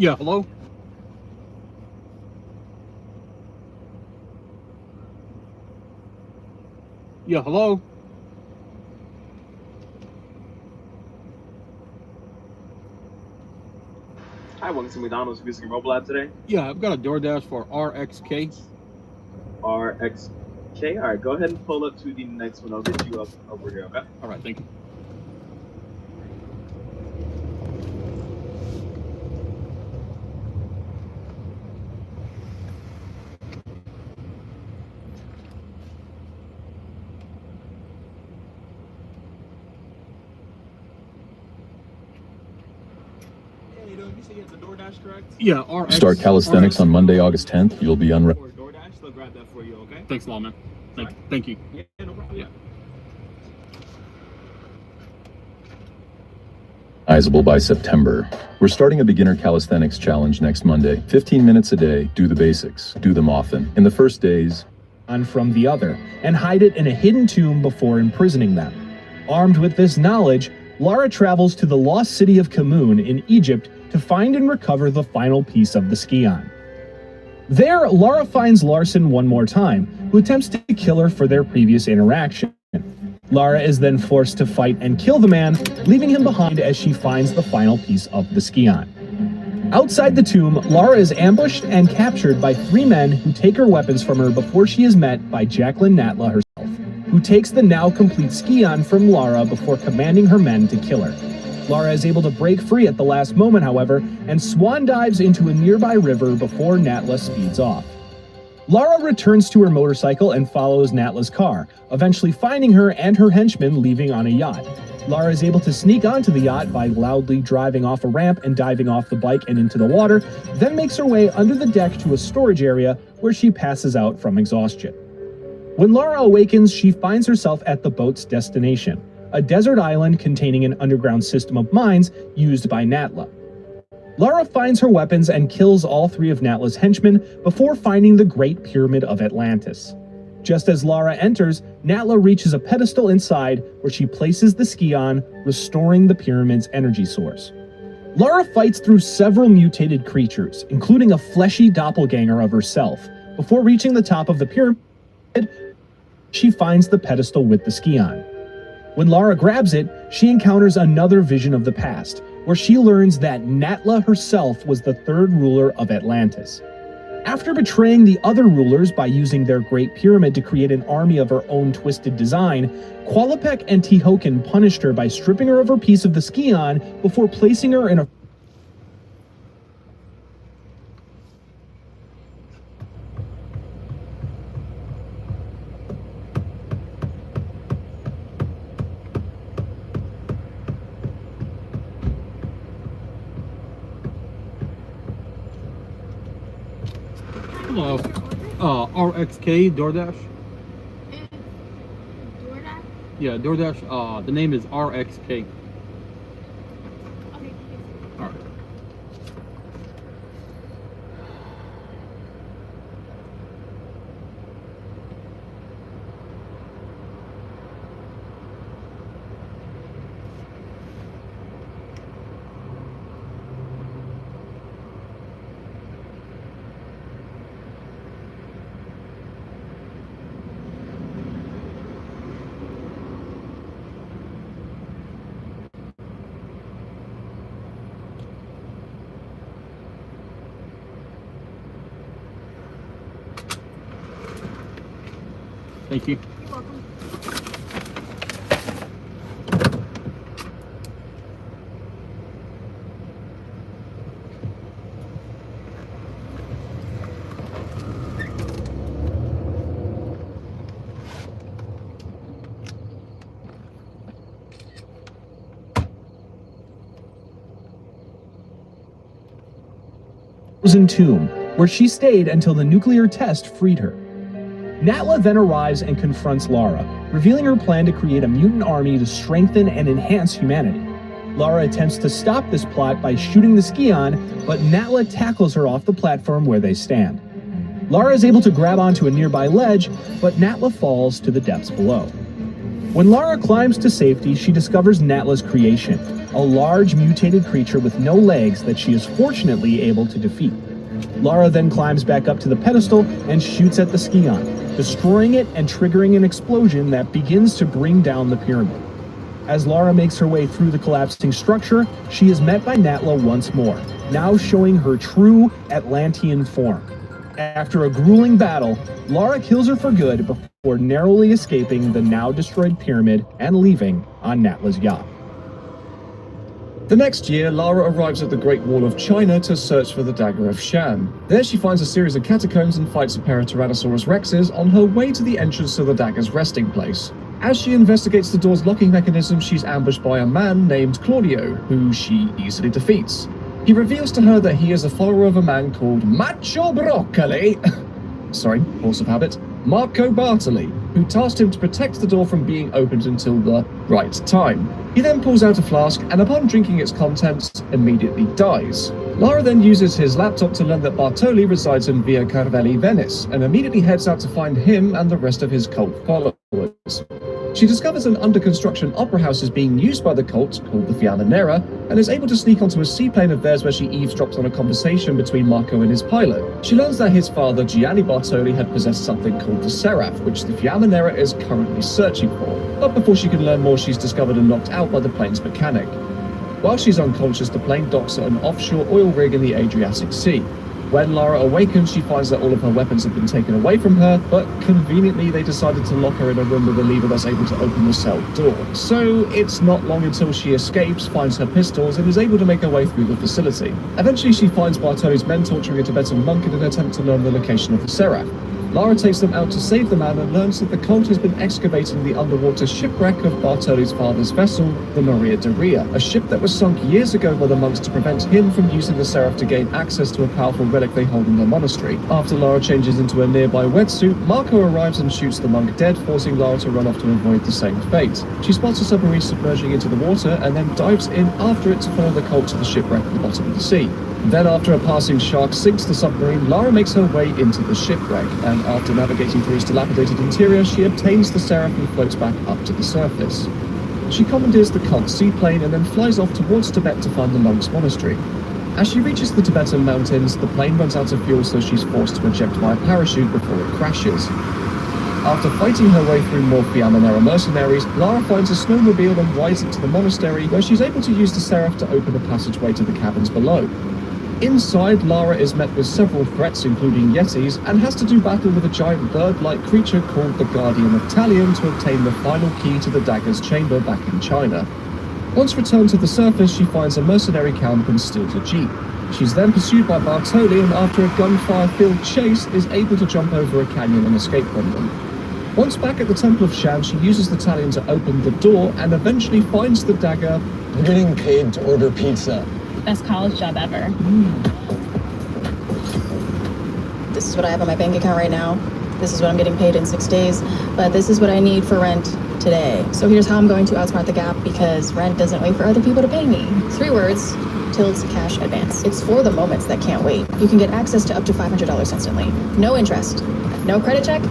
Yeah, hello? Yeah, hello? Hi, welcome to McDonald's Music and Mobile app today. Yeah, I've got a DoorDash for RXK. RXK. All right, go ahead and pull up to the next one. I'll get you up over here, okay? All right, thank you. Hey, you say you have the DoorDash, correct? Yeah, RX. Start calisthenics on Monday, August 10th. You'll be Or DoorDash, they'll grab that for you, okay? Thanks a lot, man. Thank you. Yeah, no problem. Yeah. recognizable by September. We're starting a beginner calisthenics challenge next Monday. 15 minutes a day, do the basics, do them often. In the first days, on from the other, and hide it in a hidden tomb before imprisoning them. Armed with this knowledge, Lara travels to the lost city of Kamoon in Egypt to find and recover the final piece of the Skion. There, Lara finds Larson one more time, who attempts to kill her for their previous interaction. Lara is then forced to fight and kill the man, leaving him behind as she finds the final piece of the Skion. Outside the tomb, Lara is ambushed and captured by three men who take her weapons from her before she is met by Jacqueline Natla herself, who takes the now complete Skion from Lara before commanding her men to kill her. Lara is able to break free at the last moment, however, and swan dives into a nearby river before Natla speeds off. Lara returns to her motorcycle and follows Natla's car, eventually finding her and her henchmen leaving on a yacht. Lara is able to sneak onto the yacht by loudly driving off a ramp and diving off the bike and into the water, then makes her way under the deck to a storage area where she passes out from exhaustion. When Lara awakens, she finds herself at the boat's destination, a desert island containing an underground system of mines used by Natla. Lara finds her weapons and kills all three of Natla's henchmen before finding the Great Pyramid of Atlantis. Just as Lara enters, Natla reaches a pedestal inside where she places the Skion, restoring the pyramid's energy source. Lara fights through several mutated creatures, including a fleshy doppelganger of herself. Before reaching the top of the pyramid, she finds the pedestal with the Skion. When Lara grabs it, she encounters another vision of the past, where she learns that Natla herself was the third ruler of Atlantis. After betraying the other rulers by using their Great Pyramid to create an army of her own twisted design, Qualopec and Tihocan punished her by stripping her of her piece of the Skion before placing her in a Hello. RXK DoorDash? DoorDash? Yeah, DoorDash. The name is RXK. Okay. All right. Thank you. You're welcome. frozen tomb, where she stayed until the nuclear test freed her. Natla then arrives and confronts Lara, revealing her plan to create a mutant army to strengthen and enhance humanity. Lara attempts to stop this plot by shooting the Skion, but Natla tackles her off the platform where they stand. Lara is able to grab onto a nearby ledge, but Natla falls to the depths below. When Lara climbs to safety, she discovers Natla's creation, a large mutated creature with no legs that she is fortunately able to defeat. Lara then climbs back up to the pedestal and shoots at the Scion, destroying it and triggering an explosion that begins to bring down the pyramid. As Lara makes her way through the collapsing structure, she is met by Natla once more, now showing her true Atlantean form. After a grueling battle, Lara kills her for good before narrowly escaping the now destroyed pyramid and leaving on Natla's yacht. The next year, Lara arrives at the Great Wall of China to search for the Dagger of Shan. There she finds a series of catacombs and fights a pair of Tyrannosaurus Rexes on her way to the entrance to the dagger's resting place. As she investigates the door's locking mechanism, she's ambushed by a man named Claudio, who she easily defeats. He reveals to her that he is a follower of a man called Macho Broccoli, force of habit, Marco Bartoli, who tasked him to protect the door from being opened until the right time. He then pulls out a flask and upon drinking its contents, immediately dies. Lara then uses his laptop to learn that Bartoli resides in Via Carvelli, Venice, and immediately heads out to find him and the rest of his cult followers. She discovers an under-construction opera house is being used by the cult, called the Fiamma Nera, and is able to sneak onto a seaplane of theirs where she eavesdrops on a conversation between Marco and his pilot. She learns that his father, Gianni Bartoli, had possessed something called the Seraph, which the Fiamma Nera is currently searching for. But before she can learn more, she's discovered and knocked out by the plane's mechanic. While she's unconscious, the plane docks at an offshore oil rig in the Adriatic Sea. When Lara awakens, she finds that all of her weapons have been taken away from her, but conveniently they decided to lock her in a room with a lever that's able to open the cell door. So it's not long until she escapes, finds her pistols, and is able to make her way through the facility. Eventually she finds Bartoli's men torturing a Tibetan monk in an attempt to learn the location of the Seraph. Lara takes them out to save the man and learns that the cult has been excavating the underwater shipwreck of Bartoli's father's vessel, the Maria de Ria, a ship that was sunk years ago by the monks to prevent him from using the Seraph to gain access to a powerful relic they hold in their monastery. After Lara changes into a nearby wetsuit, Marco arrives and shoots the monk dead, forcing Lara to run off to avoid the same fate. She spots a submarine submerging into the water and then dives in after it to follow the cult to the shipwreck at the bottom of the sea. Then after a passing shark sinks the submarine, Lara makes her way into the shipwreck, and after navigating through its dilapidated interior, she obtains the Seraph and floats back up to the surface. She commandeers the cult seaplane and then flies off towards Tibet to find the monks' monastery. As she reaches the Tibetan mountains, the plane runs out of fuel, so she's forced to eject via parachute before it crashes. After fighting her way through more Fiamma Nera mercenaries, Lara finds a snowmobile and rides it to the monastery, where she's able to use the Seraph to open a passageway to the caverns below. Inside, Lara is met with several threats, including Yetis, and has to do battle with a giant bird-like creature called the Guardian of Talion to obtain the final key to the dagger's chamber back in China. Once returned to the surface, she finds a mercenary camp and steals a jeep. She's then pursued by Bartoli, and after a gunfire-filled chase, is able to jump over a canyon and escape from them. Once back at the Temple of Shan, she uses the Talion to open the door and eventually finds the dagger. I'm getting paid to order pizza. Best college job ever. This is what I have on my bank account right now. This is what I'm getting paid in 6 days, but this is what I need for rent today. So here's how I'm going to outsmart the Gap, because rent doesn't wait for other people to pay me. 3 words, Tilt's Cash Advance. It's for the moments that can't wait. You can get access to up to $500 instantly. No interest, no credit check,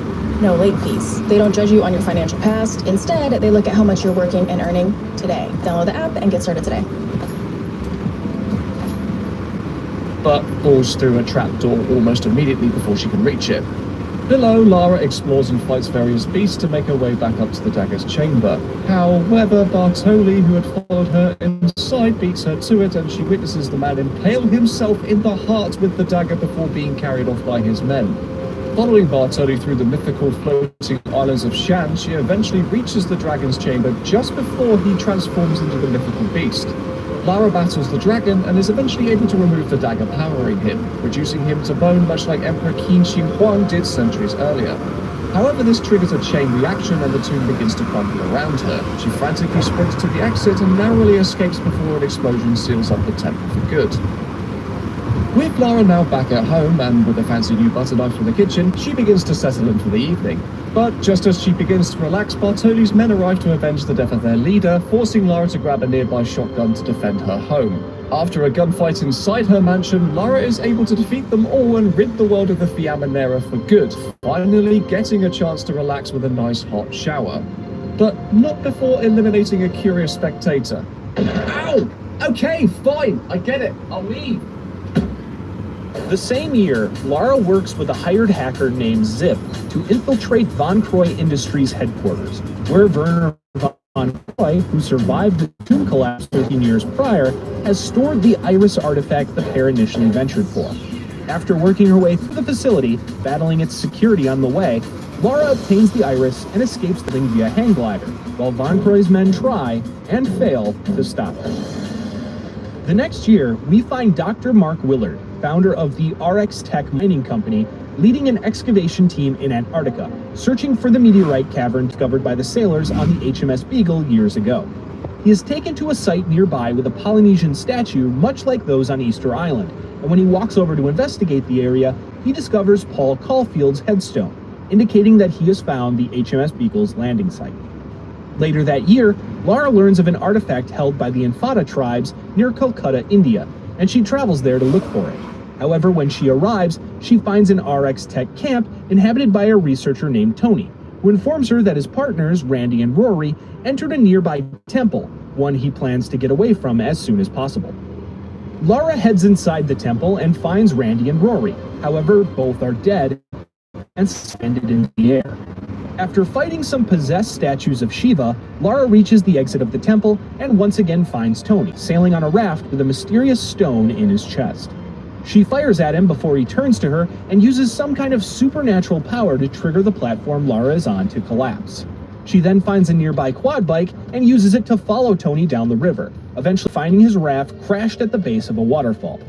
no late fees. They don't judge you on your financial past. Instead, they look at how much you're working and earning today. Download the app and get started today. But falls through a trapdoor almost immediately before she can reach it. Below, Lara explores and fights various beasts to make her way back up to the dagger's chamber. However, Bartoli, who had followed her inside, beats her to it, and she witnesses the man impale himself in the heart with the dagger before being carried off by his men. Following Bartoli through the mythical floating islands of Shan, she eventually reaches the dragon's chamber just before he transforms into the mythical beast. Lara battles the dragon and is eventually able to remove the dagger powering him, reducing him to bone much like Emperor Qin Shi Huang did centuries earlier. However, this triggers a chain reaction and the tomb begins to crumble around her. She frantically sprints to the exit and narrowly escapes before an explosion seals up the temple for good. With Lara now back at home, and with a fancy new butter knife from the kitchen, she begins to settle in for the evening. But just as she begins to relax, Bartoli's men arrive to avenge the death of their leader, forcing Lara to grab a nearby shotgun to defend her home. After a gunfight inside her mansion, Lara is able to defeat them all and rid the world of the Fiamma Nera for good, finally getting a chance to relax with a nice hot shower. But not before eliminating a curious spectator. Ow! Okay, fine. I get it. I'll leave. The same year, Lara works with a hired hacker named Zip to infiltrate Von Croy Industries headquarters, where Werner Von Croy, who survived the tomb collapse 13 years prior, has stored the Iris artifact the pair initially ventured for. After working her way through the facility, battling its security on the way, Lara obtains the Iris and escapes the thing via hang glider, while Von Croy's men try, and fail, to stop her. The next year, we find Dr. Mark Willard, founder of the RX Tech mining company, leading an excavation team in Antarctica, searching for the meteorite cavern discovered by the sailors on the HMS Beagle years ago. He is taken to a site nearby with a Polynesian statue much like those on Easter Island, and when he walks over to investigate the area, he discovers Paul Caulfield's headstone, indicating that he has found the HMS Beagle's landing site. Later that year, Lara learns of an artifact held by the Infada tribes near Calcutta, India, and she travels there to look for it. However, when she arrives, she finds an RX Tech camp inhabited by a researcher named Tony, who informs her that his partners, Randy and Rory, entered a nearby temple, one he plans to get away from as soon as possible. Lara heads inside the temple and finds Randy and Rory. However, both are dead and suspended in the air. After fighting some possessed statues of Shiva, Lara reaches the exit of the temple and once again finds Tony, sailing on a raft with a mysterious stone in his chest. She fires at him before he turns to her and uses some kind of supernatural power to trigger the platform Lara is on to collapse. She then finds a nearby quad bike and uses it to follow Tony down the river, eventually finding his raft crashed at the base of a waterfall.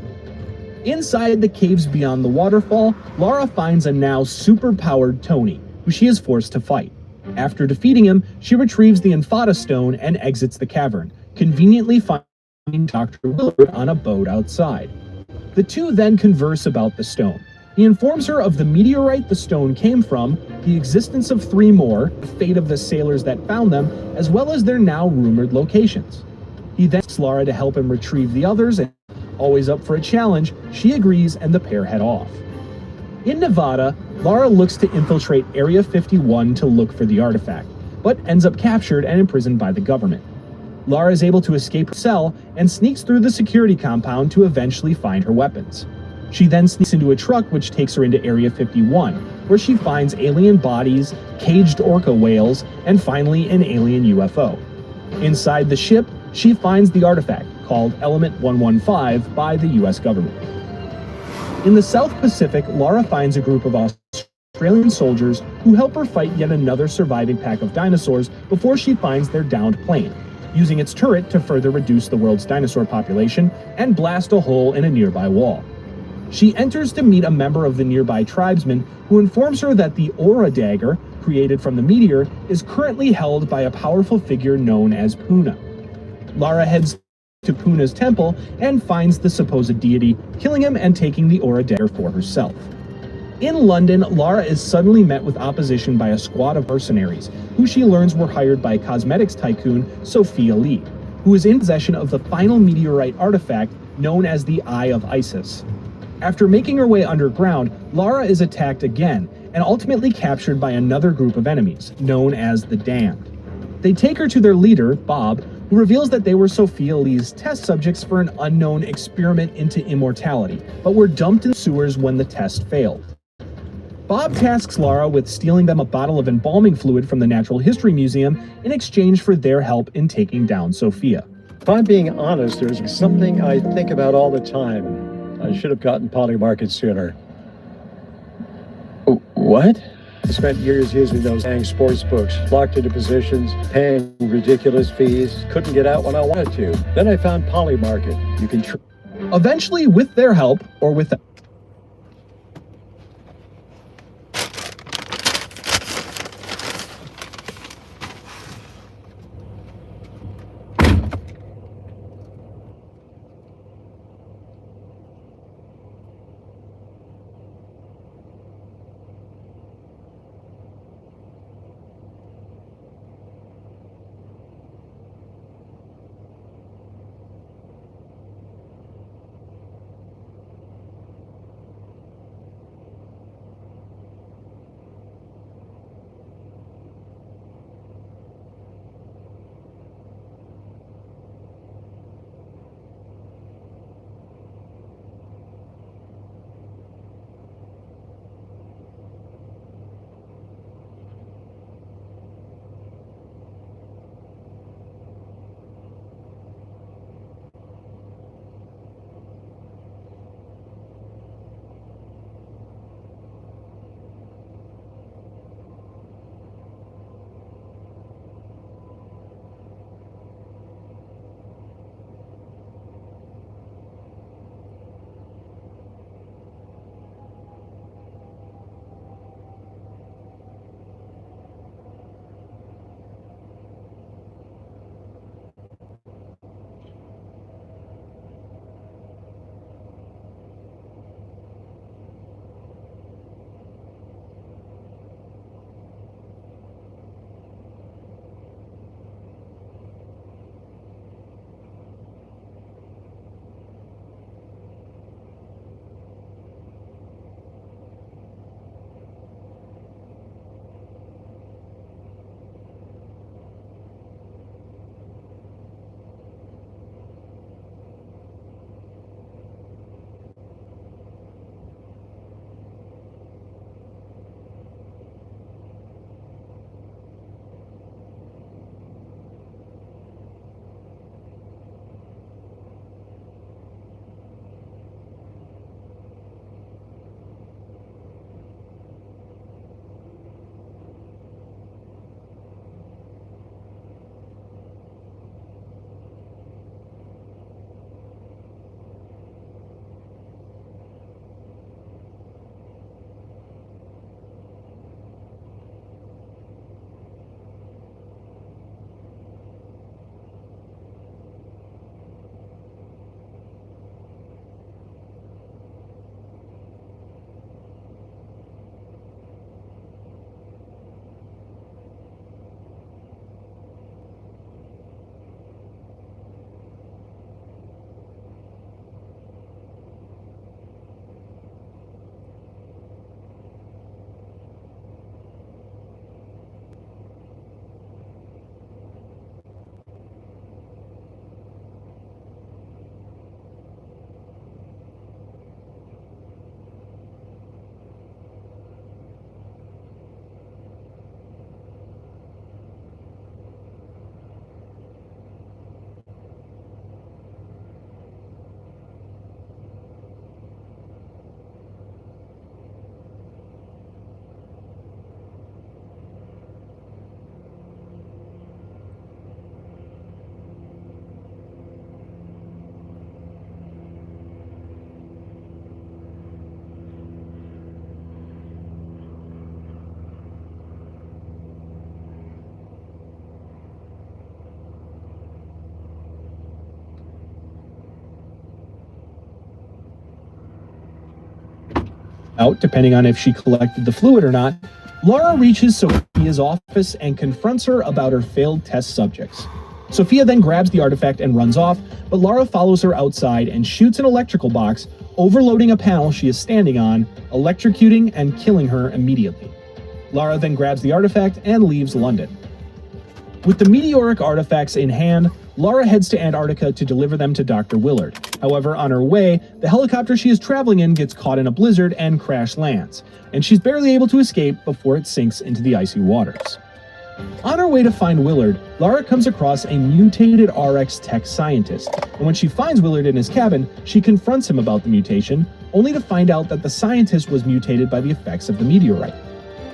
Inside the caves beyond the waterfall, Lara finds a now super-powered Tony, who she is forced to fight. After defeating him, she retrieves the Infada stone and exits the cavern, conveniently finding Dr. Willard on a boat outside. The two then converse about the stone. He informs her of the meteorite the stone came from, the existence of 3 more, the fate of the sailors that found them, as well as their now rumored locations. He then asks Lara to help him retrieve the others, and always up for a challenge, she agrees and the pair head off. In Nevada, Lara looks to infiltrate Area 51 to look for the artifact, but ends up captured and imprisoned by the government. Lara is able to escape her cell and sneaks through the security compound to eventually find her weapons. She then sneaks into a truck which takes her into Area 51, where she finds alien bodies, caged orca whales, and finally an alien UFO. Inside the ship, she finds the artifact, called Element 115 by the US government. In the South Pacific, Lara finds a group of Australian soldiers who help her fight yet another surviving pack of dinosaurs before she finds their downed plane, using its turret to further reduce the world's dinosaur population and blast a hole in a nearby wall. She enters to meet a member of the nearby tribesmen who informs her that the Aura Dagger, created from the meteor, is currently held by a powerful figure known as Puna. Lara heads to Puna's temple and finds the supposed deity, killing him and taking the Aura Dagger for herself. In London, Lara is suddenly met with opposition by a squad of mercenaries, who she learns were hired by cosmetics tycoon Sophia Lee, who is in possession of the final meteorite artifact known as the Eye of Isis. After making her way underground, Lara is attacked again and ultimately captured by another group of enemies, known as the Damned. They take her to their leader, Bob, who reveals that they were Sophia Lee's test subjects for an unknown experiment into immortality, but were dumped in sewers when the test failed. Bob tasks Lara with stealing them a bottle of embalming fluid from the Natural History Museum in exchange for their help in taking down Sophia. If I'm being honest, there's something I think about all the time. I should have gotten Polymarket sooner. What? I spent years using those dang sports books, locked into positions, paying ridiculous fees, couldn't get out when I wanted to. Then I found Polymarket. You can Eventually, with their help, or without, out, depending on if she collected the fluid or not, Lara reaches Sophia's office and confronts her about her failed test subjects. Sophia then grabs the artifact and runs off, but Lara follows her outside and shoots an electrical box, overloading a panel she is standing on, electrocuting and killing her immediately. Lara then grabs the artifact and leaves London. With the meteoric artifacts in hand, Lara heads to Antarctica to deliver them to Dr. Willard. However, on her way, the helicopter she is traveling in gets caught in a blizzard and crash lands, and she's barely able to escape before it sinks into the icy waters. On her way to find Willard, Lara comes across a mutated RX tech scientist, and when she finds Willard in his cabin, she confronts him about the mutation, only to find out that the scientist was mutated by the effects of the meteorite.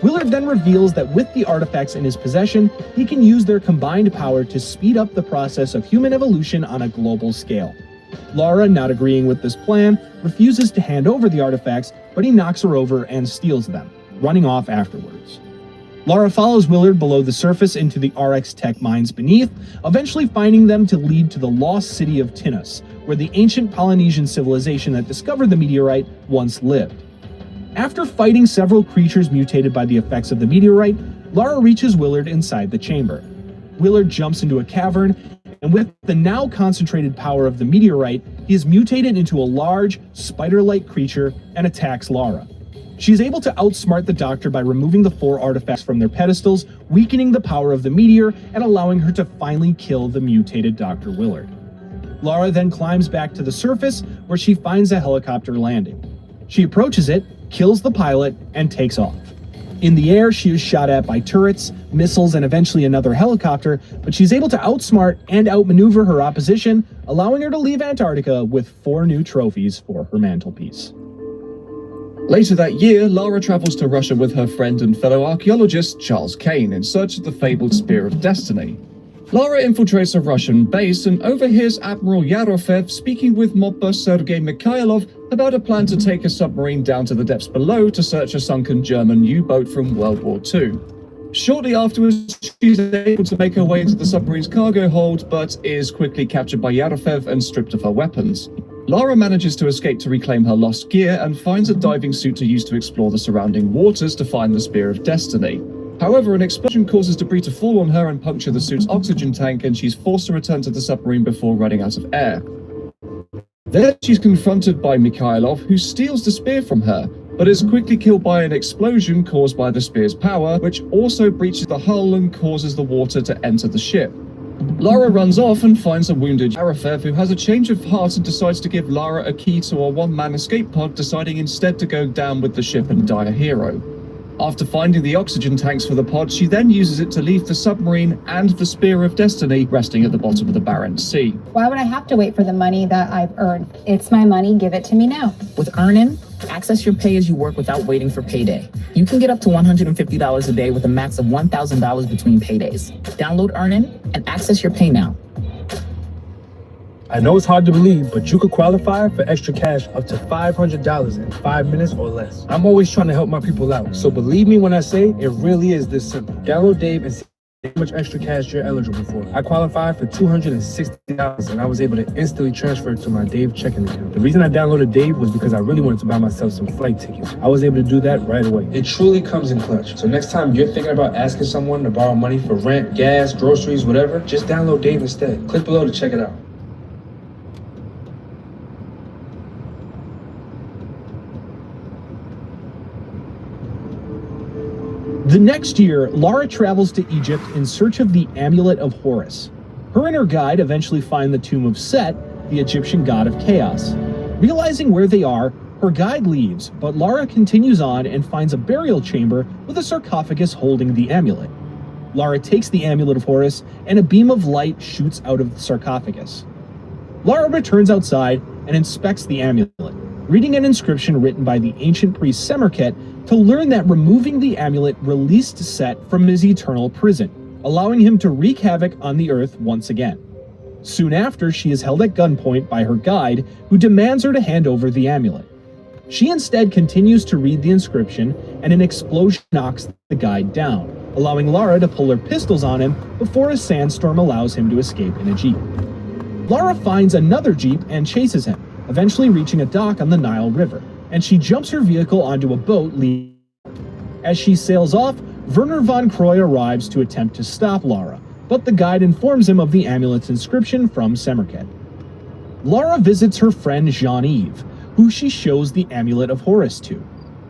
Willard then reveals that with the artifacts in his possession, he can use their combined power to speed up the process of human evolution on a global scale. Lara, not agreeing with this plan, refuses to hand over the artifacts, but he knocks her over and steals them, running off afterwards. Lara follows Willard below the surface into the RX tech mines beneath, eventually finding them to lead to the lost city of Tinos, where the ancient Polynesian civilization that discovered the meteorite once lived. After fighting several creatures mutated by the effects of the meteorite, Lara reaches Willard inside the chamber. Willard jumps into a cavern, and with the now concentrated power of the meteorite, he is mutated into a large, spider-like creature and attacks Lara. She is able to outsmart the Doctor by removing the 4 artifacts from their pedestals, weakening the power of the meteor and allowing her to finally kill the mutated Dr. Willard. Lara then climbs back to the surface, where she finds a helicopter landing. She approaches it, kills the pilot, and takes off. In the air, she is shot at by turrets, missiles, and eventually another helicopter, but she's able to outsmart and outmaneuver her opposition, allowing her to leave Antarctica with 4 new trophies for her mantelpiece. Later that year, Lara travels to Russia with her friend and fellow archaeologist Charles Kane in search of the fabled Spear of Destiny. Lara infiltrates a Russian base and overhears Admiral Yarofev speaking with mob boss Sergei Mikhailov about a plan to take a submarine down to the depths below to search a sunken German U-boat from World War II. Shortly afterwards, she's able to make her way into the submarine's cargo hold, but is quickly captured by Yarofev and stripped of her weapons. Lara manages to escape to reclaim her lost gear and finds a diving suit to use to explore the surrounding waters to find the Spear of Destiny. However, an explosion causes debris to fall on her and puncture the suit's oxygen tank, and she's forced to return to the submarine before running out of air. There, she's confronted by Mikhailov, who steals the spear from her, but is quickly killed by an explosion caused by the spear's power, which also breaches the hull and causes the water to enter the ship. Lara runs off and finds a wounded Yarofev, who has a change of heart and decides to give Lara a key to a one-man escape pod, deciding instead to go down with the ship and die a hero. After finding the oxygen tanks for the pod, she then uses it to leave the submarine and the Spear of Destiny resting at the bottom of the Barents Sea. Why would I have to wait for the money that I've earned? It's my money, give it to me now. With Earnin, access your pay as you work without waiting for payday. You can get up to $150 a day with a max of $1,000 between paydays. Download Earnin and access your pay now. I know it's hard to believe, but you could qualify for extra cash up to $500 in 5 minutes or less. I'm always trying to help my people out, so believe me when I say it really is this simple. Download Dave and see how much extra cash you're eligible for. I qualified for $260 and I was able to instantly transfer it to my Dave checking account. The reason I downloaded Dave was because I really wanted to buy myself some flight tickets. I was able to do that right away. It truly comes in clutch. So next time you're thinking about asking someone to borrow money for rent, gas, groceries, whatever, just download Dave instead. Click below to check it out. The next year, Lara travels to Egypt in search of the Amulet of Horus. Her and her guide eventually find the tomb of Set, the Egyptian god of chaos. Realizing where they are, her guide leaves, but Lara continues on and finds a burial chamber with a sarcophagus holding the amulet. Lara takes the Amulet of Horus, and a beam of light shoots out of the sarcophagus. Lara returns outside and inspects the amulet, reading an inscription written by the ancient priest Semerket to learn that removing the amulet released Set from his eternal prison, allowing him to wreak havoc on the earth once again. Soon after, she is held at gunpoint by her guide, who demands her to hand over the amulet. She instead continues to read the inscription, and an explosion knocks the guide down, allowing Lara to pull her pistols on him before a sandstorm allows him to escape in a jeep. Lara finds another jeep and chases him, eventually reaching a dock on the Nile River. and she jumps her vehicle onto a boat leading. As she sails off, Werner von Croy arrives to attempt to stop Lara, but the guide informs him of the amulet's inscription from Semerket. Lara visits her friend Jean-Yves, who she shows the Amulet of Horus to.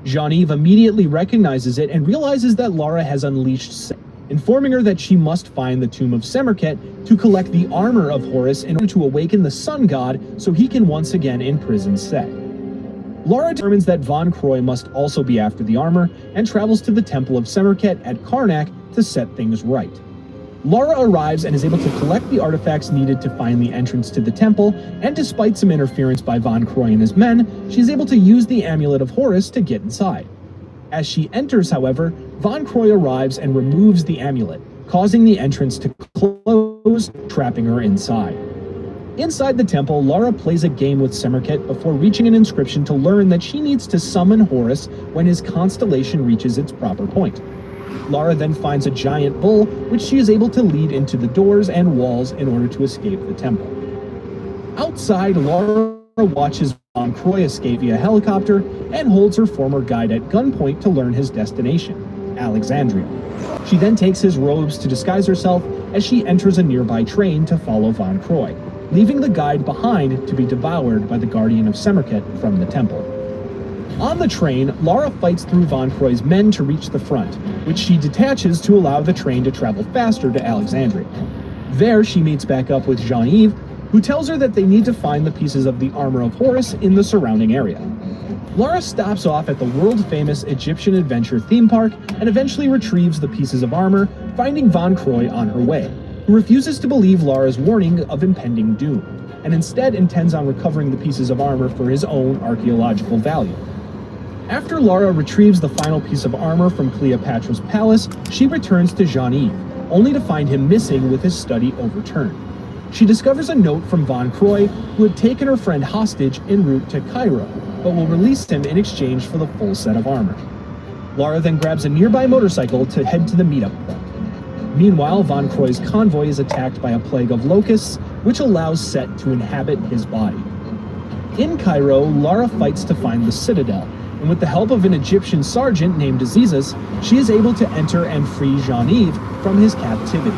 Jean-Yves immediately recognizes it and realizes that Lara has unleashed Set, informing her that she must find the tomb of Semerket to collect the armor of Horus in order to awaken the sun god so he can once again imprison Set. Lara determines that von Croy must also be after the armor and travels to the Temple of Semerket at Karnak to set things right. Lara arrives and is able to collect the artifacts needed to find the entrance to the temple, and despite some interference by von Croy and his men, she is able to use the Amulet of Horus to get inside. As she enters, however, von Croy arrives and removes the amulet, causing the entrance to close, trapping her inside. Inside the temple, Lara plays a game with Semerket before reaching an inscription to learn that she needs to summon Horus when his constellation reaches its proper point. Lara then finds a giant bull, which she is able to lead into the doors and walls in order to escape the temple. Outside, Lara watches von Croy escape via helicopter and holds her former guide at gunpoint to learn his destination, Alexandria. She then takes his robes to disguise herself as she enters a nearby train to follow von Croy, leaving the guide behind to be devoured by the Guardian of Semerket from the temple. On the train, Lara fights through von Croy's men to reach the front, which she detaches to allow the train to travel faster to Alexandria. There, she meets back up with Jean-Yves, who tells her that they need to find the pieces of the armor of Horus in the surrounding area. Lara stops off at the world-famous Egyptian adventure theme park and eventually retrieves the pieces of armor, finding von Croy on her way, who refuses to believe Lara's warning of impending doom, and instead intends on recovering the pieces of armor for his own archaeological value. After Lara retrieves the final piece of armor from Cleopatra's palace, she returns to Jean-Yves, only to find him missing with his study overturned. She discovers a note from von Croy, who had taken her friend hostage en route to Cairo, but will release him in exchange for the full set of armor. Lara then grabs a nearby motorcycle to head to the meetup point. Meanwhile, von Croy's convoy is attacked by a plague of locusts, which allows Set to inhabit his body. In Cairo, Lara fights to find the citadel, and with the help of an Egyptian sergeant named Azizas, she is able to enter and free Jean-Yves from his captivity.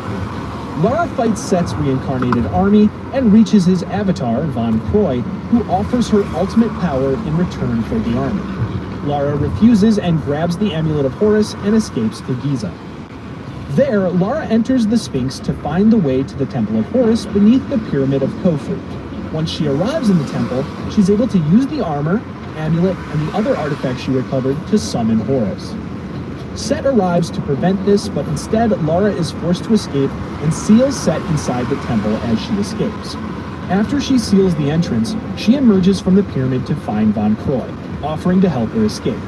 Lara fights Set's reincarnated army and reaches his avatar, von Croy, who offers her ultimate power in return for the armor. Lara refuses and grabs the Amulet of Horus and escapes to Giza. There, Lara enters the Sphinx to find the way to the Temple of Horus beneath the Pyramid of Khufu. Once she arrives in the temple, she's able to use the armor, amulet, and the other artifacts she recovered to summon Horus. Set arrives to prevent this, but instead Lara is forced to escape and seals Set inside the temple as she escapes. After she seals the entrance, she emerges from the pyramid to find von Croy, offering to help her escape.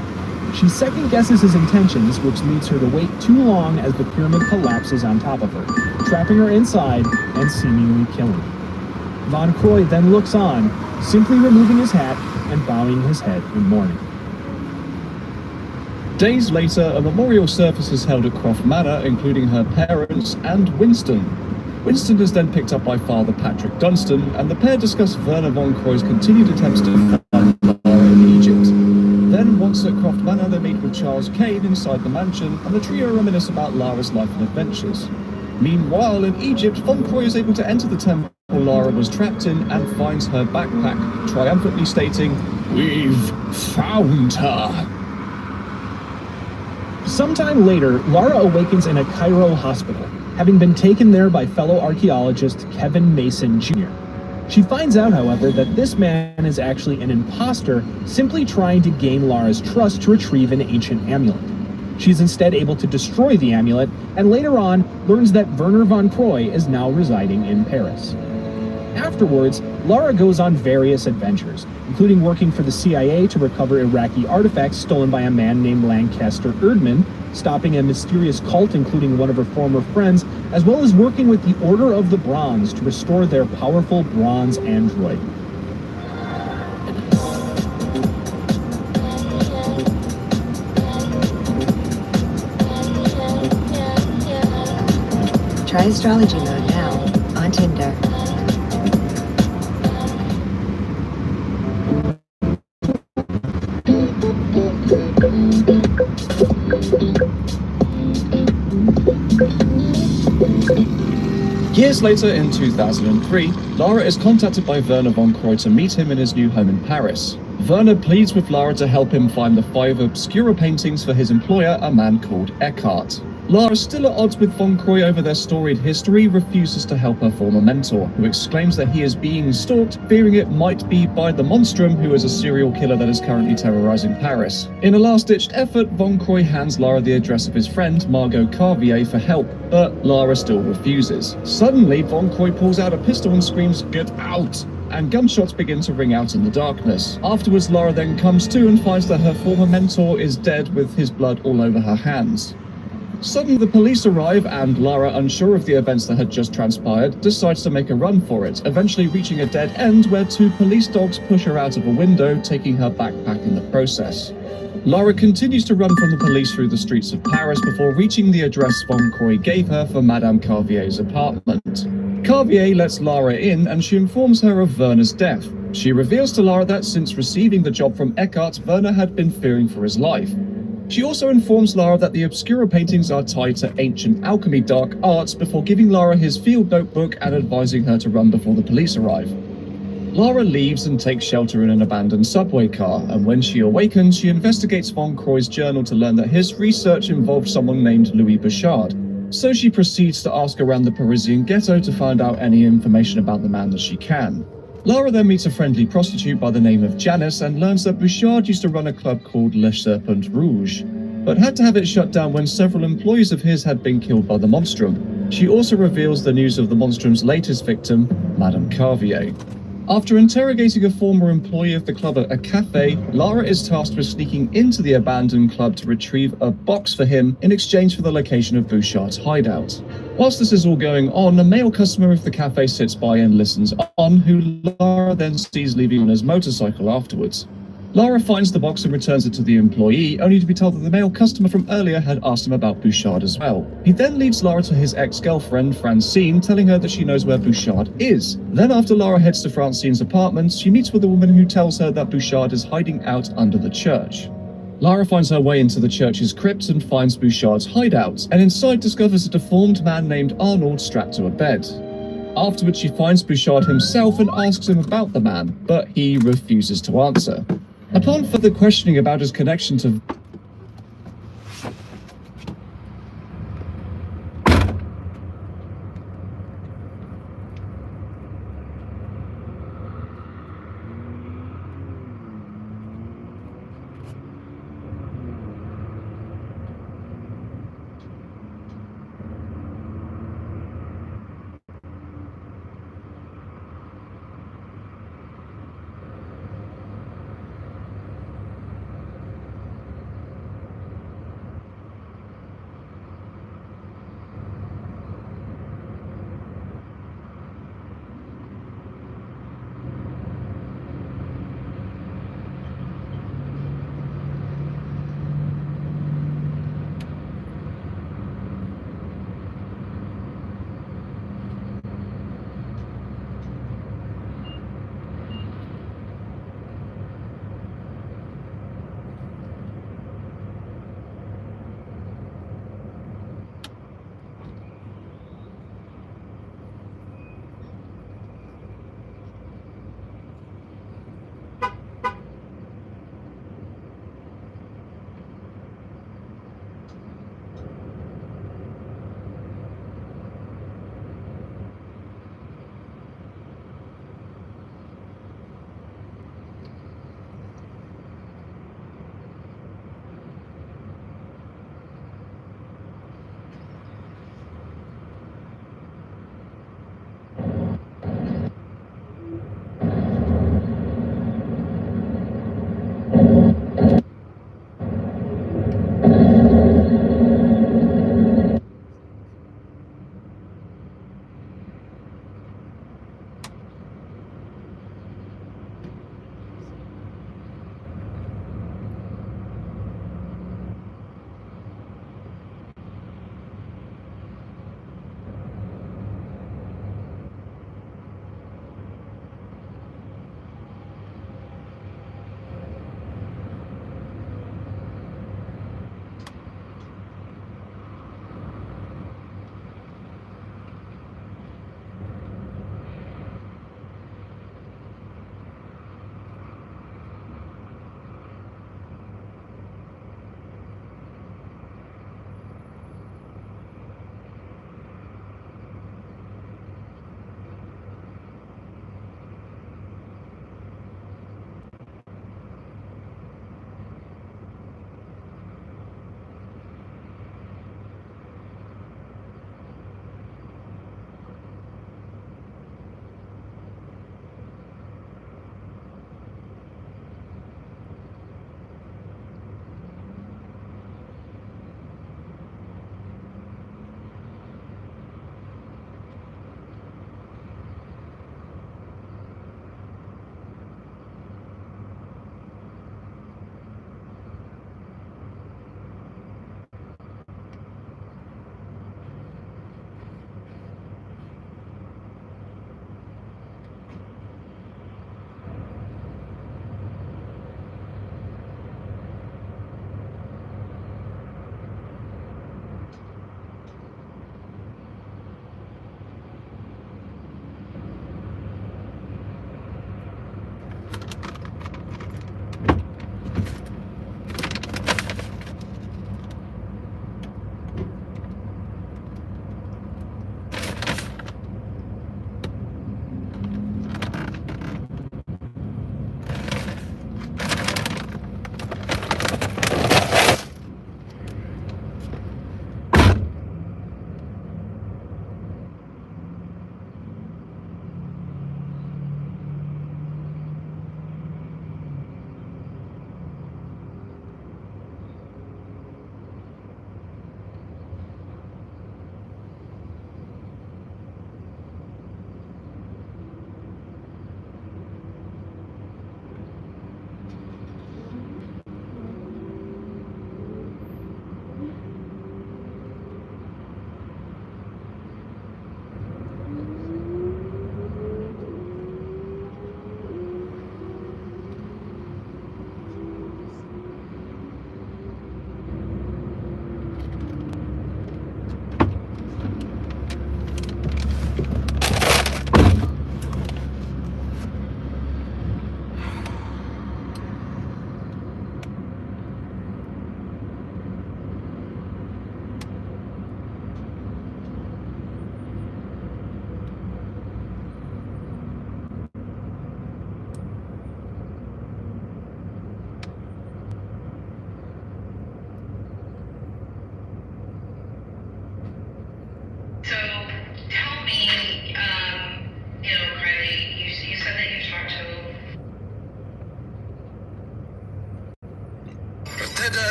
She second-guesses his intentions, which leads her to wait too long as the pyramid collapses on top of her, trapping her inside and seemingly killing her. Von Croy then looks on, simply removing his hat and bowing his head in mourning. Days later, a memorial service is held at Croft Manor, including her parents and Winston. Winston is then picked up by Father Patrick Dunstan, and the pair discuss Werner von Croy's continued attempts to find Lara in Egypt. Then, once at Croft Manor, they meet with Charles Kane inside the mansion, and the trio reminisce about Lara's life and adventures. Meanwhile, in Egypt, von Croy is able to enter the temple Lara was trapped in and finds her backpack, triumphantly stating, "We've found her." Sometime later, Lara awakens in a Cairo hospital, having been taken there by fellow archaeologist Kevin Mason Jr. She finds out, however, that this man is actually an imposter, simply trying to gain Lara's trust to retrieve an ancient amulet. She's instead able to destroy the amulet, and later on learns that Werner von Croy is now residing in Paris. Afterwards, Lara goes on various adventures, including working for the CIA to recover Iraqi artifacts stolen by a man named Lancaster Erdmann, stopping a mysterious cult including one of her former friends, as well as working with the Order of the Bronze to restore their powerful bronze android. Try astrology mode now on Tinder. Years later, in 2003, Lara is contacted by Werner von Croy to meet him in his new home in Paris. Werner pleads with Lara to help him find the 5 obscura paintings for his employer, a man called Eckhart. Lara, still at odds with von Croy over their storied history, refuses to help her former mentor, who exclaims that he is being stalked, fearing it might be by the Monstrum, who is a serial killer that is currently terrorizing Paris. In a last-ditched effort, von Croy hands Lara the address of his friend, Margot Carvier, for help, but Lara still refuses. Suddenly, von Croy pulls out a pistol and screams, "Get out!" and gunshots begin to ring out in the darkness. Afterwards, Lara then comes to and finds that her former mentor is dead with his blood all over her hands. Suddenly, the police arrive, and Lara, unsure of the events that had just transpired, decides to make a run for it, eventually reaching a dead end where 2 police dogs push her out of a window, taking her backpack in the process. Lara continues to run from the police through the streets of Paris before reaching the address von Croy gave her for Madame Carvier's apartment. Carvier lets Lara in, and she informs her of Werner's death. She reveals to Lara that since receiving the job from Eckhart, Werner had been fearing for his life. She also informs Lara that the obscura paintings are tied to ancient alchemy dark arts before giving Lara his field notebook and advising her to run before the police arrive. Lara leaves and takes shelter in an abandoned subway car, and when she awakens, she investigates von Croy's journal to learn that his research involved someone named Louis Bouchard. So she proceeds to ask around the Parisian ghetto to find out any information about the man that she can. Lara then meets a friendly prostitute by the name of Janice and learns that Bouchard used to run a club called Le Serpent Rouge, but had to have it shut down when several employees of his had been killed by the Monstrum. She also reveals the news of the Monstrum's latest victim, Madame Carvier. After interrogating a former employee of the club at a cafe, Lara is tasked with sneaking into the abandoned club to retrieve a box for him in exchange for the location of Bouchard's hideout. Whilst this is all going on, a male customer of the cafe sits by and listens on, who Lara then sees leaving on his motorcycle afterwards. Lara finds the box and returns it to the employee, only to be told that the male customer from earlier had asked him about Bouchard as well. He then leads Lara to his ex-girlfriend, Francine, telling her that she knows where Bouchard is. Then after Lara heads to Francine's apartment, she meets with a woman who tells her that Bouchard is hiding out under the church. Lara finds her way into the church's crypt and finds Bouchard's hideout, and inside discovers a deformed man named Arnold strapped to a bed. Afterwards, she finds Bouchard himself and asks him about the man, but he refuses to answer. Upon further questioning about his connection to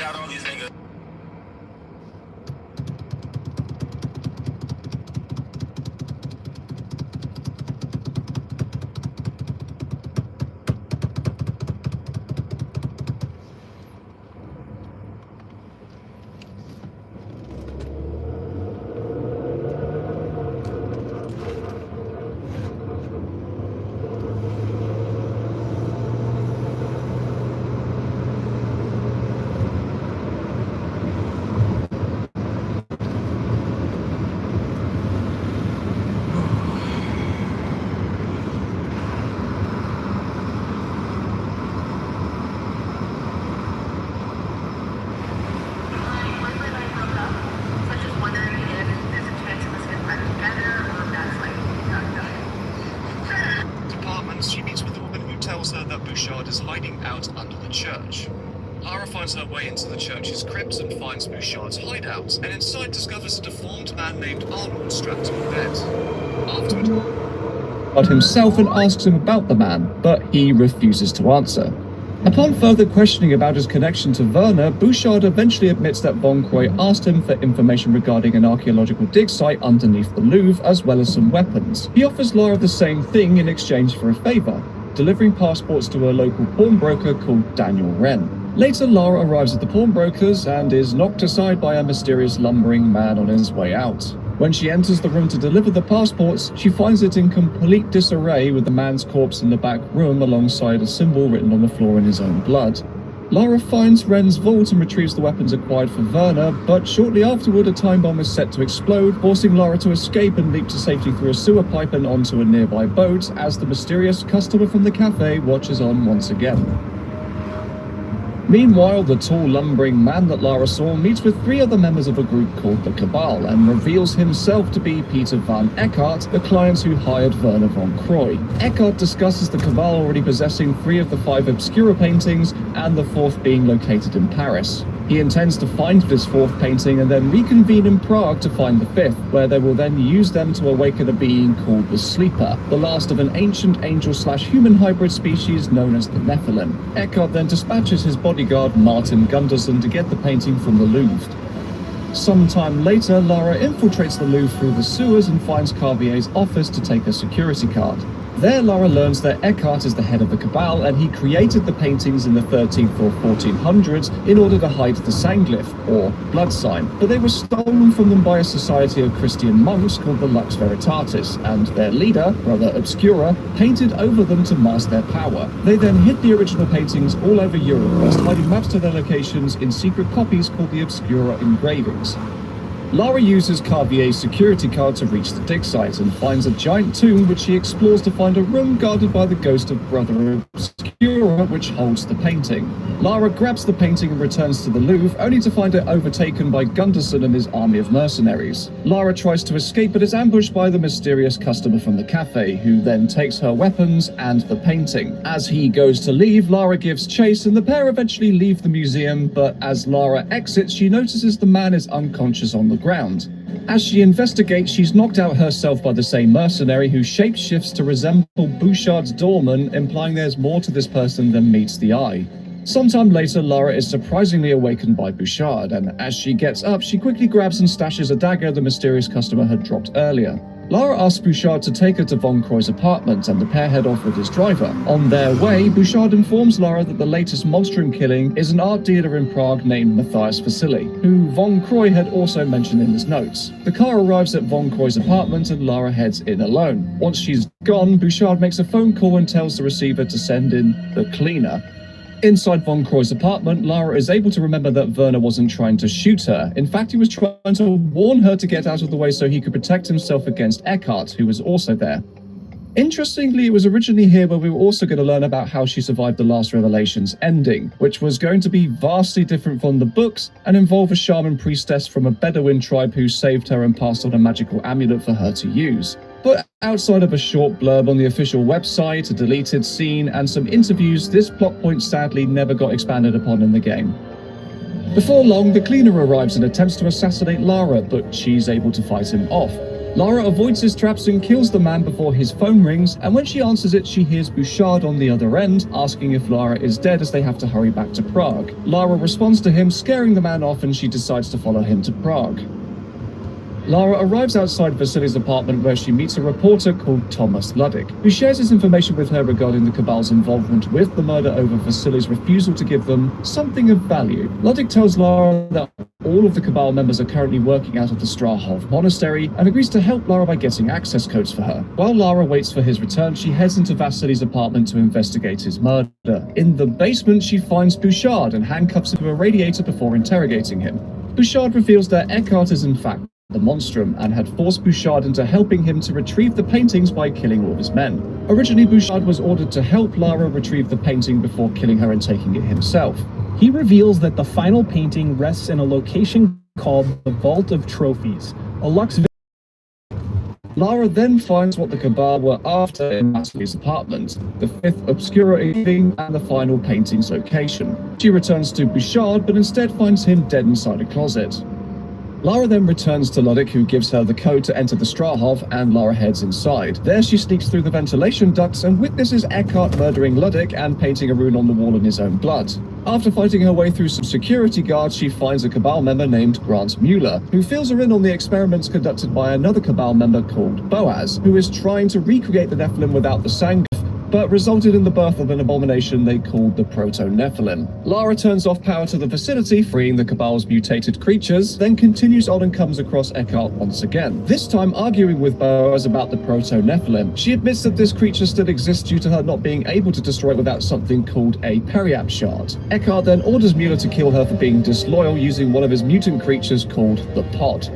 out all these niggas. She meets with a woman who tells her that Bouchard is hiding out under the church. Lara finds her way into the church's crypt and finds Bouchard's hideout, and inside discovers a deformed man named Arnold strapped to a bed. Afterward, Bouchard himself and asks him about the man, but he refuses to answer. Upon further questioning about his connection to Werner, Bouchard eventually admits that Von Croy asked him for information regarding an archaeological dig site underneath the Louvre, as well as some weapons. He offers Lara the same thing in exchange for a favor, delivering passports to a local pawnbroker called Daniel Wren. Later, Lara arrives at the pawnbroker's and is knocked aside by a mysterious lumbering man on his way out. When she enters the room to deliver the passports, she finds it in complete disarray with the man's corpse in the back room alongside a symbol written on the floor in his own blood. Lara finds Wren's vault and retrieves the weapons acquired for Werner, but shortly afterward a time bomb is set to explode, forcing Lara to escape and leap to safety through a sewer pipe and onto a nearby boat as the mysterious customer from the cafe watches on once again. Meanwhile, the tall, lumbering man that Lara saw meets with 3 other members of a group called the Cabal and reveals himself to be Peter van Eckart, the client who hired Werner von Croy. Eckart discusses the Cabal already possessing 3 of the 5 Obscura paintings, and the 4th being located in Paris. He intends to find this 4th painting and then reconvene in Prague to find the 5th, where they will then use them to awaken a being called the Sleeper, the last of an ancient angel-slash-human hybrid species known as the Nephilim. Eckart then dispatches his bodyguard Martin Gunderson to get the painting from the Louvre. Sometime later, Lara infiltrates the Louvre through the sewers and finds Carvier's office to take a security card. There, Lara learns that Eckart is the head of the Cabal, and he created the paintings in the 13th or 1400s in order to hide the Sanglyph, or blood sign, but they were stolen from them by a society of Christian monks called the Lux Veritatis, and their leader, Brother Obscura, painted over them to mask their power. They then hid the original paintings all over Europe, whilst hiding maps to their locations in secret copies called the Obscura engravings. Lara uses Carvier's security card to reach the dig site and finds a giant tomb which she explores to find a room guarded by the ghost of Brother Obscura which holds the painting. Lara grabs the painting and returns to the Louvre, only to find it overtaken by Gunderson and his army of mercenaries. Lara tries to escape but is ambushed by the mysterious customer from the cafe, who then takes her weapons and the painting. As he goes to leave, Lara gives chase and the pair eventually leave the museum, but as Lara exits, she notices the man is unconscious on the ground. As she investigates, she's knocked out herself by the same mercenary who shapeshifts to resemble Bouchard's doorman, implying there's more to this person than meets the eye. Sometime later, Lara is surprisingly awakened by Bouchard, and as she gets up, she quickly grabs and stashes a dagger the mysterious customer had dropped earlier. Lara asks Bouchard to take her to Von Croy's apartment, and the pair head off with his driver. On their way, Bouchard informs Lara that the latest monstrum killing is an art dealer in Prague named Matthias Vasily, who Von Croy had also mentioned in his notes. The car arrives at Von Croy's apartment and Lara heads in alone. Once she's gone, Bouchard makes a phone call and tells the receiver to send in the cleaner. Inside Von Croy's apartment, Lara is able to remember that Werner wasn't trying to shoot her. In fact, he was trying to warn her to get out of the way so he could protect himself against Eckart, who was also there. Interestingly, it was originally here where we were also going to learn about how she survived the Last Revelations ending, which was going to be vastly different from the books and involve a shaman priestess from a Bedouin tribe who saved her and passed on a magical amulet for her to use. But outside of a short blurb on the official website, a deleted scene, and some interviews, this plot point sadly never got expanded upon in the game. Before long, the cleaner arrives and attempts to assassinate Lara, but she's able to fight him off. Lara avoids his traps and kills the man before his phone rings, and when she answers it, she hears Bouchard on the other end, asking if Lara is dead as they have to hurry back to Prague. Lara responds to him, scaring the man off, and she decides to follow him to Prague. Lara arrives outside Vasily's apartment where she meets a reporter called Thomas Luddick, who shares his information with her regarding the Cabal's involvement with the murder over Vasily's refusal to give them something of value. Luddick tells Lara that all of the Cabal members are currently working out of the Strahov monastery and agrees to help Lara by getting access codes for her. While Lara waits for his return, she heads into Vasily's apartment to investigate his murder. In the basement, she finds Bouchard and handcuffs him to a radiator before interrogating him. Bouchard reveals that Eckhart is in fact the Monstrum and had forced Bouchard into helping him to retrieve the paintings by killing all his men. Originally, Bouchard was ordered to help Lara retrieve the painting before killing her and taking it himself. He reveals that the final painting rests in a location called the Vault of Trophies, a Lux. Lara then finds what the Cabal were after in Vasily's apartment, the fifth Obscura evening and the final painting's location. She returns to Bouchard, but instead finds him dead inside a closet. Lara then returns to Luddick, who gives her the code to enter the Strahov, and Lara heads inside. There she sneaks through the ventilation ducts and witnesses Eckhart murdering Luddick and painting a rune on the wall in his own blood. After fighting her way through some security guards, she finds a Cabal member named Grant Mueller, who fills her in on the experiments conducted by another Cabal member called Boaz, who is trying to recreate the Nephilim without the Sanguf, but resulted in the birth of an abomination they called the Proto-Nephilim. Lara turns off power to the facility, freeing the Cabal's mutated creatures, then continues on and comes across Eckhart once again, this time arguing with Boaz about the Proto-Nephilim. She admits that this creature still exists due to her not being able to destroy it without something called a Periap shard. Eckhart then orders Mueller to kill her for being disloyal using one of his mutant creatures called the Pod.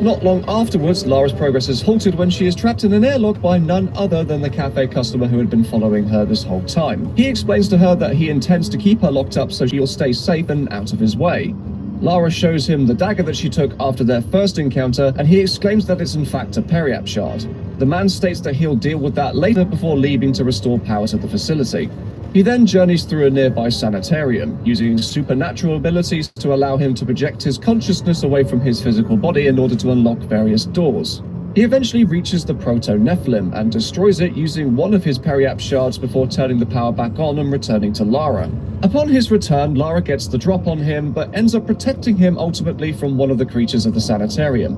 Not long afterwards, Lara's progress is halted when she is trapped in an airlock by none other than the cafe customer who had been following her this whole time. He explains to her that he intends to keep her locked up so she'll stay safe and out of his way. Lara shows him the dagger that she took after their first encounter, and he exclaims that it's in fact a Periap shard. The man states that he'll deal with that later before leaving to restore power to the facility. He then journeys through a nearby sanitarium, using supernatural abilities to allow him to project his consciousness away from his physical body in order to unlock various doors. He eventually reaches the Proto-Nephilim and destroys it using one of his Periap shards before turning the power back on and returning to Lara. Upon his return, Lara gets the drop on him, but ends up protecting him ultimately from one of the creatures of the sanitarium.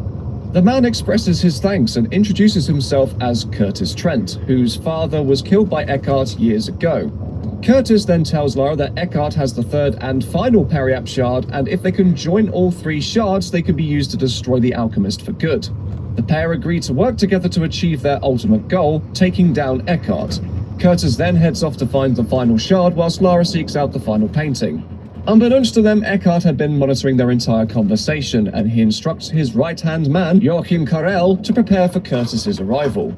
The man expresses his thanks and introduces himself as Curtis Trent, whose father was killed by Eckhart years ago. Curtis then tells Lara that Eckhart has the third and final Periap shard, and if they can join all three shards, they can be used to destroy the alchemist for good. The pair agree to work together to achieve their ultimate goal, taking down Eckhart. Curtis then heads off to find the final shard, whilst Lara seeks out the final painting. Unbeknownst to them, Eckhart had been monitoring their entire conversation, and he instructs his right-hand man, Joachim Karel, to prepare for Curtis's arrival.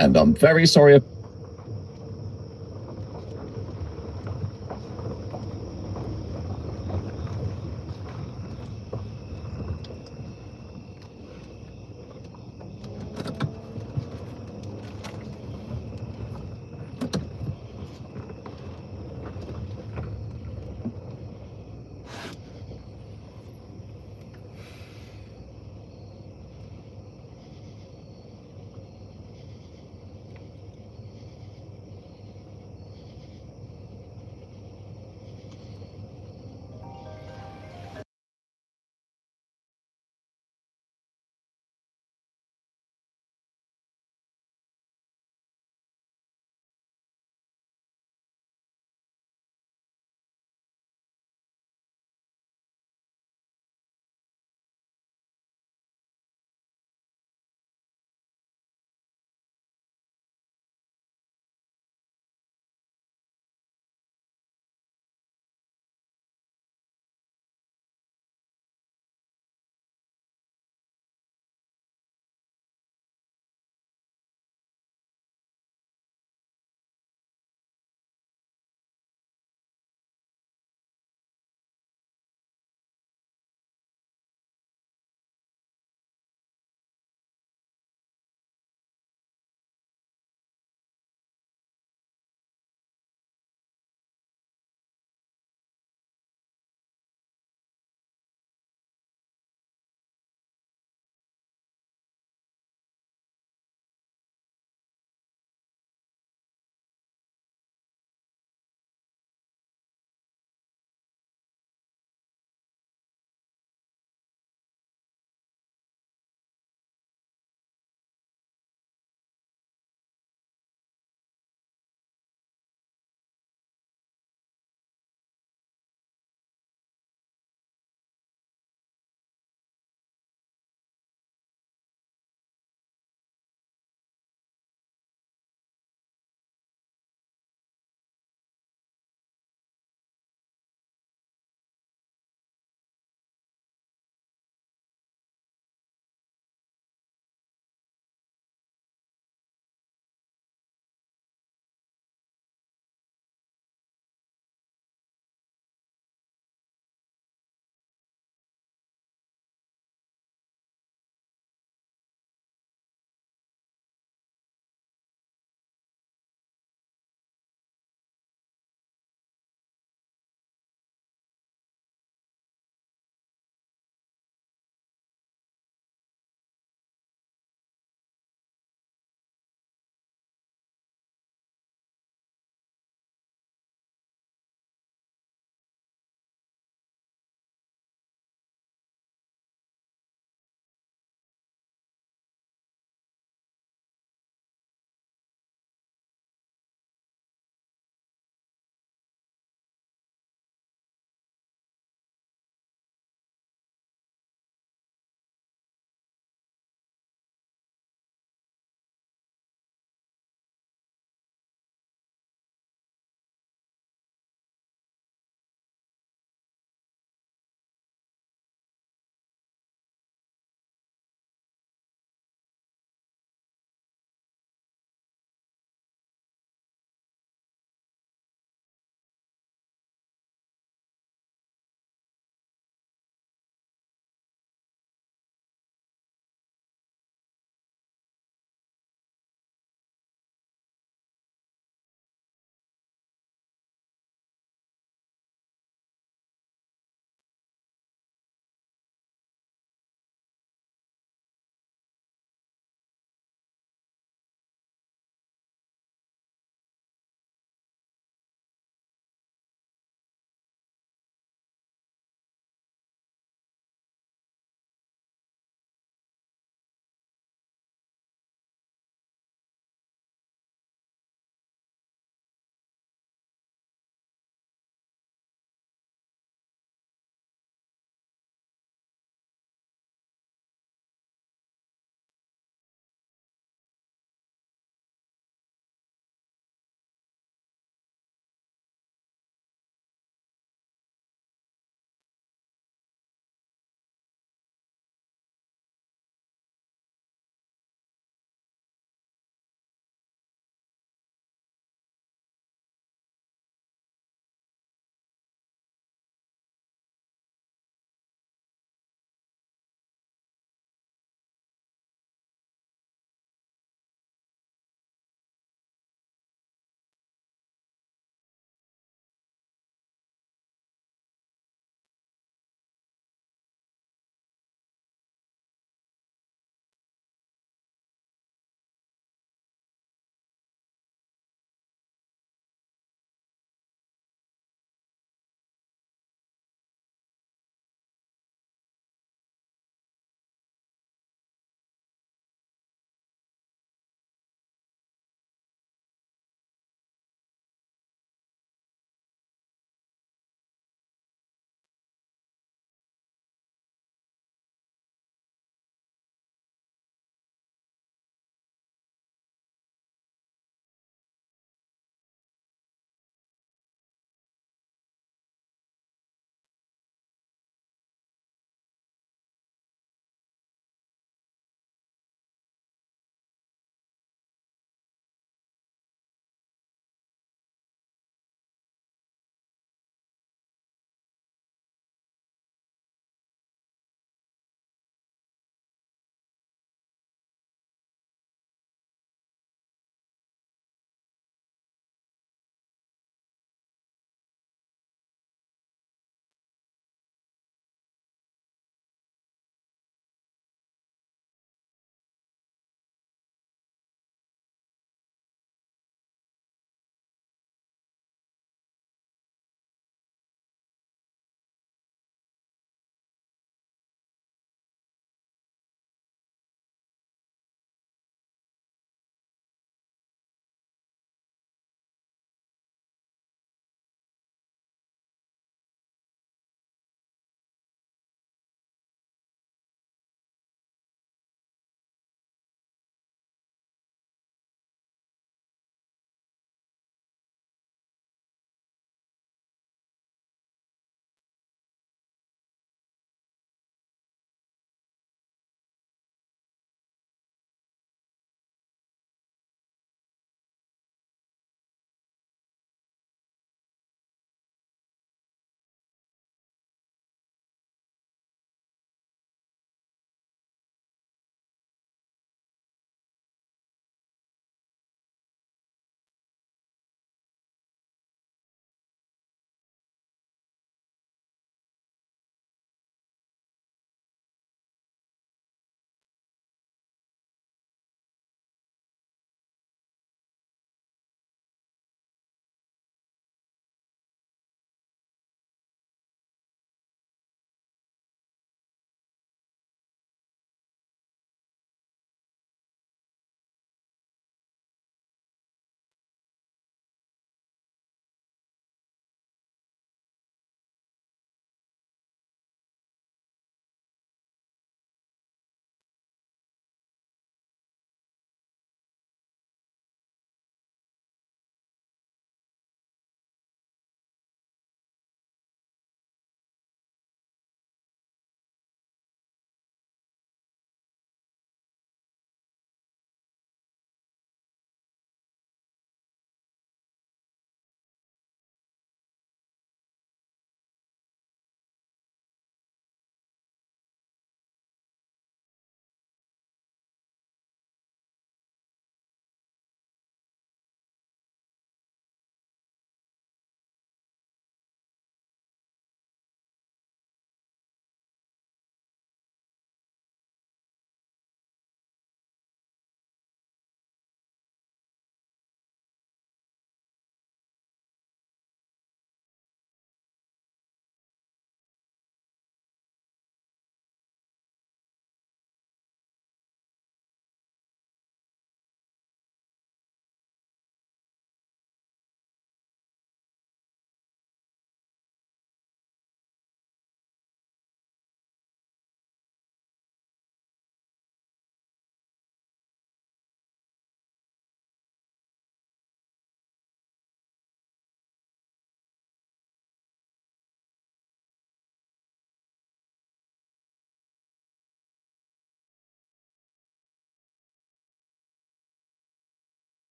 And I'm very sorry.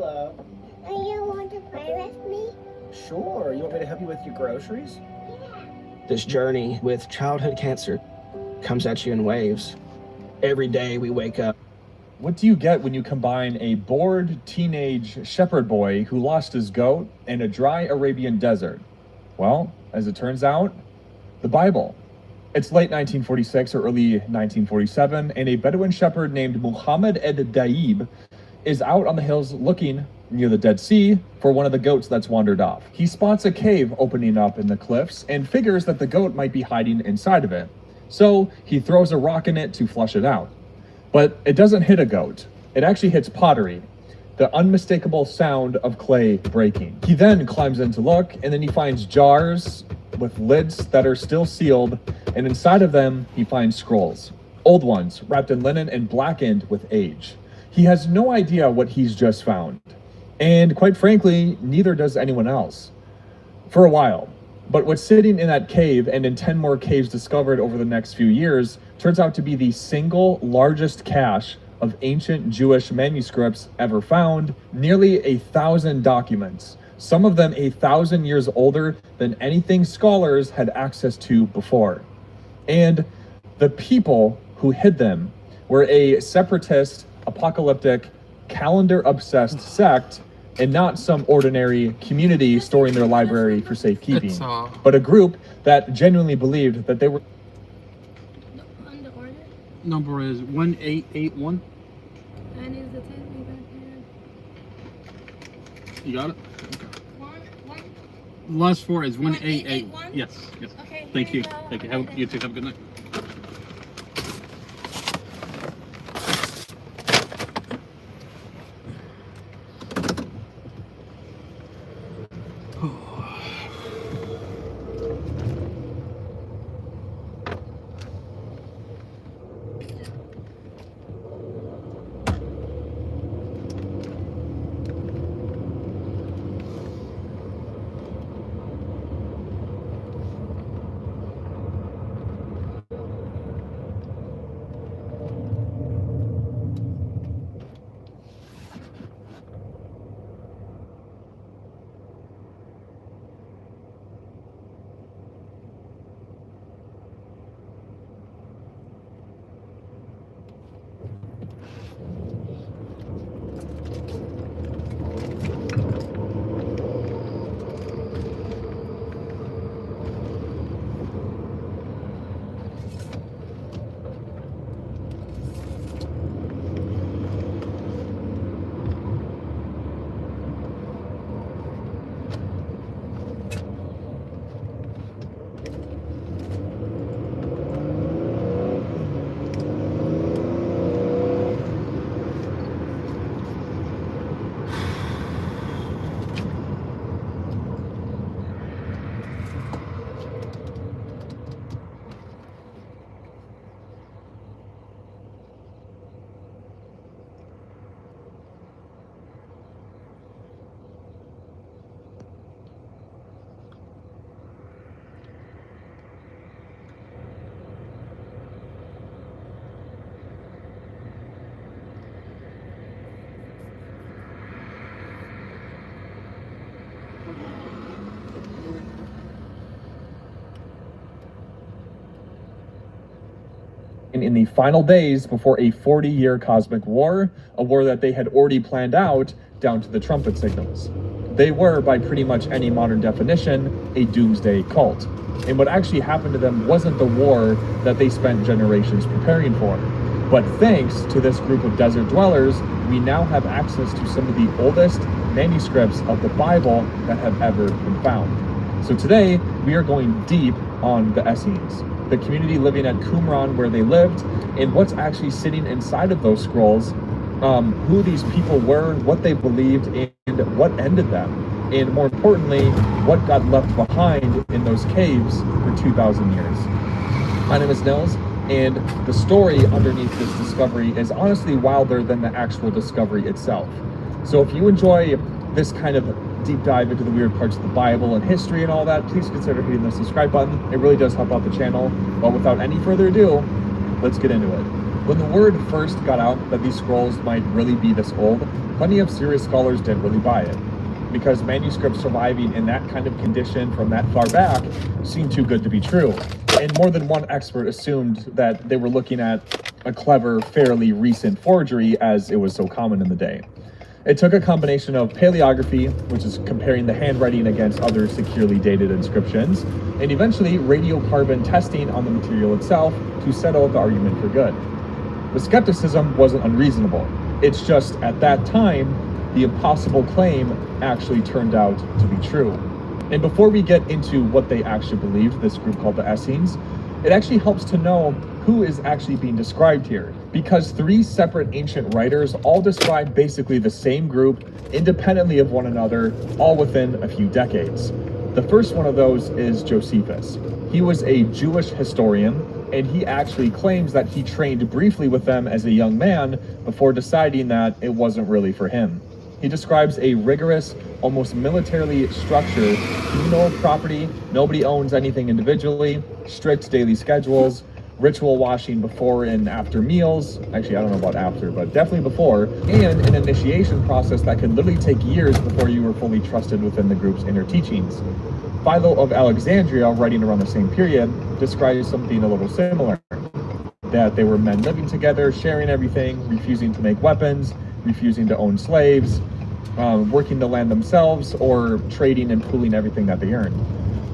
Hello. You want to play with me? Sure. You want me to help you with your groceries? This journey with childhood cancer comes at you in waves. Every day we wake up. What do you get when you combine a bored teenage shepherd boy who lost his goat and a dry Arabian desert? Well, as it turns out, the Bible. It's late 1946 or early 1947, and a Bedouin shepherd named Muhammad Ed-Daib is out on the hills looking near the Dead Sea for one of the goats that's wandered off. He spots a cave opening up in the cliffs and figures that the goat might be hiding inside of it. So he throws a rock in it to flush it out. But it doesn't hit a goat. It actually hits pottery, the unmistakable sound of clay breaking. He then climbs in to look, and then he finds jars with lids that are still sealed, and inside of them he finds scrolls, old ones wrapped in linen and blackened with age. He has no idea what he's just found, and quite frankly, neither does anyone else. For a while. But what's sitting in that cave, and in 10 more caves discovered over the next few years, turns out to be the single largest cache of ancient Jewish manuscripts ever found, nearly 1,000 documents, some of them 1,000 years older than anything scholars had access to before. And the people who hid them were a separatist, apocalyptic, calendar-obsessed sect, and not some ordinary community storing their library for safekeeping, but a group that genuinely believed that they were... Number is 1881. And is the 10 You got it? The last four is 1881. Yes, yes. Okay. Thank you. Thank you. You too. Have a good night. In the final days before a 40-year cosmic war, a war that they had already planned out down to the trumpet signals. They were, by pretty much any modern definition, a doomsday cult. And what actually happened to them wasn't the war that they spent generations preparing for. But thanks to this group of desert dwellers, we now have access to some of the oldest manuscripts of the Bible that have ever been found. So today, we are going deep on the Essenes, the community living at Qumran where they lived, and what's actually sitting inside of those scrolls, who these people were, what they believed, and what ended them. And more importantly, what got left behind in those caves for 2,000 years. My name is Nils, and the story underneath this discovery is honestly wilder than the actual discovery itself. So if you enjoy this kind of deep dive into the weird parts of the Bible and history and all that, please consider hitting the subscribe button. It really does help out the channel. But without any further ado, let's get into it. When the word first got out that these scrolls might really be this old, plenty of serious scholars didn't really buy it, because manuscripts surviving in that kind of condition from that far back seemed too good to be true. And more than one expert assumed that they were looking at a clever, fairly recent forgery, as it was so common in the day. It took a combination of paleography, which is comparing the handwriting against other securely dated inscriptions, and eventually radiocarbon testing on the material itself to settle the argument for good. The skepticism wasn't unreasonable. It's just, at that time, the impossible claim actually turned out to be true. And before we get into what they actually believed, this group called the Essenes, it actually helps to know who is actually being described here, because 3 separate ancient writers all describe basically the same group independently of one another, all within a few decades. The first one of those is Josephus. He was a Jewish historian, and he actually claims that he trained briefly with them as a young man before deciding that it wasn't really for him. He describes a rigorous, almost militarily structured communal property. Nobody owns anything individually, strict daily schedules, ritual washing before and after meals. Actually, I don't know about after, but definitely before, and an initiation process that could literally take years before you were fully trusted within the group's inner teachings. Philo of Alexandria, writing around the same period, describes something a little similar. That they were men living together, sharing everything, refusing to make weapons, refusing to own slaves, working the land themselves, or trading and pooling everything that they earned.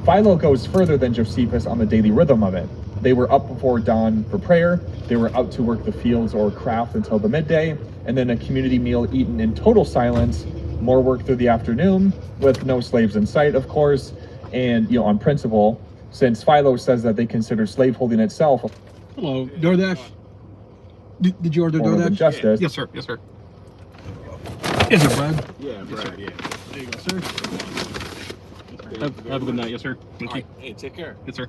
Philo goes further than Josephus on the daily rhythm of it. They were up before dawn for prayer, they were out to work the fields or craft until the midday, and then a community meal eaten in total silence, more work through the afternoon, with no slaves in sight, of course, and on principle, since Philo says that they consider slaveholding itself. Hello, DoorDash. Did you order DoorDash? Justice. Yes, sir. Yes, sir. Is it bread? Yeah, Yes, sir. yeah. There you go, sir. Have a good night. Yes, sir. Thank you. Hey, take care. Yes, sir.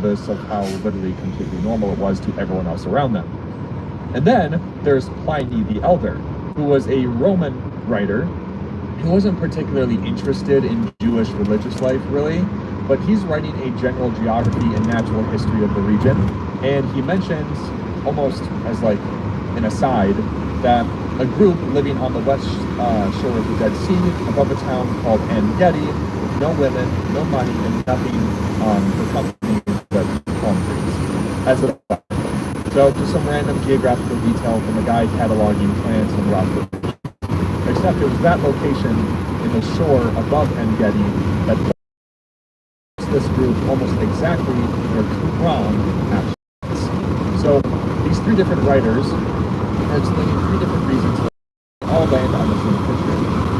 This of how literally completely normal it was to everyone else around them. And then there's Pliny the Elder, who was a Roman writer who wasn't particularly interested in Jewish religious life really, but he's writing a general geography and natural history of the region, and he mentions, almost as like an aside, that a group living on the west shore of the Dead Sea above a town called En-Gedi, with no women, no money, and nothing for company but palm trees. As a so just some random geographical detail from a guy cataloging plants and rock formation. Except it was that location in the shore above En Gedi that puts this group almost exactly where Qumran actually is. So these three different writers are explaining three different reasons all land on the same picture.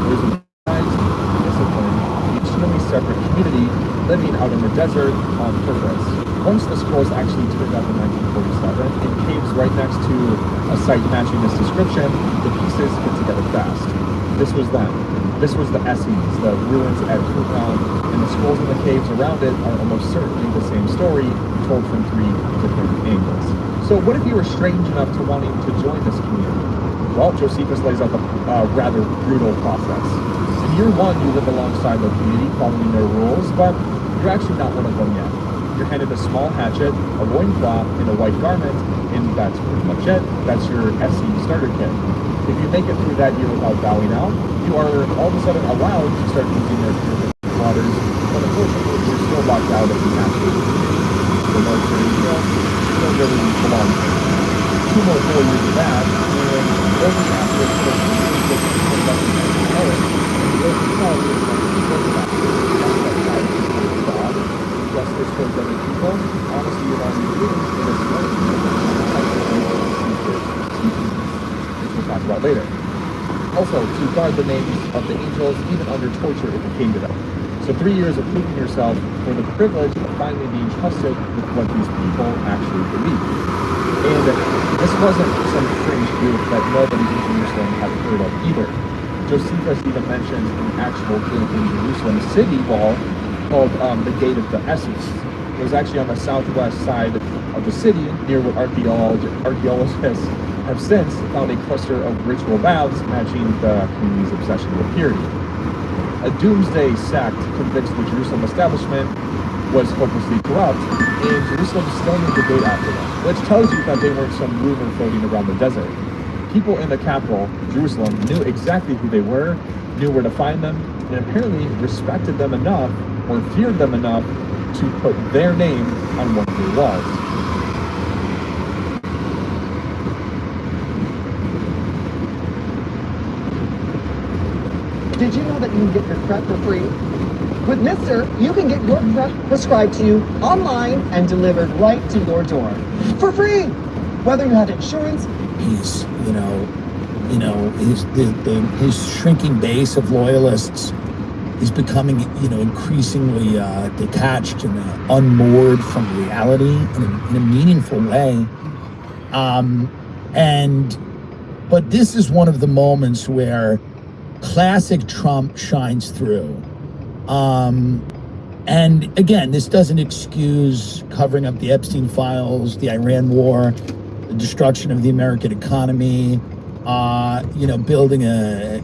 There's a organized, disciplined, extremely separate community living out in the desert on purpose. Once the scrolls actually turned up in 1947, in caves right next to a site matching this description, the pieces fit together fast. This was them. This was the Essenes, the ruins at Qumran, and the scrolls in the caves around it are almost certainly the same story, told from three different angles. So what if you were strange enough to wanting to join this community? Well, Josephus lays out a rather brutal process. In year one, you live alongside the community, following their rules, but you're actually not one of them yet. You're handed a small hatchet, a loincloth, and a white garment, and that's pretty much it. That's your Essene starter kit. If you make it through that year without bowing out, you are all of a sudden allowed to start using their purified waters, but unfortunately, you're still locked out of the natural community. The military, you don't really belong there. 2 more 4 years of that, and only after a sort of years of people recognizing merit, and the earth itself is like people that justice towards other people, honesty around your feelings, and it's right, which we'll talk about later. Also, to guard the names of the angels, even under torture if it came to them. So 3 years of proving yourself for the privilege of finally being trusted with what these people actually believe. And this wasn't some fringe group that nobody in Jerusalem had heard of either. Josephus even mentions an actual group in Jerusalem city wall called the Gate of the Essenes. It was actually on the southwest side of the city, near what archaeologists have since found a cluster of ritual baths matching the community's obsession with purity. A doomsday sect convinced the Jerusalem establishment was hopelessly corrupt, and Jerusalem still named the gate after them, which tells you that they weren't some rumor floating around the desert. People in the capital, Jerusalem, knew exactly who they were, knew where to find them, and apparently respected them enough or feared them enough to put their name on one of their walls. Did you know that you can get your PrEP for free? With Mister, you can get your PrEP prescribed to you online and delivered right to your door for free. Whether you have insurance, he's his shrinking base of loyalists is becoming increasingly detached and unmoored from reality in a meaningful way. But this is one of the moments where classic Trump shines through. And again, this doesn't excuse covering up the Epstein files, the Iran war, the destruction of the American economy, building a...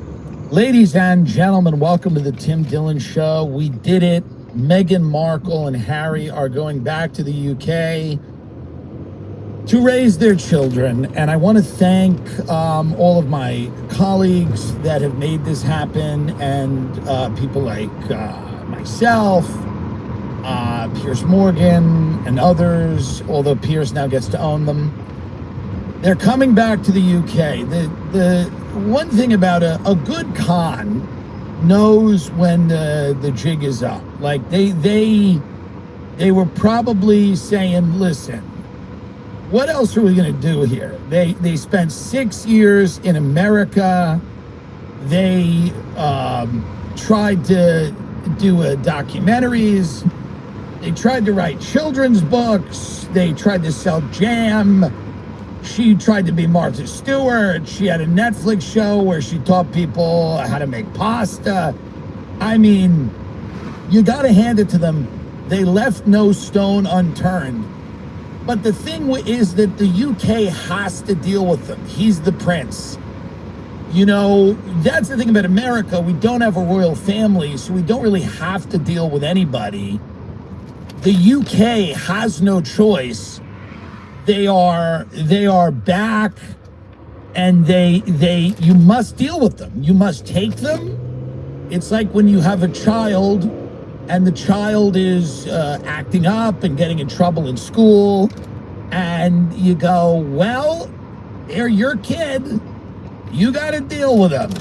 Ladies and gentlemen, welcome to the Tim Dillon Show. We did it. Meghan Markle and Harry are going back to the UK to raise their children. And I want to thank all of my colleagues that have made this happen, and people like myself, Piers Morgan, and others, although Piers now gets to own them. They're coming back to the UK. The one thing about a good con knows when the jig is up. Like they were probably saying, listen, what else are we going to do here? They spent 6 years in America. They tried to do documentaries. They tried to write children's books. They tried to sell jam. She tried to be Martha Stewart. She had a Netflix show where she taught people how to make pasta. I mean, you got to hand it to them. They left no stone unturned. But the thing is that the UK has to deal with them. He's the prince. That's the thing about America. We don't have a royal family, so we don't really have to deal with anybody. The UK has no choice. They are back, and you must deal with them. You must take them. It's like when you have a child and the child is acting up and getting in trouble in school, and you go, well, they're your kid. You got to deal with them.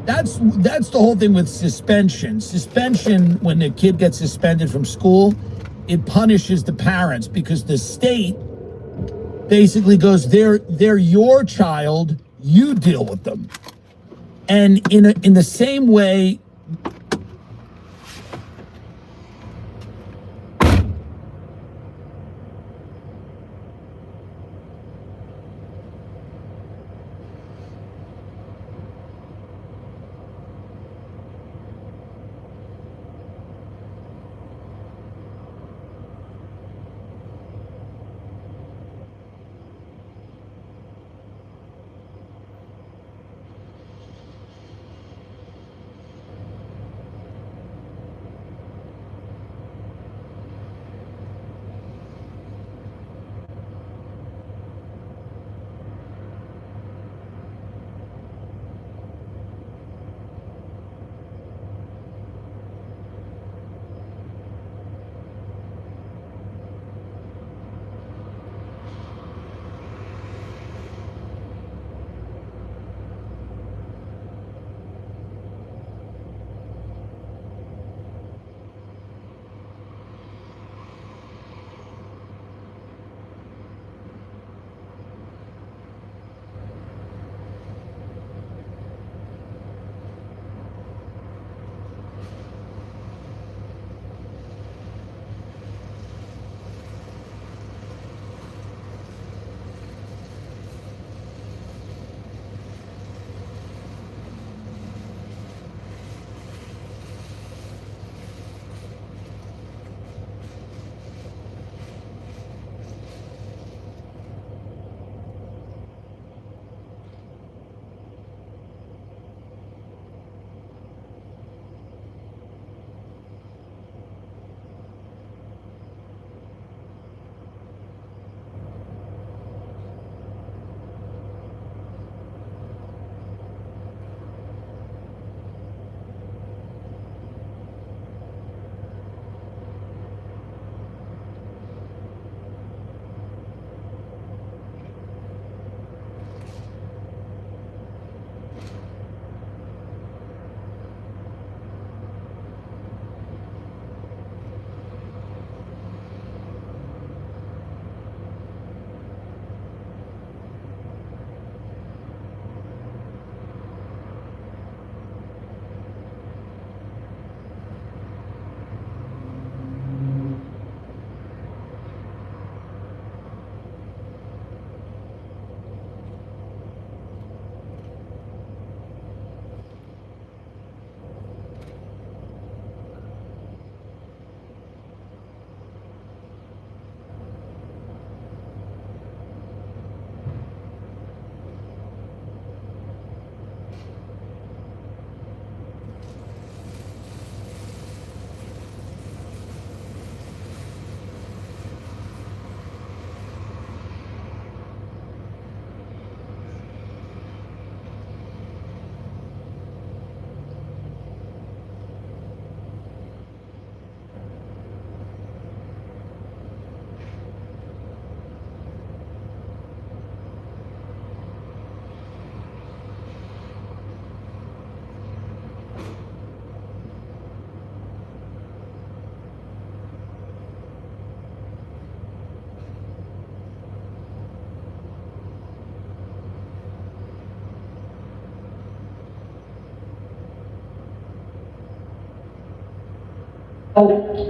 That's the whole thing with suspension. Suspension, when a kid gets suspended from school, it punishes the parents because the state basically goes, they're your child, you deal with them. And in the same way,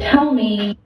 Tell me.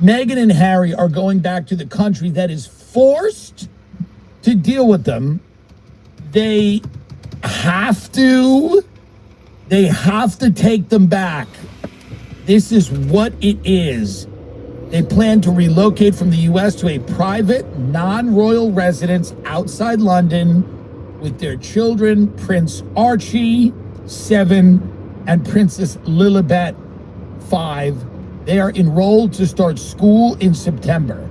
Meghan and Harry are going back to the country that is forced to deal with them. They have to take them back. This is what it is. They plan to relocate from the U.S. to a private, non-royal residence outside London with their children, Prince Archie, 7, and Princess Lilibet, 5. They are enrolled to start school in September.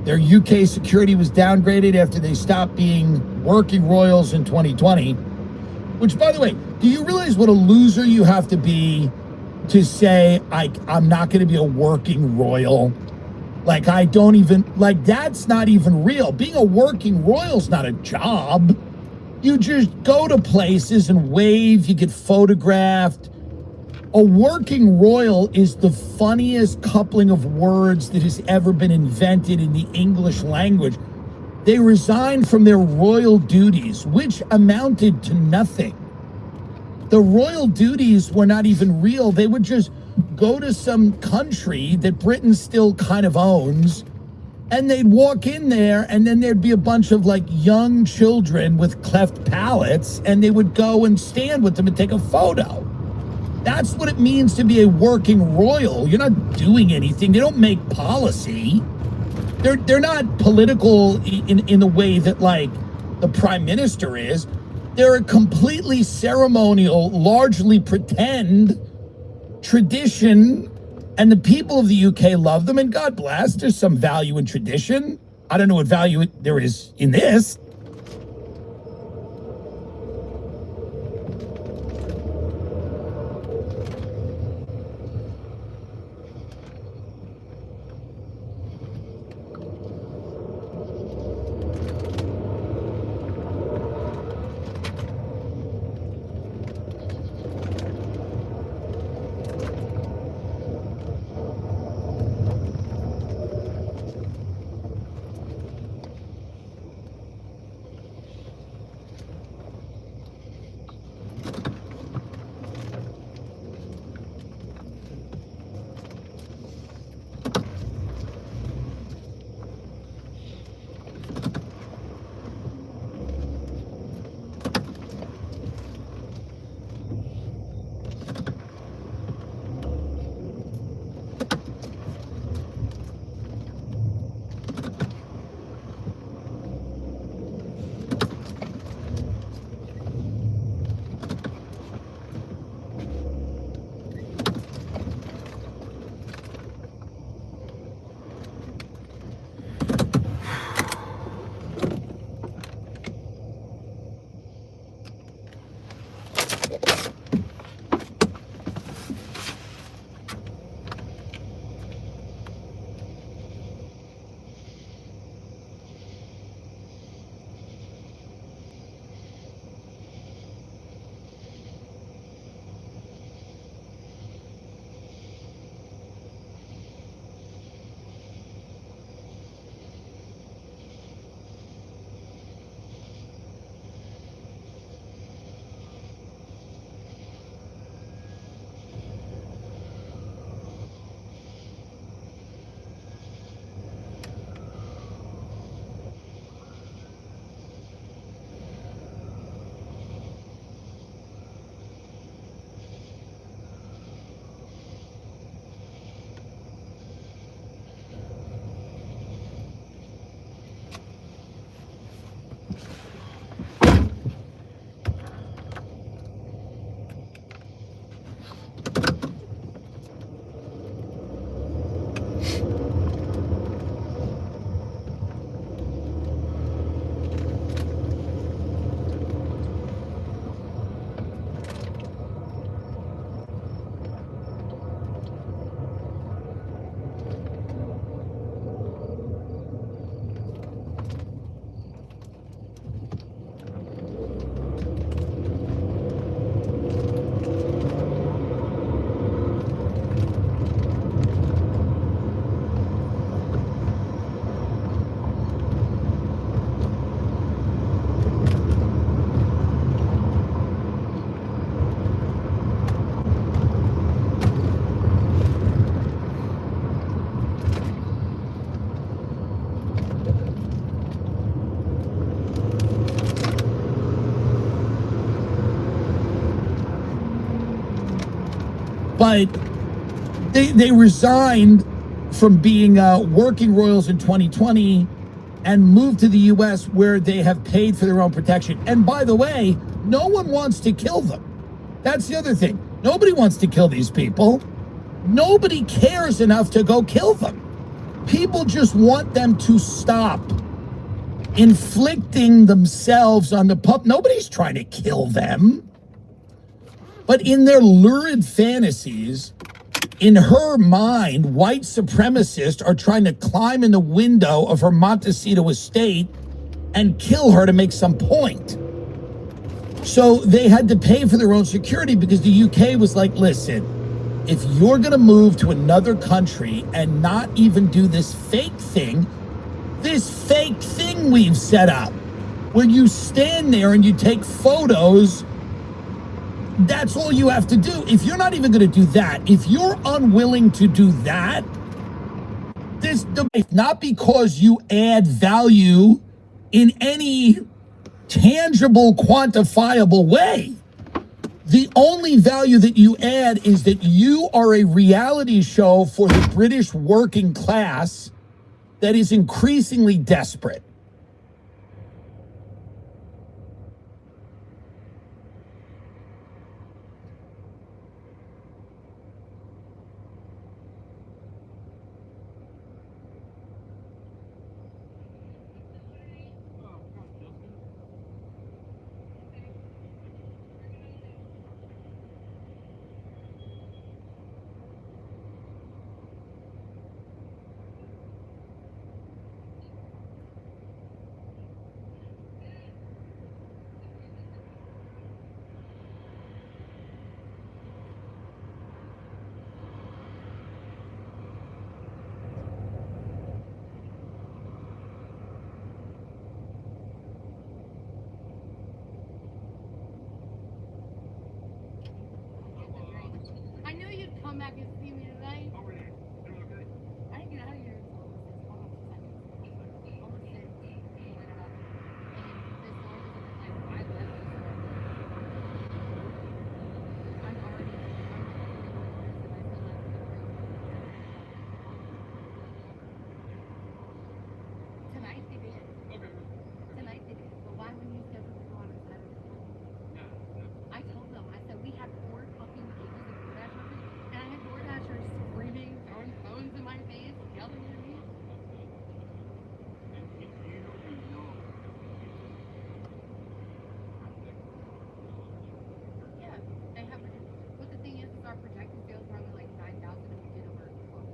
Their UK security was downgraded after they stopped being working royals in 2020. Which, by the way, do you realize what a loser you have to be to say, I'm not going to be a working royal? Like, that's not even real. Being a working royal's not a job. You just go to places and wave, you get photographed. A working royal is the funniest coupling of words that has ever been invented in the English language. They resigned from their royal duties, which amounted to nothing. The royal duties were not even real. They would just go to some country that Britain still kind of owns, and they'd walk in there, and then there'd be a bunch of like young children with cleft palates, and they would go and stand with them and take a photo. That's what it means to be a working royal. You're not doing anything. They don't make policy. They're not political in the way that like the prime minister is. They're a completely ceremonial, largely pretend tradition, and the people of the UK love them, and God bless. There's some value in tradition. I don't know what value there is in this. but they resigned from being working royals in 2020 and moved to the U.S. where they have paid for their own protection. And by the way, no one wants to kill them. That's the other thing. Nobody wants to kill these people. Nobody cares enough to go kill them. People just want them to stop inflicting themselves on the public. Nobody's trying to kill them. But in their lurid fantasies, in her mind, white supremacists are trying to climb in the window of her Montecito estate and kill her to make some point. So they had to pay for their own security because the UK was like, listen, if you're going to move to another country and not even do this fake thing we've set up, where you stand there and you take photos, that's all you have to do. If you're not even going to do that, if you're unwilling to do that, this debate, not because you add value in any tangible, quantifiable way. The only value that you add is that you are a reality show for the British working class that is increasingly desperate. I knew you'd come back and see me tonight. I didn't get out of here until almost 6. Tonight they did. Tonight they did. But why wouldn't you schedule to go on a Saturday? I told them, I said, we had 4 fucking pages of DoorDash orders, and I had DoorDashers screaming, throwing phones in my face, yelling at me. Yeah, they have, but the thing is our projected sales were only like 9,000 and we did over 12.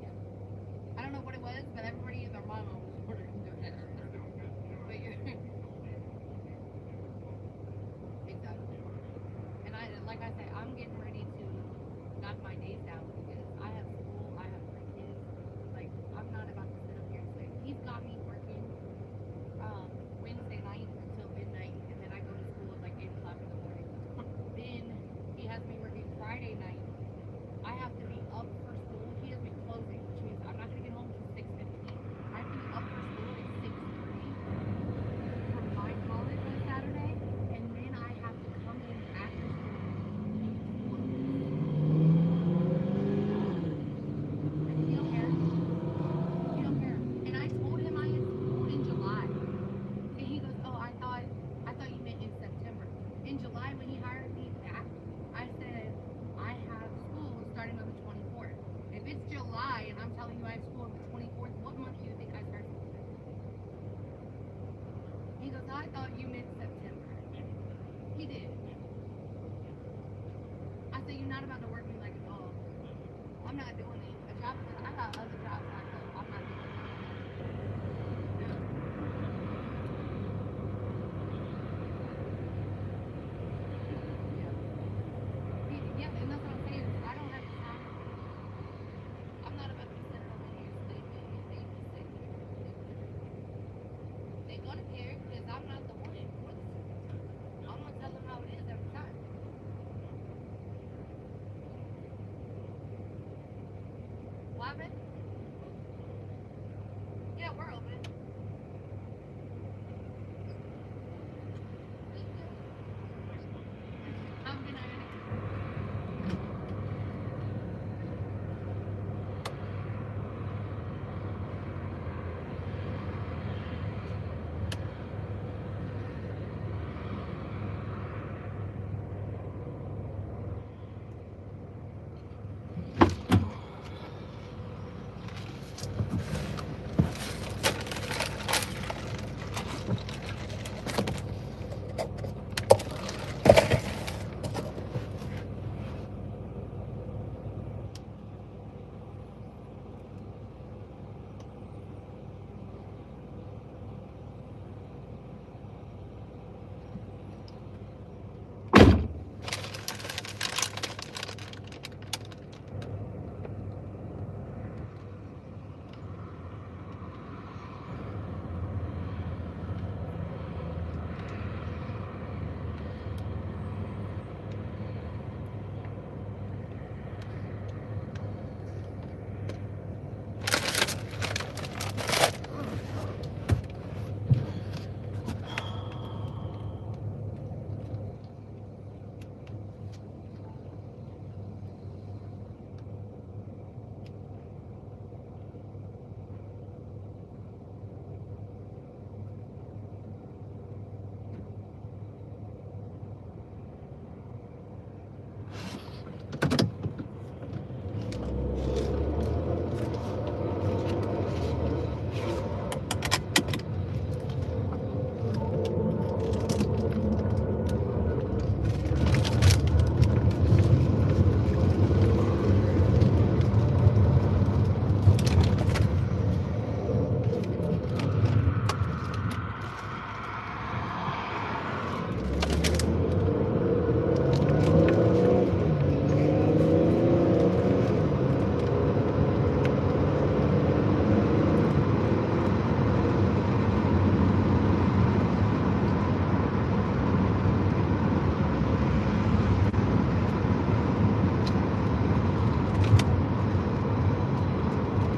Yeah. I don't know what it was, but everybody and their mama was ordering DoorDash. But you're... Exactly. And like I said, I'm getting ready to knock my days down because I have school, I have 3 kids. Like, I'm not about to sit up here and say, he's got me working Wednesday night until midnight, and then I go to school at like 8 o'clock in the morning. Then he has me working Friday night. I have to be up for school. He has me closing, which means I'm not going to get home until 6:15. I have to be up for school at 6:30 from my college on Saturday, and then I have to come in after school. He don't care. He don't care. And I told him I had school in July. And he goes, oh, I thought you meant in September. In July, when he hired me back, I said, I have school starting on the 24th. If it's July and I'm telling you I have school on the 24th, what month do you think I start school? He goes, I thought you meant September. He did. I said, you're not about to work me like a dog. I'm not doing it. A job is, I got other jobs I know. I'm not doing it. No. Yeah, and that's what I'm saying. I don't have time. I'm not about to be sitting over here sleeping and babysitting. They're gonna care because I'm not the one. I'm gonna tell them how it is every time.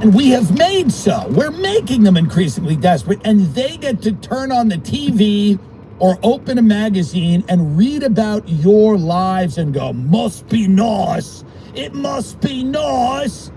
And we have made so. We're making them increasingly desperate, and they get to turn on the TV or open a magazine and read about your lives and go, must be nice. It must be nice.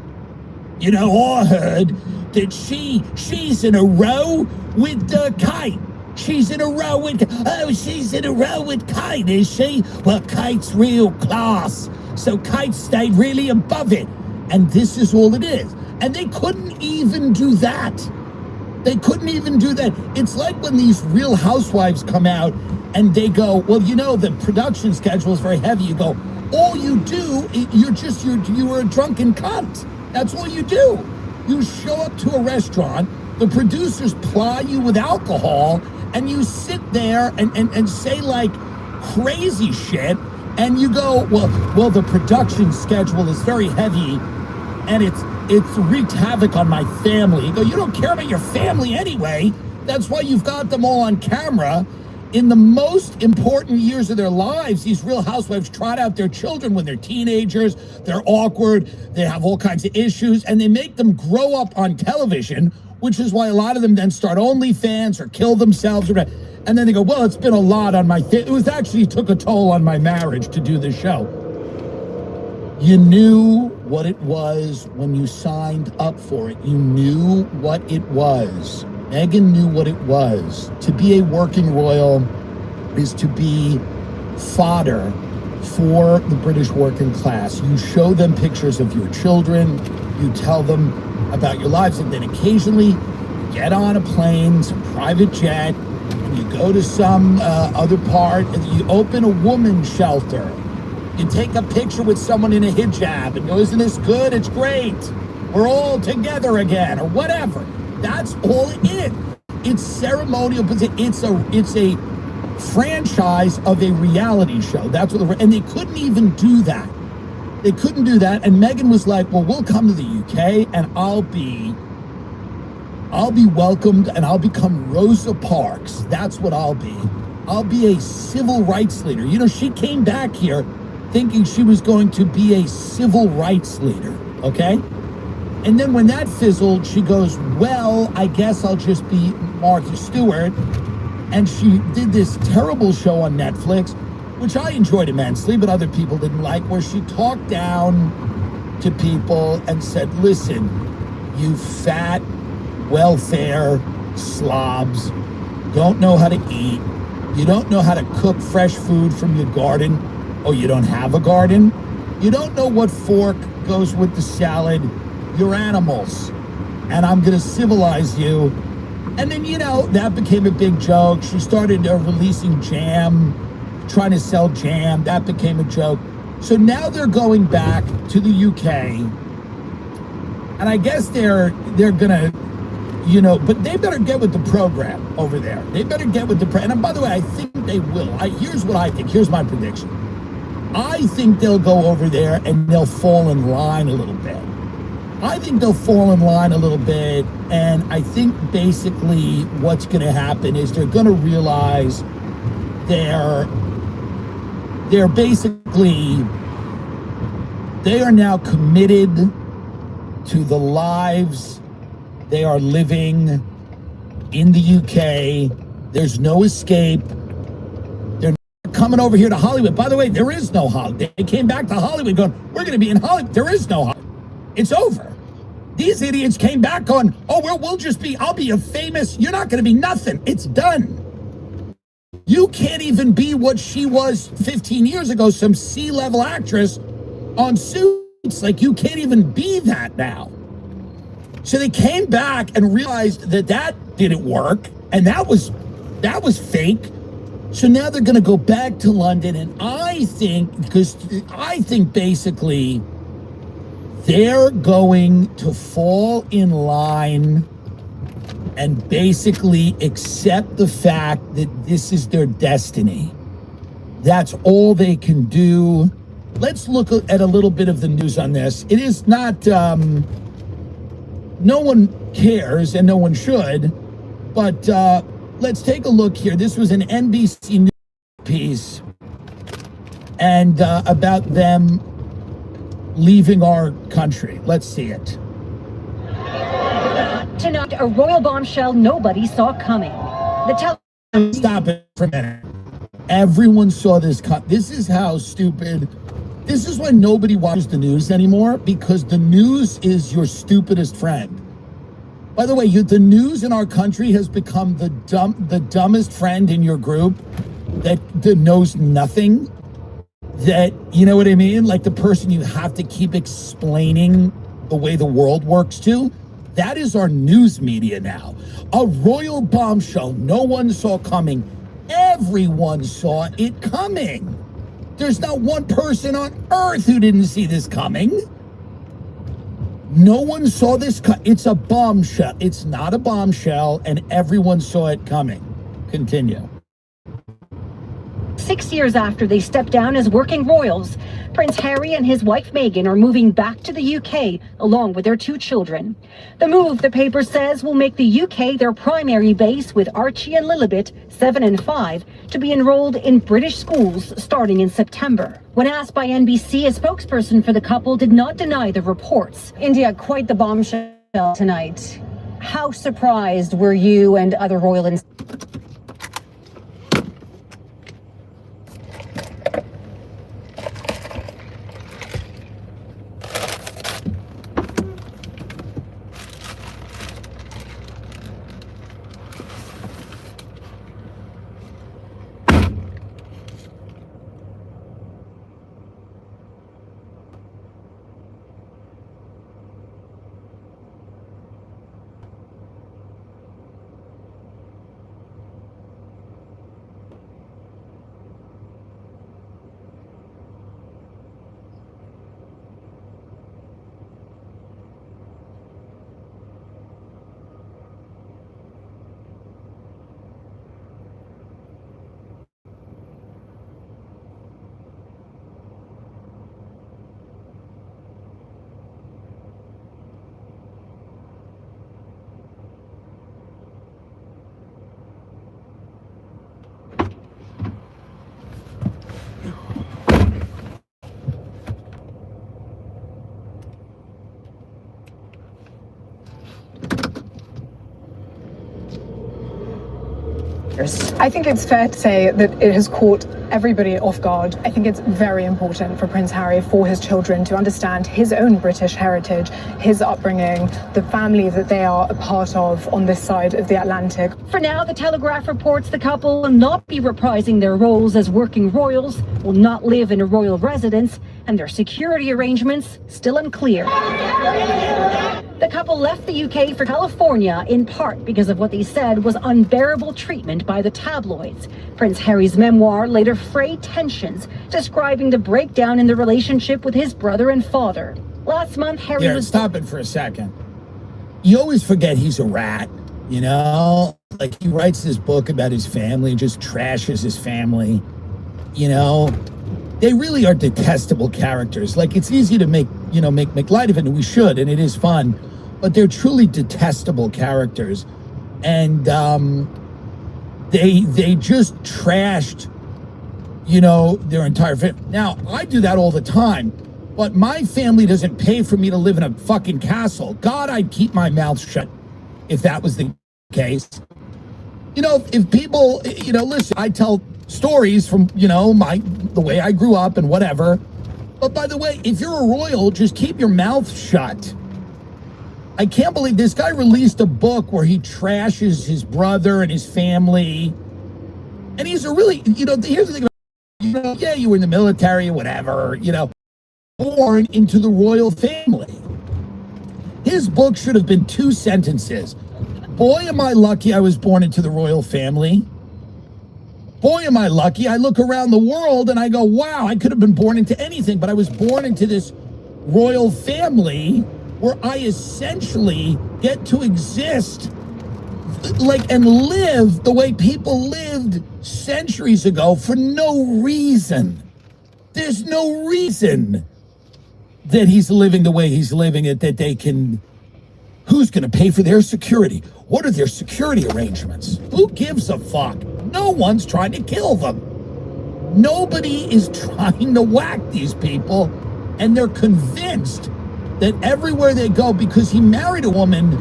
You know, I heard that she's in a row with Kate. She's in a row with, she's in a row with Kate, is she? Well, Kate's real class. So Kate stayed really above it. And this is all it is. And they couldn't even do that. They couldn't even do that. It's like when these Real Housewives come out and they go, well, you know, the production schedule is very heavy. You go, all you do, you're a drunken cunt. That's all you do. You show up to a restaurant, the producers ply you with alcohol, and you sit there and say like crazy shit, and you go, well, the production schedule is very heavy, and it's wreaked havoc on my family. You go, you don't care about your family anyway. That's why you've got them all on camera. In the most important years of their lives, these Real Housewives trot out their children when they're teenagers. They're awkward. They have all kinds of issues, and they make them grow up on television, which is why a lot of them then start OnlyFans or kill themselves. And then they go, well, it's been a lot on my it was actually took a toll on my marriage to do this show. You knew what it was when you signed up for it. You knew what it was. Meghan knew what it was. To be a working royal is to be fodder for the British working class. You show them pictures of your children. You tell them about your lives. And then occasionally you get on a plane, some private jet, and you go to some other part, and you open a woman's shelter. You take a picture with someone in a hijab and go, isn't this good? It's great. We're all together again, or whatever. That's all it is. It's ceremonial, but it's a franchise of a reality show. That's what and they couldn't even do that. They couldn't do that. And Meghan was like, well, we'll come to the UK and I'll be welcomed and I'll become Rosa Parks. That's what I'll be. I'll be a civil rights leader. You know, she came back here thinking she was going to be a civil rights leader, okay? And then when that fizzled, she goes, well, I guess I'll just be Martha Stewart. And she did this terrible show on Netflix, which I enjoyed immensely, but other people didn't like, where she talked down to people and said, listen, you fat welfare slobs don't know how to eat. You don't know how to cook fresh food from your garden. Oh, you don't have a garden? You don't know what fork goes with the salad. You're animals, and I'm going to civilize you. And then, you know, that became a big joke. She started releasing jam, trying to sell jam. That became a joke. So now they're going back to the UK, and I guess they're going to, you know, but they better get with the program over there. They better get with the program. And by the way, I think they will. Here's what I think. Here's my prediction. I think they'll go over there and they'll fall in line a little bit. I think they'll fall in line a little bit, and I think basically what's going to happen is they're going to realize they're basically, they are now committed to the lives they are living in the UK. There's no escape. They're not coming over here to Hollywood. By the way, there is no Hollywood. They came back to Hollywood going, we're going to be in Hollywood. There is no Hollywood. It's over. These idiots came back going, oh, I'll be a famous, you're not going to be nothing. It's done. You can't even be what she was 15 years ago, some C-level actress on Suits. Like, you can't even be that now. So they came back and realized that didn't work, and that was fake. So now they're going to go back to London, and I think basically they're going to fall in line and basically accept the fact that this is their destiny. That's all they can do. Let's look at a little bit of the news on this. It is not, no one cares and no one should, but let's take a look here. This was an NBC News piece and about them leaving our country. Let's see it. Tonight, a royal bombshell nobody saw coming. Stop it for a minute. Everyone saw this cut. This is how stupid. This is why nobody watches the news anymore, because the news is your stupidest friend. By the way, the news in our country has become the dumbest friend in your group that knows nothing. That, you know what I mean? Like the person you have to keep explaining the way the world works to. That is our news media now. A royal bombshell no one saw coming. Everyone saw it coming. There's not one person on earth who didn't see this coming. No one saw this. It's a bombshell. It's not a bombshell, and everyone saw it coming. Continue. 6 years after they stepped down as working royals, Prince Harry and his wife Meghan are moving back to the UK along with their 2 children. The move, the paper says, will make the UK their primary base, with Archie and Lilibet, 7 and 5, to be enrolled in British schools starting in September. When asked by NBC, a spokesperson for the couple did not deny the reports. India, quite the bombshell tonight. How surprised were you and other royal I think it's fair to say that it has caught everybody off guard. I think it's very important for Prince Harry, for his children, to understand his own British heritage, his upbringing, the family that they are a part of on this side of the Atlantic. For now, the Telegraph reports the couple will not be reprising their roles as working royals, will not live in a royal residence, and their security arrangements still unclear. The couple left the UK for California in part because of what they said was unbearable treatment by the tabloids. Prince Harry's memoir later frayed tensions, describing the breakdown in the relationship with his brother and father. Last month, Harry was... Stop it for a second. You always forget he's a rat, you know? Like, he writes this book about his family, just trashes his family, you know? They really are detestable characters. Like, it's easy to make light of it, and we should, and it is fun, but they're truly detestable characters. And they just trashed, their entire family. Now, I do that all the time, but my family doesn't pay for me to live in a fucking castle. God, I'd keep my mouth shut if that was the case. If people, listen, I tell stories from, the way I grew up and whatever. But by the way, if you're a royal, just keep your mouth shut. I can't believe this guy released a book where he trashes his brother and his family. And he's a really, here's the thing about, yeah, you were in the military or whatever, born into the royal family. His book should have been 2 sentences. Boy, am I lucky I was born into the royal family. Boy, am I lucky. I look around the world and I go, wow, I could have been born into anything, but I was born into this royal family where I essentially get to exist and live the way people lived centuries ago for no reason. There's no reason that he's living the way he's living it, that they can... Who's going to pay for their security? What are their security arrangements? Who gives a fuck? No one's trying to kill them. Nobody is trying to whack these people, and they're convinced that everywhere they go, because he married a woman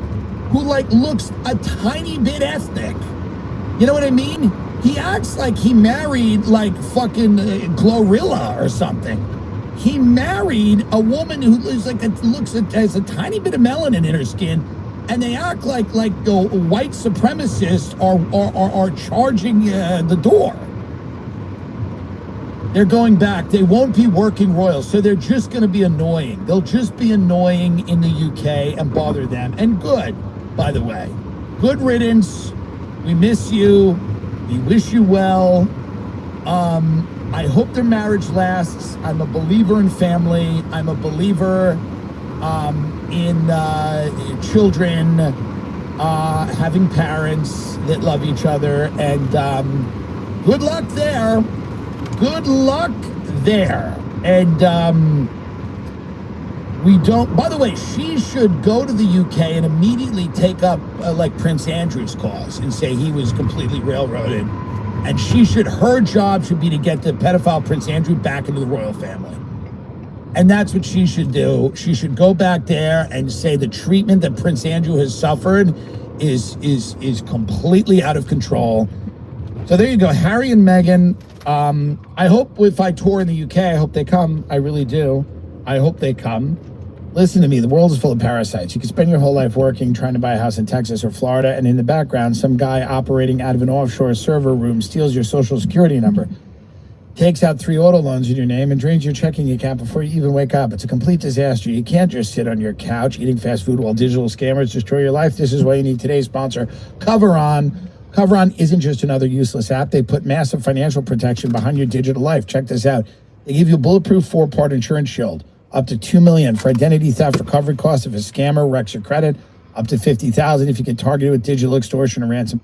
who like looks a tiny bit ethnic. You know what I mean? He acts like he married like fucking Glorilla or something. He married a woman who is like has a tiny bit of melanin in her skin, and they act like the white supremacists are charging the door. They're going back. They won't be working royals, so they're just going to be annoying. They'll just be annoying in the UK and bother them. And good, by the way. Good riddance. We miss you. We wish you well. I hope their marriage lasts. I'm a believer in family. I'm a believer in children having parents that love each other. And good luck there. Good luck there. And we don't, by the way, she should go to the UK and immediately take up like Prince Andrew's cause and say he was completely railroaded. And her job should be to get the pedophile Prince Andrew back into the royal family. And that's what she should do. She should go back there and say the treatment that Prince Andrew has suffered is completely out of control. So there you go, Harry and Meghan. I hope if I tour in the UK, I hope they come. I really do. I hope they come. Listen to me, the world is full of parasites. You can spend your whole life working, trying to buy a house in Texas or Florida, and in the background, some guy operating out of an offshore server room steals your social security number, takes out 3 auto loans in your name, and drains your checking account before you even wake up. It's a complete disaster. You can't just sit on your couch eating fast food while digital scammers destroy your life. This is why you need today's sponsor, CoverOn. CoverOn isn't just another useless app. They put massive financial protection behind your digital life. Check this out. They give you a bulletproof 4-part insurance shield, up to $2 million for identity theft recovery costs if a scammer wrecks your credit, up to $50,000 if you get targeted with digital extortion or ransom.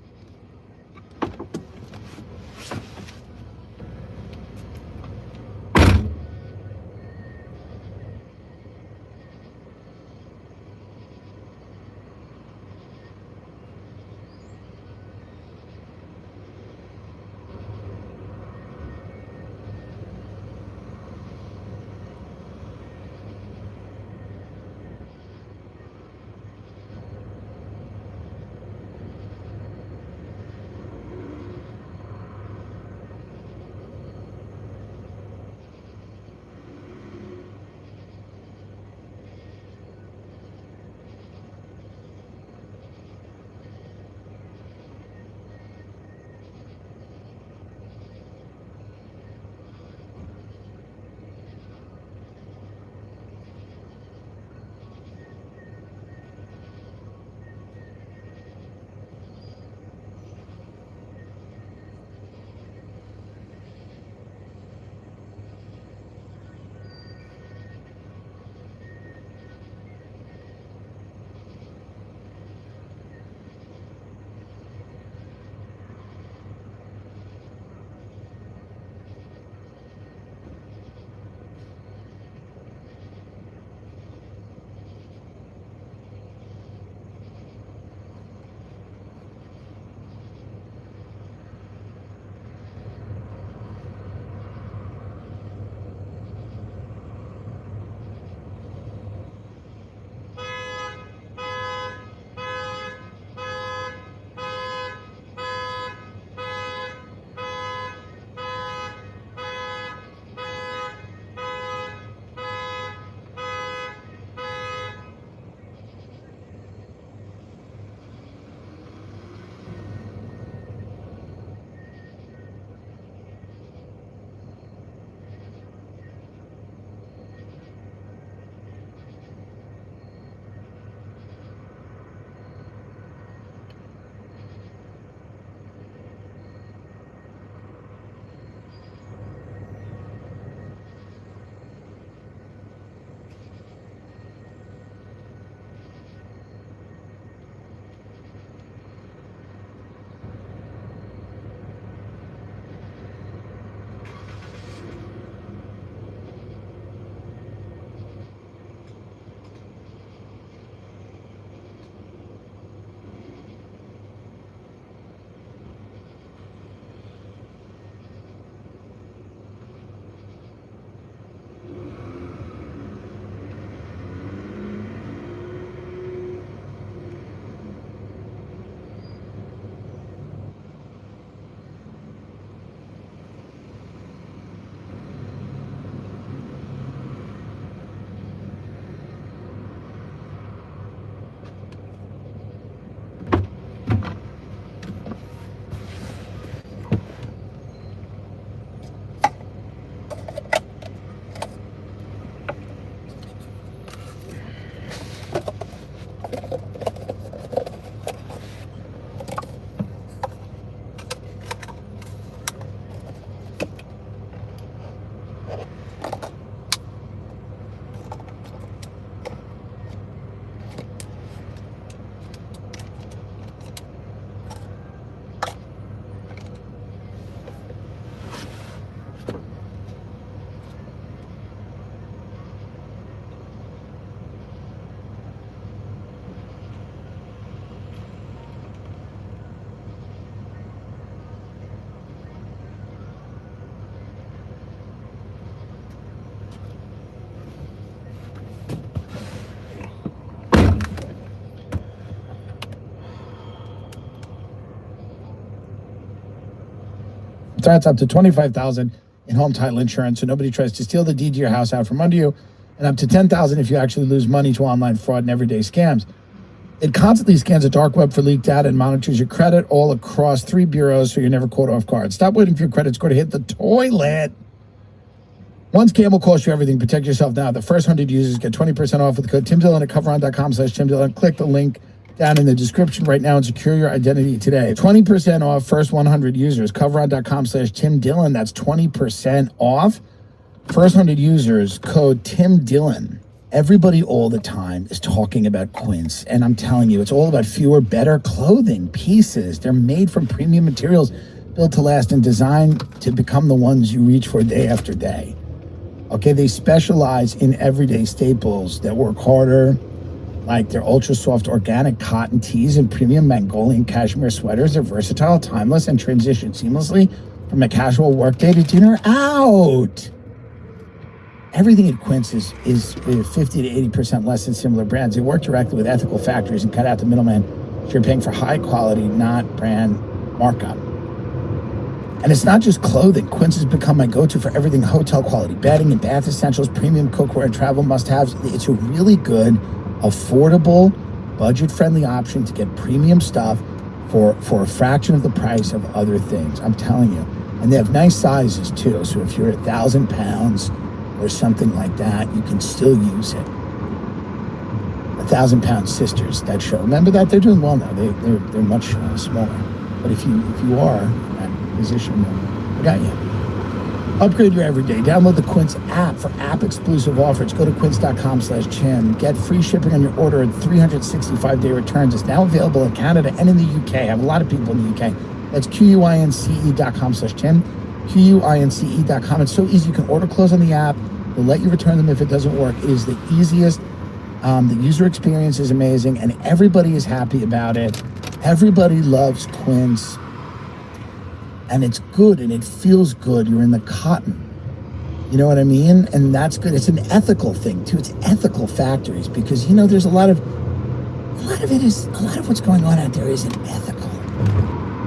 That's up to $25,000 in home title insurance, so nobody tries to steal the deed to your house out from under you, and up to $10,000 if you actually lose money to online fraud and everyday scams. It constantly scans the dark web for leaked data and monitors your credit all across 3 bureaus so you're never caught off guard. Stop waiting for your credit score to hit the toilet. One scam will cost you everything. Protect yourself now. The first 100 users get 20% off with the code TimDillon at coveron.com/TimDillon. Click the link down in the description right now and secure your identity today. 20% off first 100 users. Coveron.com/TimDillon. That's 20% off. First 100 users, code TimDillon. Everybody all the time is talking about Quince, and I'm telling you, it's all about fewer, better clothing pieces. They're made from premium materials, built to last and designed to become the ones you reach for day after day. Okay, they specialize in everyday staples that work harder, like their ultra soft organic cotton tees and premium Mongolian cashmere sweaters. They're versatile, timeless, and transition seamlessly from a casual workday to dinner out. Everything at Quince is 50 to 80% less than similar brands. They work directly with ethical factories and cut out the middleman, so you're paying for high quality, not brand markup. And it's not just clothing. Quince has become my go-to for everything hotel quality, bedding and bath essentials, premium cookware, and travel must-haves. It's a really good, affordable, budget-friendly option to get premium stuff for a fraction of the price of other things. I'm telling you. And they have nice sizes too. So if you're 1,000 pounds or something like that, you can still use it. 1,000 Pound Sisters, that show. Remember that? They're doing well now. They're much smaller. But if you are in that position, I got you. Upgrade your everyday. Download the Quince app for app-exclusive offers. Go to quince.com/Tim. Get free shipping on your order and 365-day returns. It's now available in Canada and in the UK. I have a lot of people in the UK. That's QUINCE.com/Tim. QUINCE.com. It's so easy. You can order clothes on the app. They'll let you return them if it doesn't work. It is the easiest. The user experience is amazing, and everybody is happy about it. Everybody loves Quince. And it's good, and it feels good. You're in the cotton. You know what I mean? And that's good. It's an ethical thing, too. It's ethical factories because, there's a lot of what's going on out there isn't ethical.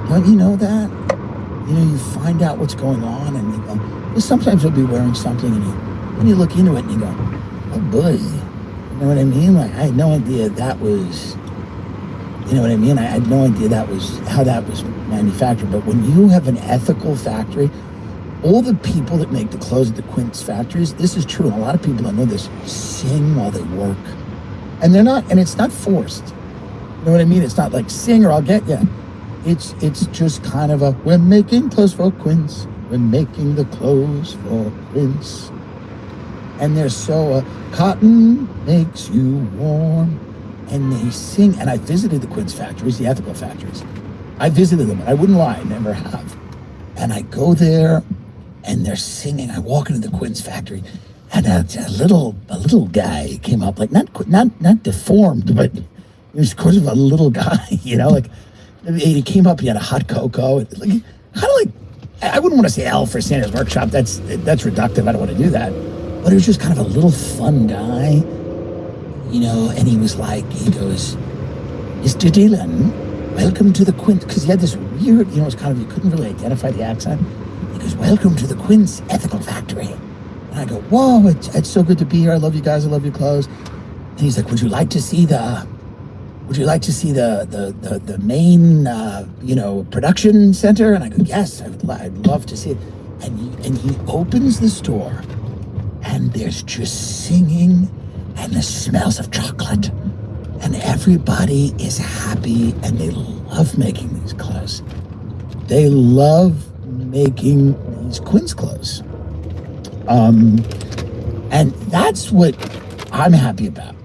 Don't you know that? You find out what's going on, and you go, well, sometimes you'll be wearing something, and you look into it, and you go, oh, boy. You know what I mean? Like, I had no idea that was... You know what I mean? I had no idea that was how that was manufactured. But when you have an ethical factory, all the people that make the clothes at the Quince factories, this is true, and a lot of people that know this, sing while they work. And they're not, and it's not forced. You know what I mean? It's not like sing or I'll get you. It's just kind of we're making clothes for Quince. We're making the clothes for Quince. And they're so, cotton makes you warm. And they sing, and I visited the Quince factories, the ethical factories. I visited them, and I wouldn't lie, I never have. And I go there, and they're singing. I walk into the Quince factory, and a little guy came up, like not deformed, but he was sort of a little guy, he came up, he had a hot cocoa, kind of like, I wouldn't want to say Elf or Santa's Workshop. That's reductive. I don't want to do that. But it was just kind of a little fun guy. And he was like, he goes, Mr. Dillon, welcome to the Quince, because he had this weird, it's kind of, you couldn't really identify the accent. He goes, welcome to the Quince Ethical Factory. And I go, whoa, it's so good to be here. I love you guys. I love your clothes. And he's like, would you like to see the main, production center? And I go, yes, I'd love to see it. And he opens the store, and there's just singing and the smells of chocolate, and everybody is happy, and they love making these clothes. They love making these Quince clothes. And that's what I'm happy about.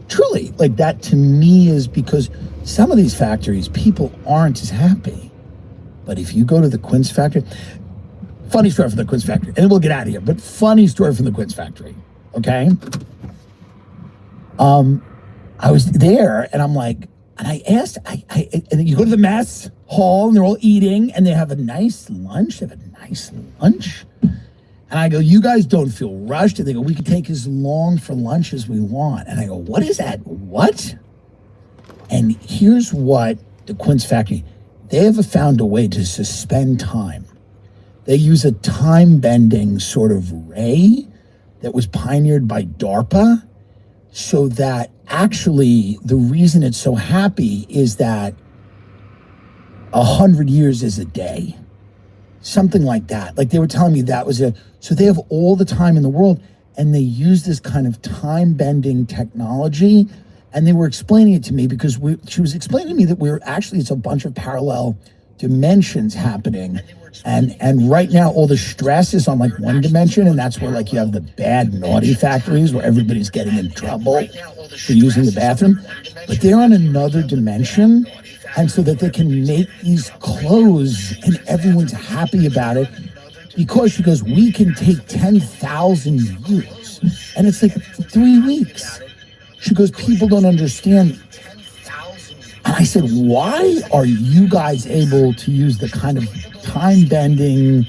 Truly, like that to me is because some of these factories, people aren't as happy. But if you go to the Quince factory, funny story from the Quince factory, and we'll get out of here, but funny story from the Quince factory, okay? I was there and I'm like, and I asked, and then you go to the mess hall and they're all eating and they have a nice lunch. And I go, you guys don't feel rushed? And they go, we can take as long for lunch as we want. And I go, what is that? What? And here's what the Quince factory, they have found a way to suspend time. They use a time-bending sort of ray that was pioneered by DARPA, so that actually the reason it's so happy is that 100 years is a day. Something like that. Like they were telling me that was so they have all the time in the world and they use this kind of time-bending technology. And they were explaining it to me because she was explaining to me that it's a bunch of parallel dimensions happening. And right now all the stress is on like one dimension, and that's where like you have the bad naughty factories where everybody's getting in trouble for using the bathroom. But they're on another dimension, and so that they can make these clothes and everyone's happy about it because she goes, we can take 10,000 years and it's like 3 weeks. She goes, people don't understand. And I said, why are you guys able to use the kind of time-bending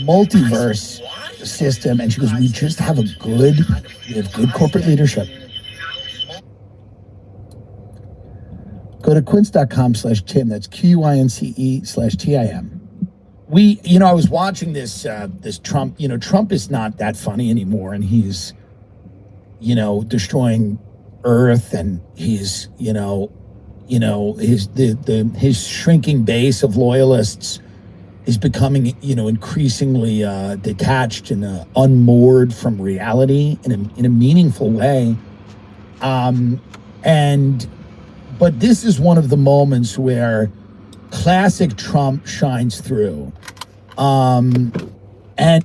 multiverse system? And she goes, we have good corporate leadership. Go to quince.com/Tim. That's QUINCE/TIM. I was watching this Trump. Trump is not that funny anymore, and he's, destroying Earth, and he's, his shrinking base of loyalists is becoming, increasingly detached and unmoored from reality in a meaningful way. But this is one of the moments where classic Trump shines through. And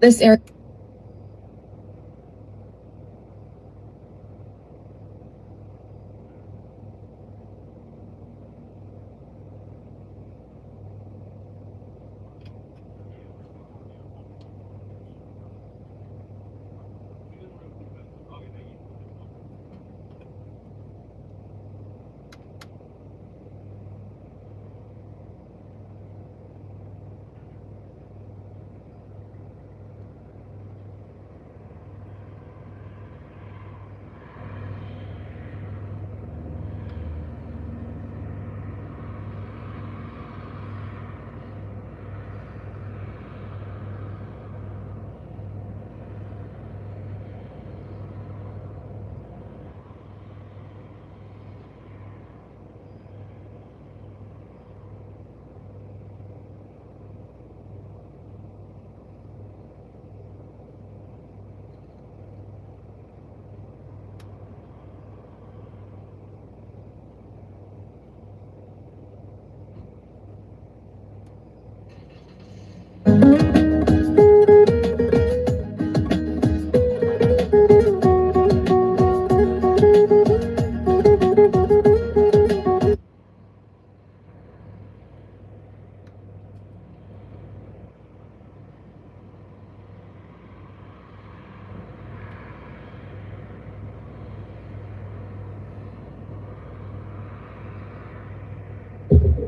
This area.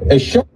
A sharp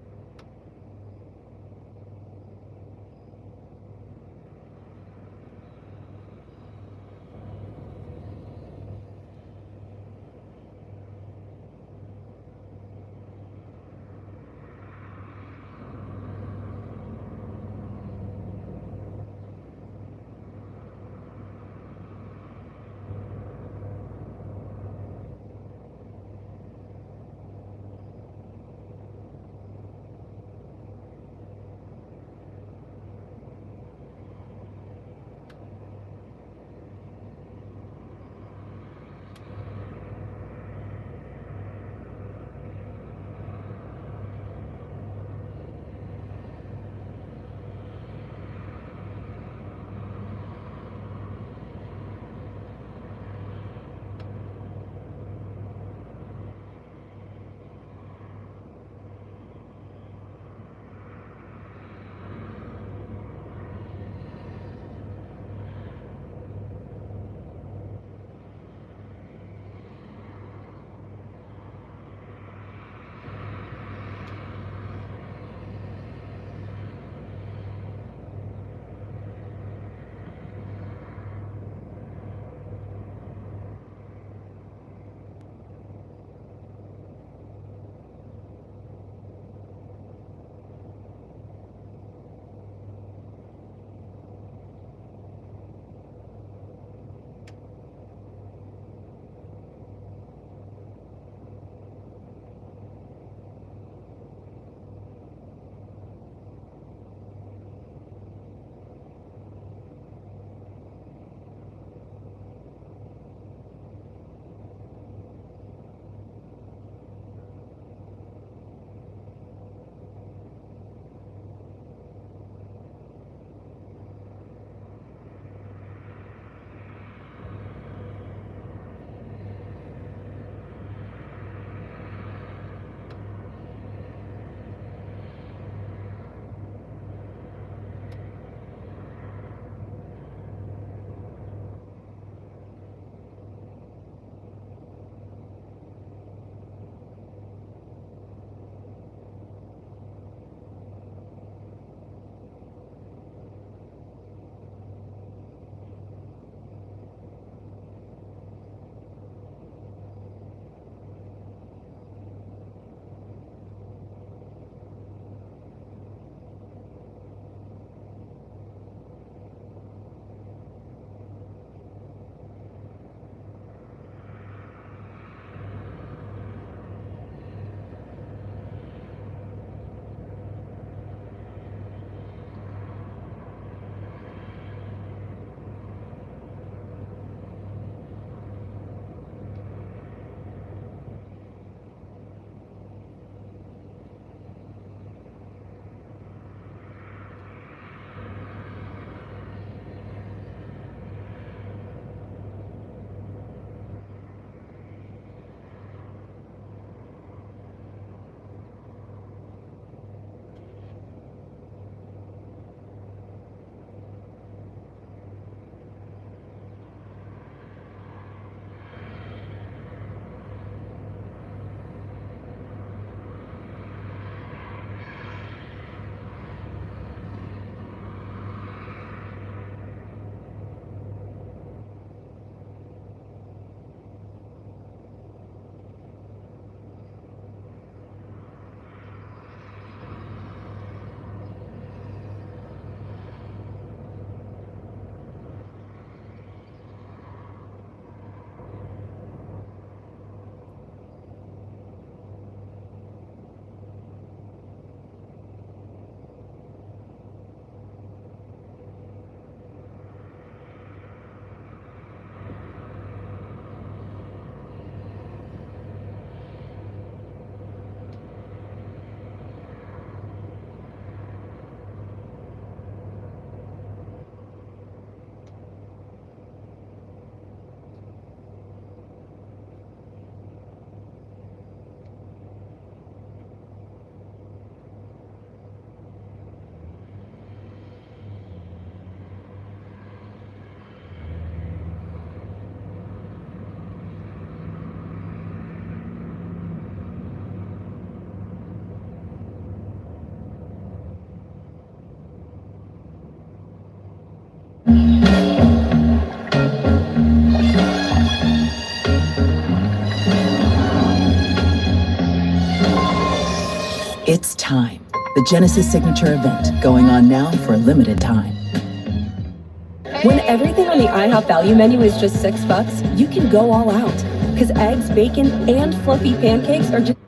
It's time. The Genesis Signature event going on now for a limited time. When everything on the IHOP value menu is just $6, you can go all out. Because eggs, bacon, and fluffy pancakes are just...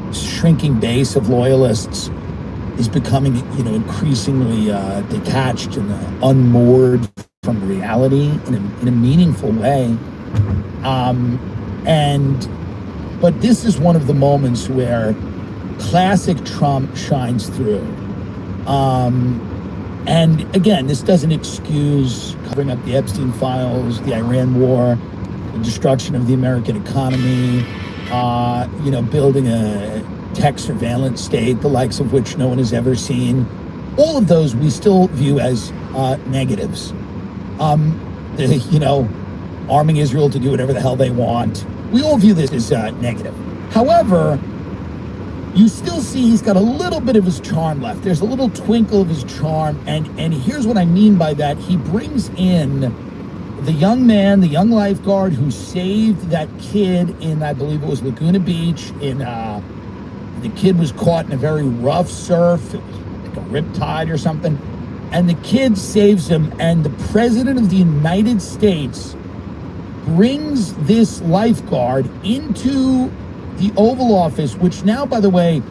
His shrinking base of loyalists is becoming, increasingly detached and unmoored from reality in a meaningful way. But this is one of the moments where classic Trump shines through. And again, this doesn't excuse covering up the Epstein files, the Iran war, the destruction of the American economy, building a tech surveillance state, the likes of which no one has ever seen. All of those we still view as negatives. Arming Israel to do whatever the hell they want. We all view this as negative. However, you still see he's got a little bit of his charm left. There's a little twinkle of his charm. And here's what I mean by that. He brings in the young man, the young lifeguard who saved that kid in, I believe it was Laguna Beach. The kid was caught in a very rough surf. It was like a riptide or something. And the kid saves him. And the president of the United States brings this lifeguard into the Oval Office, which now, by the way,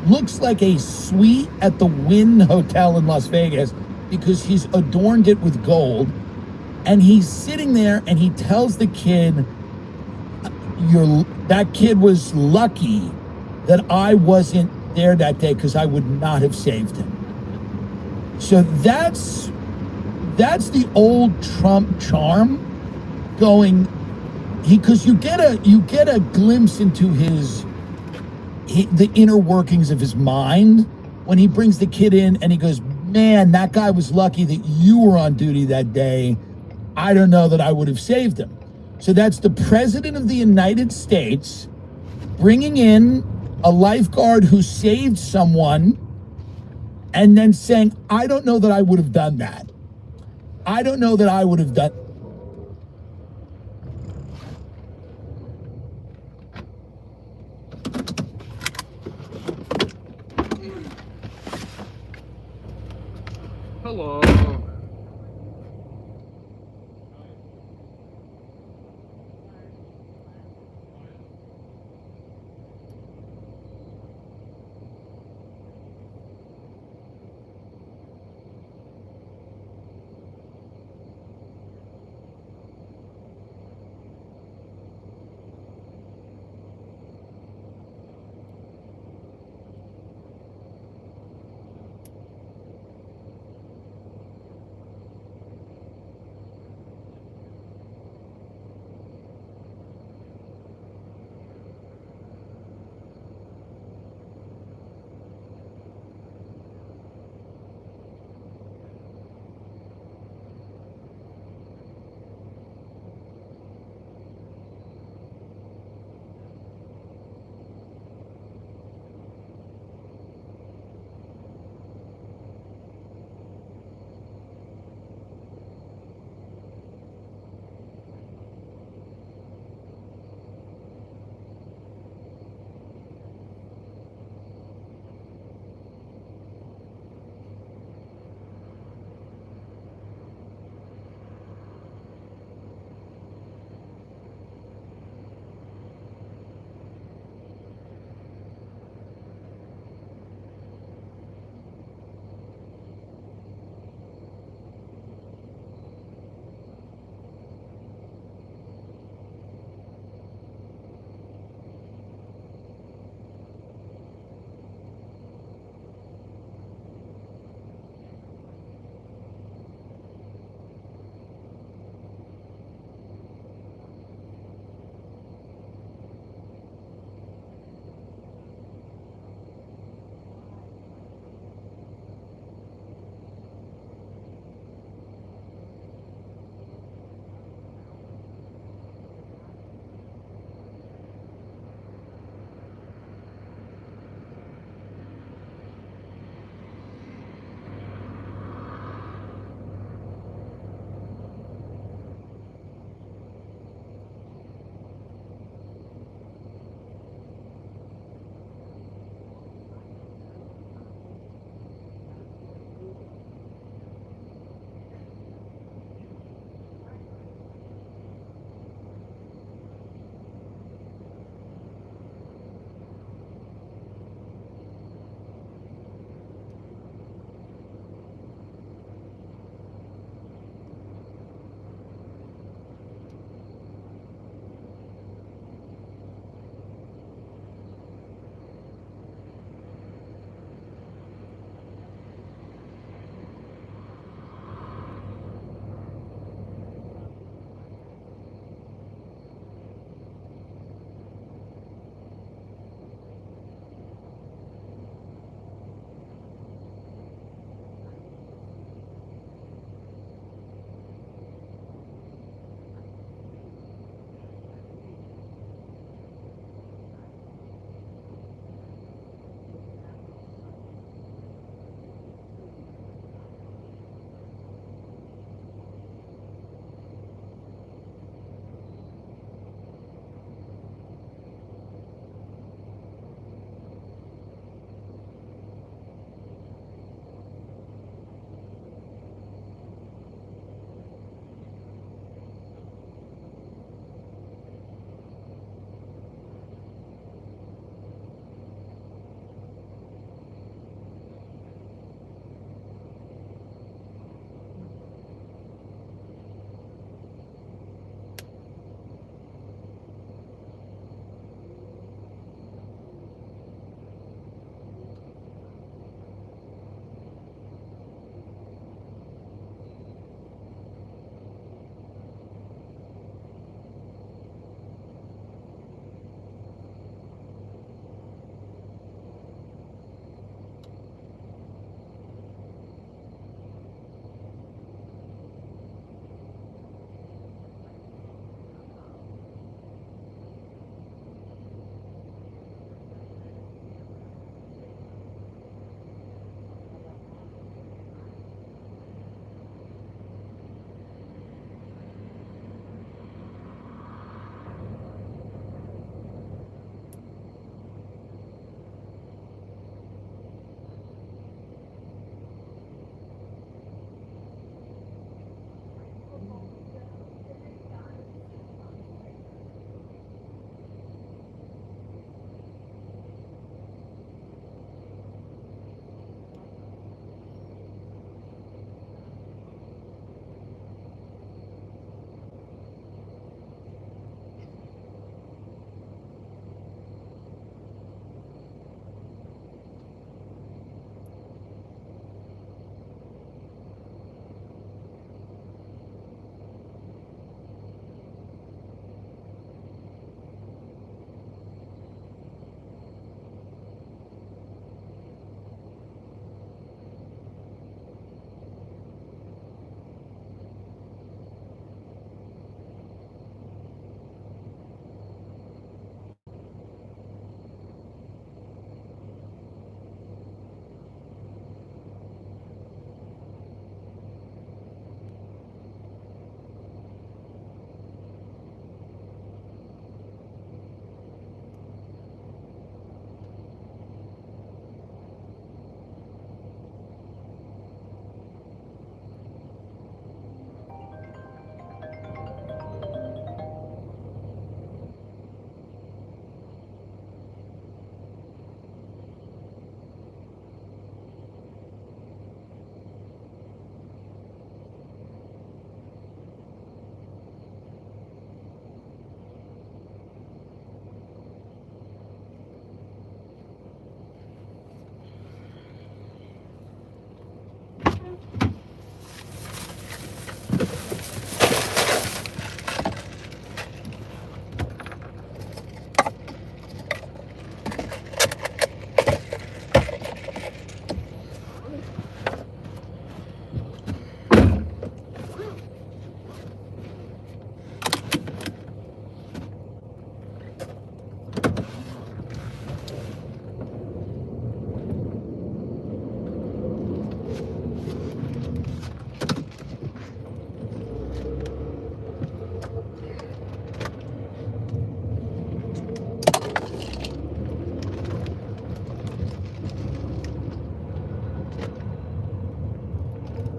looks like a suite at the Wynn Hotel in Las Vegas because he's adorned it with gold. And he's sitting there and he tells the kid, that kid was lucky that I wasn't there that day because I would not have saved him. So that's the old Trump charm going, because you get a glimpse into the inner workings of his mind when he brings the kid in and he goes, man, that guy was lucky that you were on duty that day. I don't know that I would have saved him. So that's the president of the United States bringing in a lifeguard who saved someone and then saying, I don't know that I would have done that. I don't know that I would have done. Hello.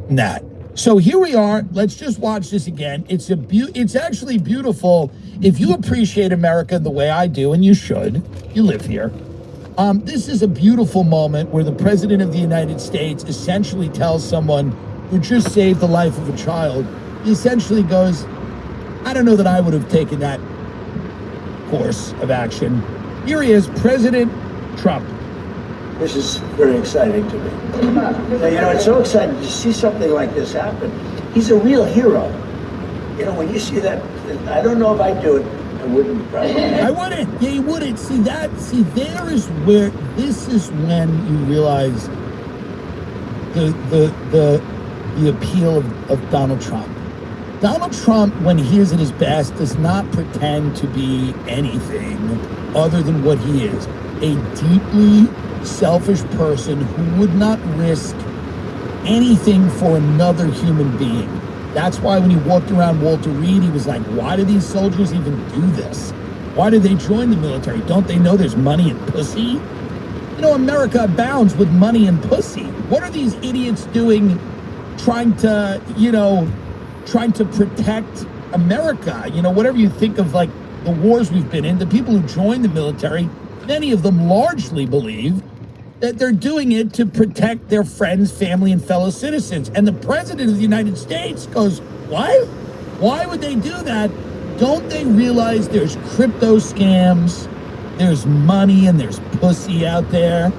That. So here we are. Let's just watch this again. It's actually beautiful. If you appreciate America the way I do, and you should, you live here. This is a beautiful moment where the President of the United States essentially tells someone who just saved the life of a child, he essentially goes, I don't know that I would have taken that course of action. Here he is, President Trump. This is very exciting to me. It's so exciting to see something like this happen. He's a real hero. When you see that, I don't know if I'd do it. I wouldn't probably. I wouldn't. Yeah, you wouldn't. This is when you realize the appeal of Donald Trump. Donald Trump, when he is at his best, does not pretend to be anything other than what he is. A deeply selfish person who would not risk anything for another human being. That's why when he walked around Walter Reed, he was like, why do these soldiers even do this? Why do they join the military? Don't they know there's money and pussy? America abounds with money and pussy. What are these idiots doing trying to protect America? Whatever you think of, like, the wars we've been in, the people who join the military, many of them largely believe that they're doing it to protect their friends, family, and fellow citizens. And the President of the United States goes, what? Why would they do that? Don't they realize there's crypto scams, there's money, and there's pussy out there?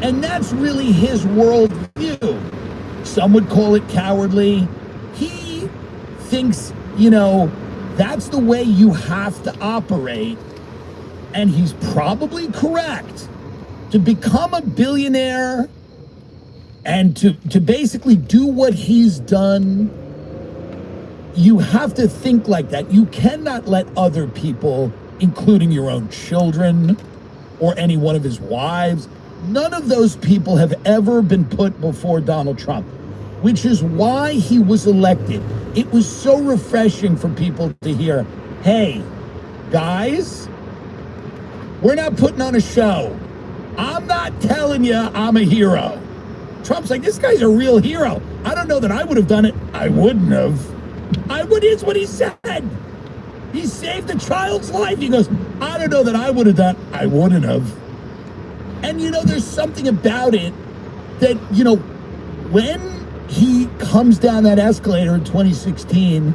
And that's really his worldview. Some would call it cowardly. He thinks, that's the way you have to operate. And he's probably correct. To become a billionaire and to basically do what he's done, you have to think like that. You cannot let other people, including your own children or any one of his wives, none of those people have ever been put before Donald Trump, which is why he was elected. It was so refreshing for people to hear, hey, guys, we're not putting on a show. I'm not telling you I'm a hero. Trump's like, this guy's a real hero. I don't know that I would have done it. I wouldn't have. It's what he said. He saved a child's life. He goes, I don't know that I would have done. I wouldn't have. And there's something about it that, when he comes down that escalator in 2016,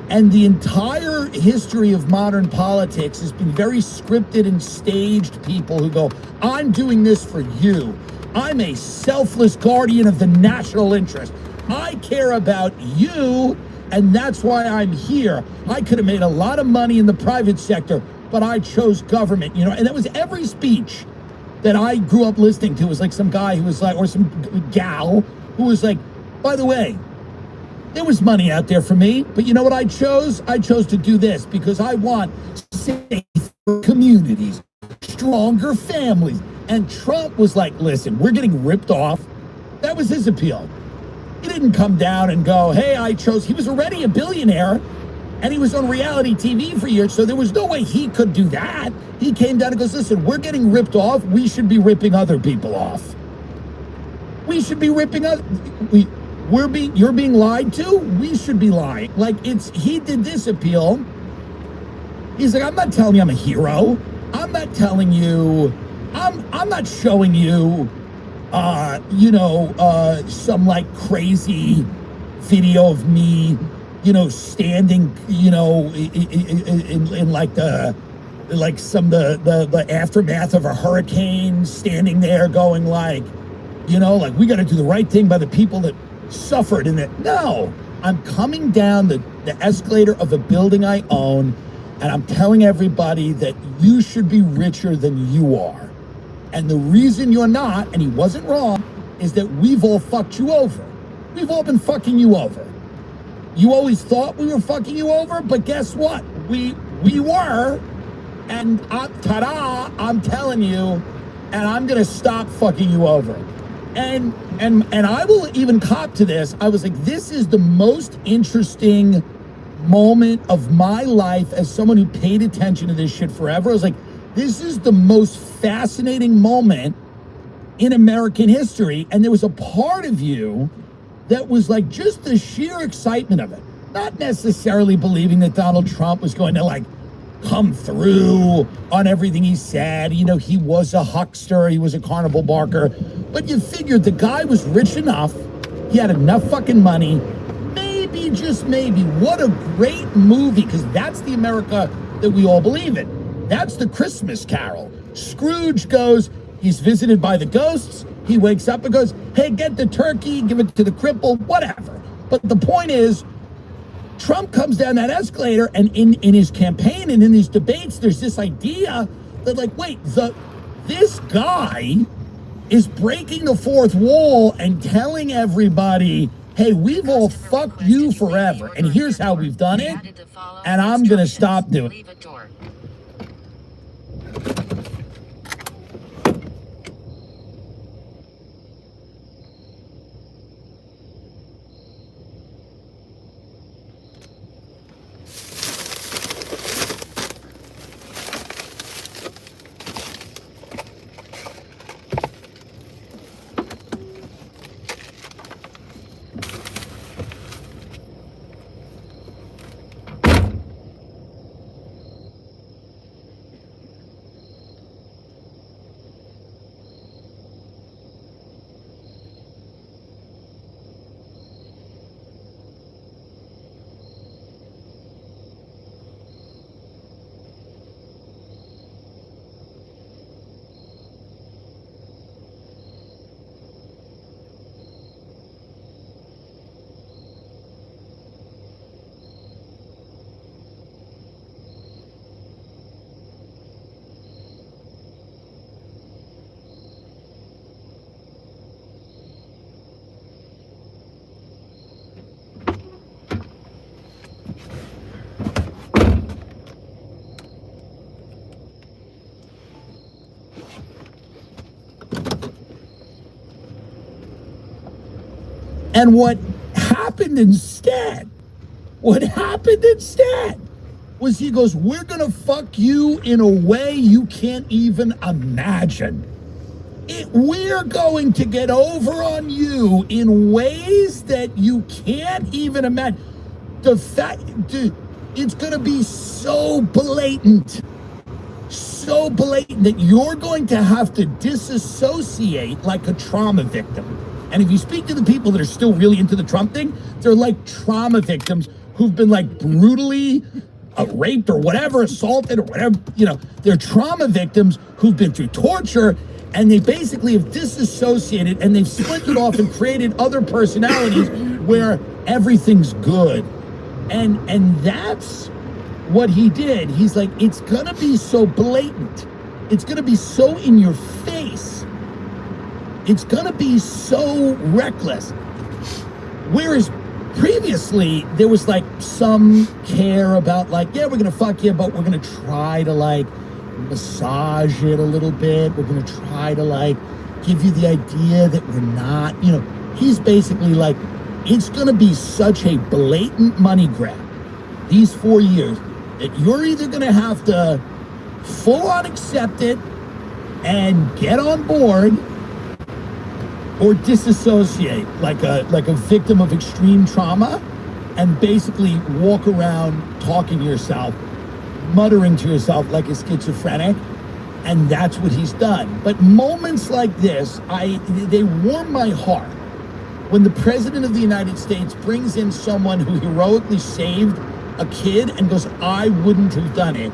and the entire history of modern politics has been very scripted and staged people who go, I'm doing this for you. I'm a selfless guardian of the national interest. I care about you, and that's why I'm here. I could have made a lot of money in the private sector, but I chose government, and that was every speech that I grew up listening to. It was like some guy who was like, or some gal who was like, by the way, there was money out there for me, but you know what I chose? I chose to do this because I want safer communities, stronger families. And Trump was like, listen, we're getting ripped off. That was his appeal. He didn't come down and go, hey, he was already a billionaire and he was on reality TV for years, so there was no way he could do that. He came down and goes, listen, we're getting ripped off. We should be ripping other people off. We should be ripping you're being lied to? We should be lying. He did this appeal. He's like, I'm not telling you I'm a hero. I'm not telling you, I'm not showing you, some like crazy video of me, standing, in like the aftermath of a hurricane, standing there going like, You know, like we got to do the right thing by the people that suffered in it. No, I'm coming down the escalator of a building I own, and I'm telling everybody that you should be richer than you are. And the reason you're not, and he wasn't wrong, is that we've all fucked you over. We've all been fucking you over. You always thought we were fucking you over, but guess what? We were, and ta-da, I'm telling you, and I'm gonna stop fucking you over. And I will even cop to this. I was like, this is the most interesting moment of my life as someone who paid attention to this shit forever. I was like, this is the most fascinating moment in American history. And there was a part of you that was like just the sheer excitement of it. Not necessarily believing that Donald Trump was going to like come through on everything he said. You know, he was a huckster, he was a carnival barker, but you figured the guy was rich enough, he had enough fucking money, maybe, just maybe, what a great movie, because that's the America that we all believe in. That's the Christmas Carol. Scrooge goes, he's visited by the ghosts, he wakes up and goes, hey, get the turkey, give it to the cripple, whatever. But the point is, Trump comes down that escalator, and in his campaign and in these debates, there's this idea that like, wait, this guy is breaking the fourth wall and telling everybody, hey, we've all fucked you forever, and here's how we've done it, and I'm gonna stop doing it. And what happened instead was he goes, we're gonna fuck you in a way you can't even imagine. We're going to get over on you in ways that you can't even imagine. The fact, it's gonna be so blatant that you're going to have to disassociate like a trauma victim. And if you speak to the people that are still really into the Trump thing, they're like trauma victims who've been like brutally raped or whatever, assaulted or whatever, you know, they're trauma victims who've been through torture, and they basically have disassociated and they've splintered off and created other personalities where everything's good. And that's what he did. He's like, it's gonna be so blatant. It's gonna be so in your face. It's gonna be so reckless. Whereas previously there was like some care about like, yeah, we're gonna fuck you, but we're gonna try to like massage it a little bit. We're gonna try to like give you the idea that we're not, you know, he's basically like, it's gonna be such a blatant money grab these 4 years that you're either gonna have to full on accept it and get on board, or disassociate like a victim of extreme trauma and basically walk around talking to yourself, muttering to yourself like a schizophrenic. And that's what he's done. But moments like this, they warm my heart. When the President of the United States brings in someone who heroically saved a kid and goes, I wouldn't have done it,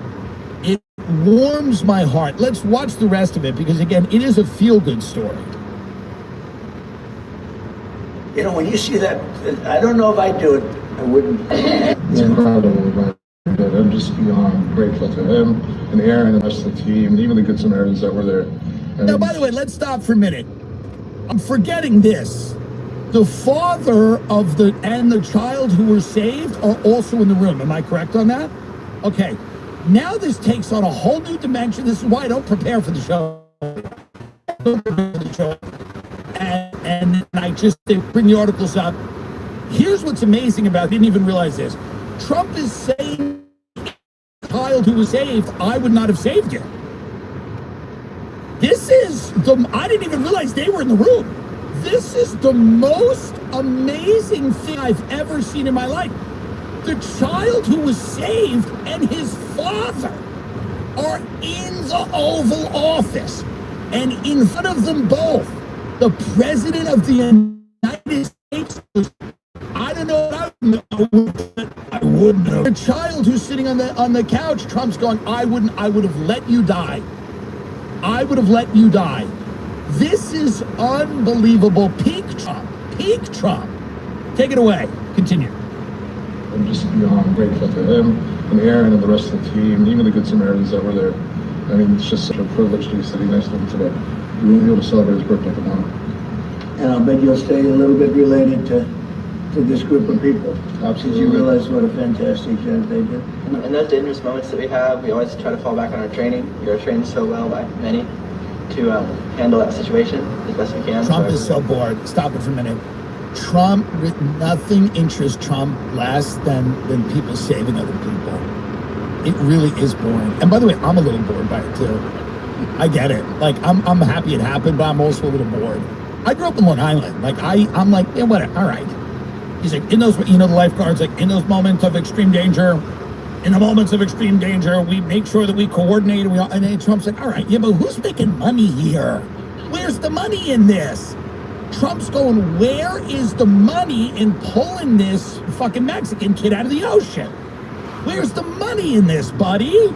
it warms my heart. Let's watch the rest of it, because again, it is a feel-good story. You know, when you see that, I don't know if I'd do it. I wouldn't. It's incredible, but I'm just beyond grateful to him and Aaron and the rest of the team, and even the Good Samaritans that were there. Now, by the way, let's stop for a minute. I'm forgetting this. The father of and the child who were saved are also in the room. Am I correct on that? Okay. Now this takes on a whole new dimension. This is why I don't prepare for the show. And I just bring the articles up. Here's what's amazing about it. I didn't even realize this. Trump is saying the child who was saved, I would not have saved you. This is I didn't even realize they were in the room. This is the most amazing thing I've ever seen in my life. The child who was saved and his father are in the Oval Office. And in front of them both, the President of the United States, I don't know what I wouldn't have. The child who's sitting on the couch, Trump's going, I would have let you die. I would have let you die. This is unbelievable. Peak Trump. Peak Trump. Take it away. Continue. I'm just beyond grateful to him and Aaron and the rest of the team, even the Good Samaritans that were there. I mean, it's just such a privilege to be sitting next to him today. We won't be able to celebrate his birthday tomorrow. And I'll bet you'll stay a little bit related to this group of people. Absolutely. You realize what a fantastic job they did. In those dangerous moments that we have, we always try to fall back on our training. We are trained so well by many to handle that situation as best we can. Trump is so bored. Stop it for a minute. Trump, nothing interests Trump less than people saving other people. It really is boring. And by the way, I'm a little bored by it too. I get it. Like, I'm happy it happened, but I'm also a little bored. I grew up in Long Island. Like, I'm like, yeah, whatever, all right. He's like, in those, the lifeguards, like, in those moments of extreme danger, in the moments of extreme danger, we make sure that we coordinate. And then Trump's like, all right, yeah, but who's making money here? Where's the money in this? Trump's going, where is the money in pulling this fucking Mexican kid out of the ocean? Where's the money in this, buddy?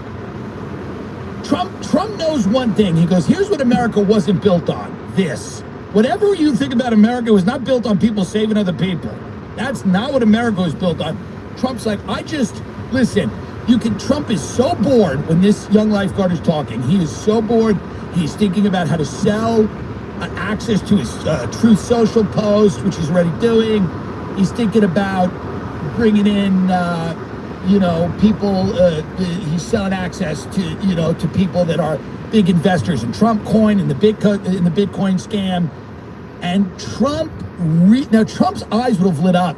Trump knows one thing. He goes, here's what America wasn't built on. This. Whatever you think about America was not built on people saving other people. That's not what America was built on. Trump's like, listen, Trump is so bored when this young lifeguard is talking. He is so bored. He's thinking about how to sell access to his Truth Social post, which he's already doing. He's thinking about bringing in, people. He's selling access to people that are big investors in Trump coin and the Bitcoin scam. And Trump's eyes would have lit up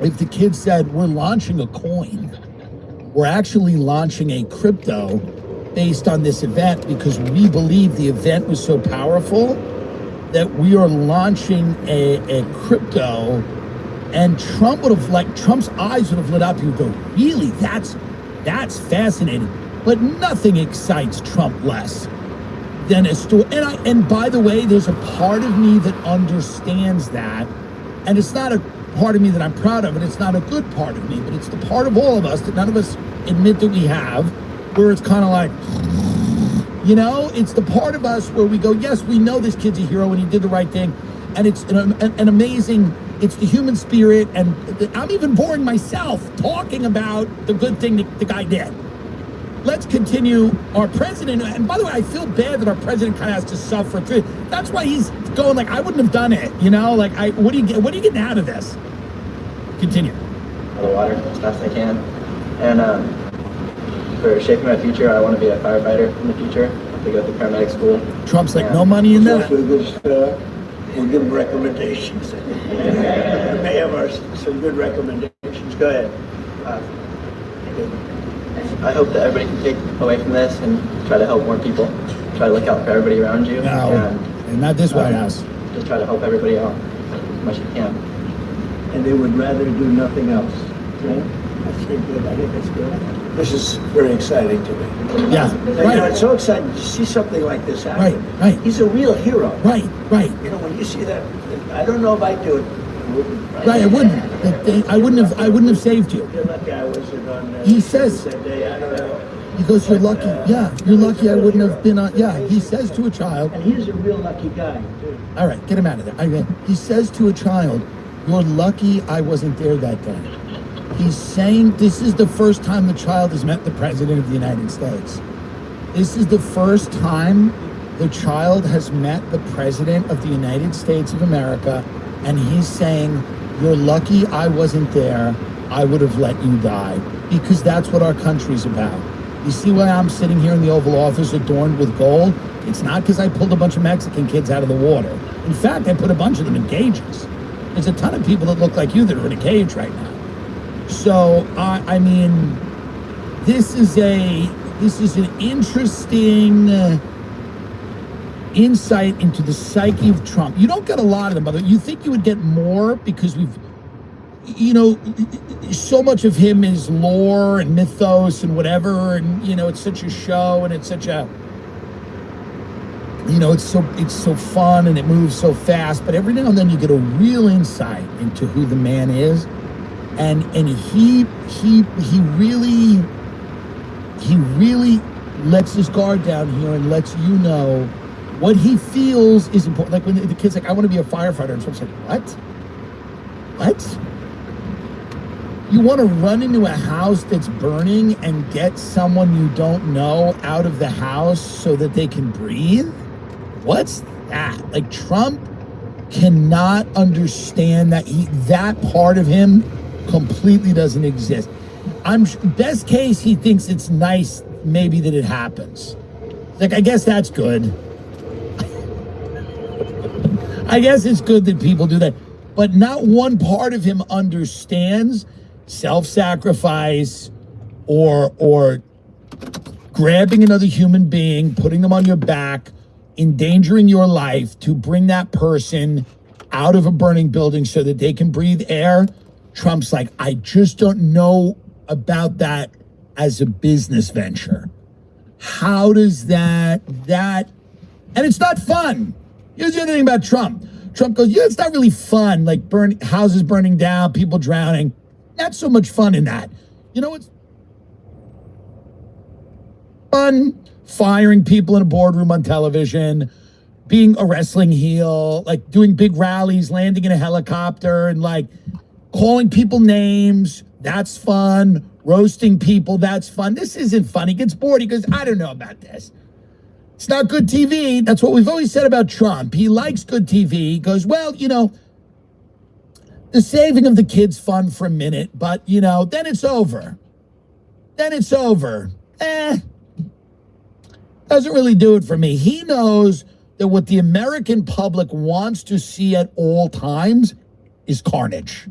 if the kid said, we're launching a coin. We're actually launching a crypto based on this event because we believe the event was so powerful that we are launching a crypto. And Trump's eyes would have lit up. He would go, really? That's fascinating. But nothing excites Trump less than a story. And by the way, there's a part of me that understands that. And it's not a part of me that I'm proud of, and it's not a good part of me, but it's the part of all of us that none of us admit that we have, where it's kind of like, it's the part of us where we go, yes, we know this kid's a hero and he did the right thing. And it's an amazing, it's the human spirit. And I'm even boring myself talking about the good thing that the guy did. Let's continue. Our president, and by the way, I feel bad that our president kind of has to suffer through. That's why he's going like, I wouldn't have done it. What are you getting out of this? Continue. The water as fast as I can. And for shaping my future, I want to be a firefighter in the future. To go through paramedic school. Trump's like, no money in that. We'll give them recommendations. We may have some good recommendations. Go ahead. I hope that everybody can take away from this and try to help more people. Try to look out for everybody around you. And not this White House. Just try to help everybody out as much as you can. And they would rather do nothing else. Right? That's good. I think that's good. This is very exciting to me. Yeah, right. It's so exciting to see something like this happen. Right. He's a real hero. Right. When you see that, I don't know if I'd do it. Right, I wouldn't. I wouldn't have saved you. You're lucky I wasn't on he says, that day. I don't know. He goes, "You're lucky. Yeah, you're lucky I wouldn't have been on." Yeah, he says to a child. And he's a real lucky guy, too. All right, get him out of there. He says to a child, "You're lucky I wasn't there that day." He's saying this is the first time the child has met the President of the United States. This is the first time the child has met the President of the United States of America, and he's saying, "You're lucky I wasn't there. I would have let you die." Because that's what our country's about. You see why I'm sitting here in the Oval Office adorned with gold? It's not because I pulled a bunch of Mexican kids out of the water. In fact, I put a bunch of them in cages. There's a ton of people that look like you that are in a cage right now. So, I mean, this is an interesting insight into the psyche of Trump. You don't get a lot of them, by the way. You think you would get more because so much of him is lore and mythos and whatever, and it's such a show, and it's such a it's so fun, and it moves so fast. But every now and then you get a real insight into who the man is, and he really lets his guard down here and lets you know what he feels is important. Like when the kid's like, "I want to be a firefighter," and Trump's like, What? You want to run into a house that's burning and get someone you don't know out of the house so that they can breathe? What's that? Like, Trump cannot understand that that part of him completely doesn't exist. Best case, he thinks it's nice maybe that it happens. Like, I guess that's good. I guess it's good that people do that. But not one part of him understands self-sacrifice or grabbing another human being, putting them on your back, endangering your life to bring that person out of a burning building so that they can breathe air. Trump's like, "I just don't know about that as a business venture." How does that, and it's not fun. Here's the other thing about Trump. Trump goes, "Yeah, it's not really fun, like houses burning down, people drowning. Not so much fun in that. It's fun firing people in a boardroom on television, being a wrestling heel, like doing big rallies, landing in a helicopter, and like calling people names. That's fun. Roasting people, that's fun. This isn't fun." He gets bored. He goes, "I don't know about this. It's not good TV." That's what we've always said about Trump. He likes good TV. He goes, "Well, the saving of the kids fun for a minute, but then it's over. Doesn't really do it for me." He knows that what the American public wants to see at all times is carnage.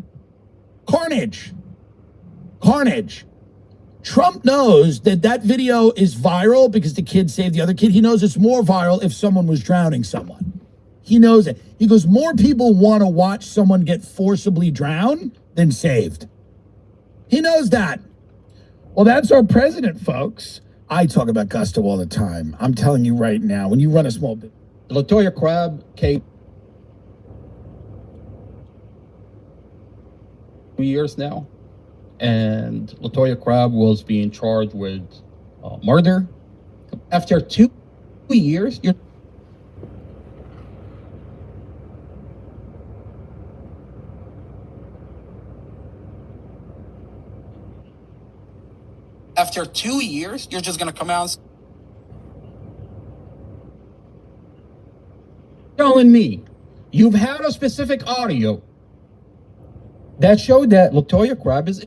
Trump knows that video is viral because the kid saved the other kid. He knows it's more viral if someone was drowning someone. He knows it. He goes, more people want to watch someone get forcibly drowned than saved. He knows that. Well, that's our president, folks. I talk about gusto all the time. I'm telling you right now, when you run a small business. LaToya Crabb, Kate. 2 years now. And LaToya Crabb was being charged with murder. After 2 years, After 2 years, you're just going to come out and telling me you've had a specific audio that showed that LaToya Crabb is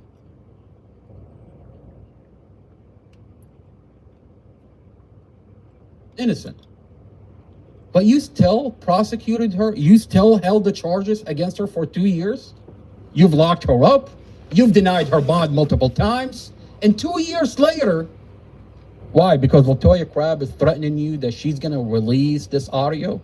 innocent. But you still prosecuted her. You still held the charges against her for 2 years. You've locked her up. You've denied her bond multiple times. And 2 years later, why? Because LaToya Crabb is threatening you that she's going to release this audio,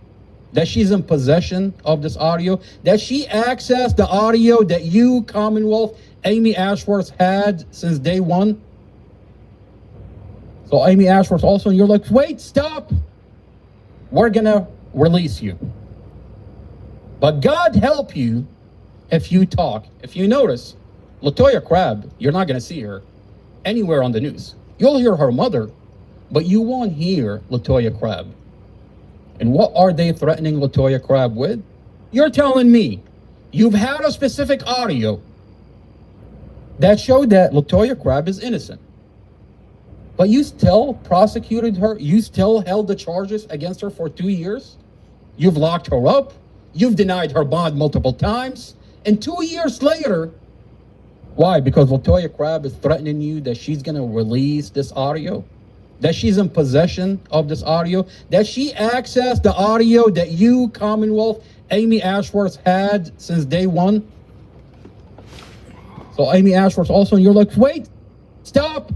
that she's in possession of this audio, that she accessed the audio that you, Commonwealth, Amy Ashworth had since day one. So Amy Ashworth also, and you're like, wait, stop. We're going to release you. But God help you if you talk. If you notice, LaToya Crabb, you're not going to see her anywhere on the news. You'll hear her mother, but you won't hear LaToya Crabb. And what are they threatening LaToya Crabb with? You're telling me you've had a specific audio that showed that LaToya Crabb is innocent, but you still prosecuted her, you still held the charges against her for 2 years? You've locked her up, you've denied her bond multiple times, and 2 years later, why? Because LaToya Crabb is threatening you that she's gonna release this audio? That she's in possession of this audio? That she accessed the audio that you, Commonwealth, Amy Ashworth had since day one? So Amy Ashworth also, and you're like, wait, stop.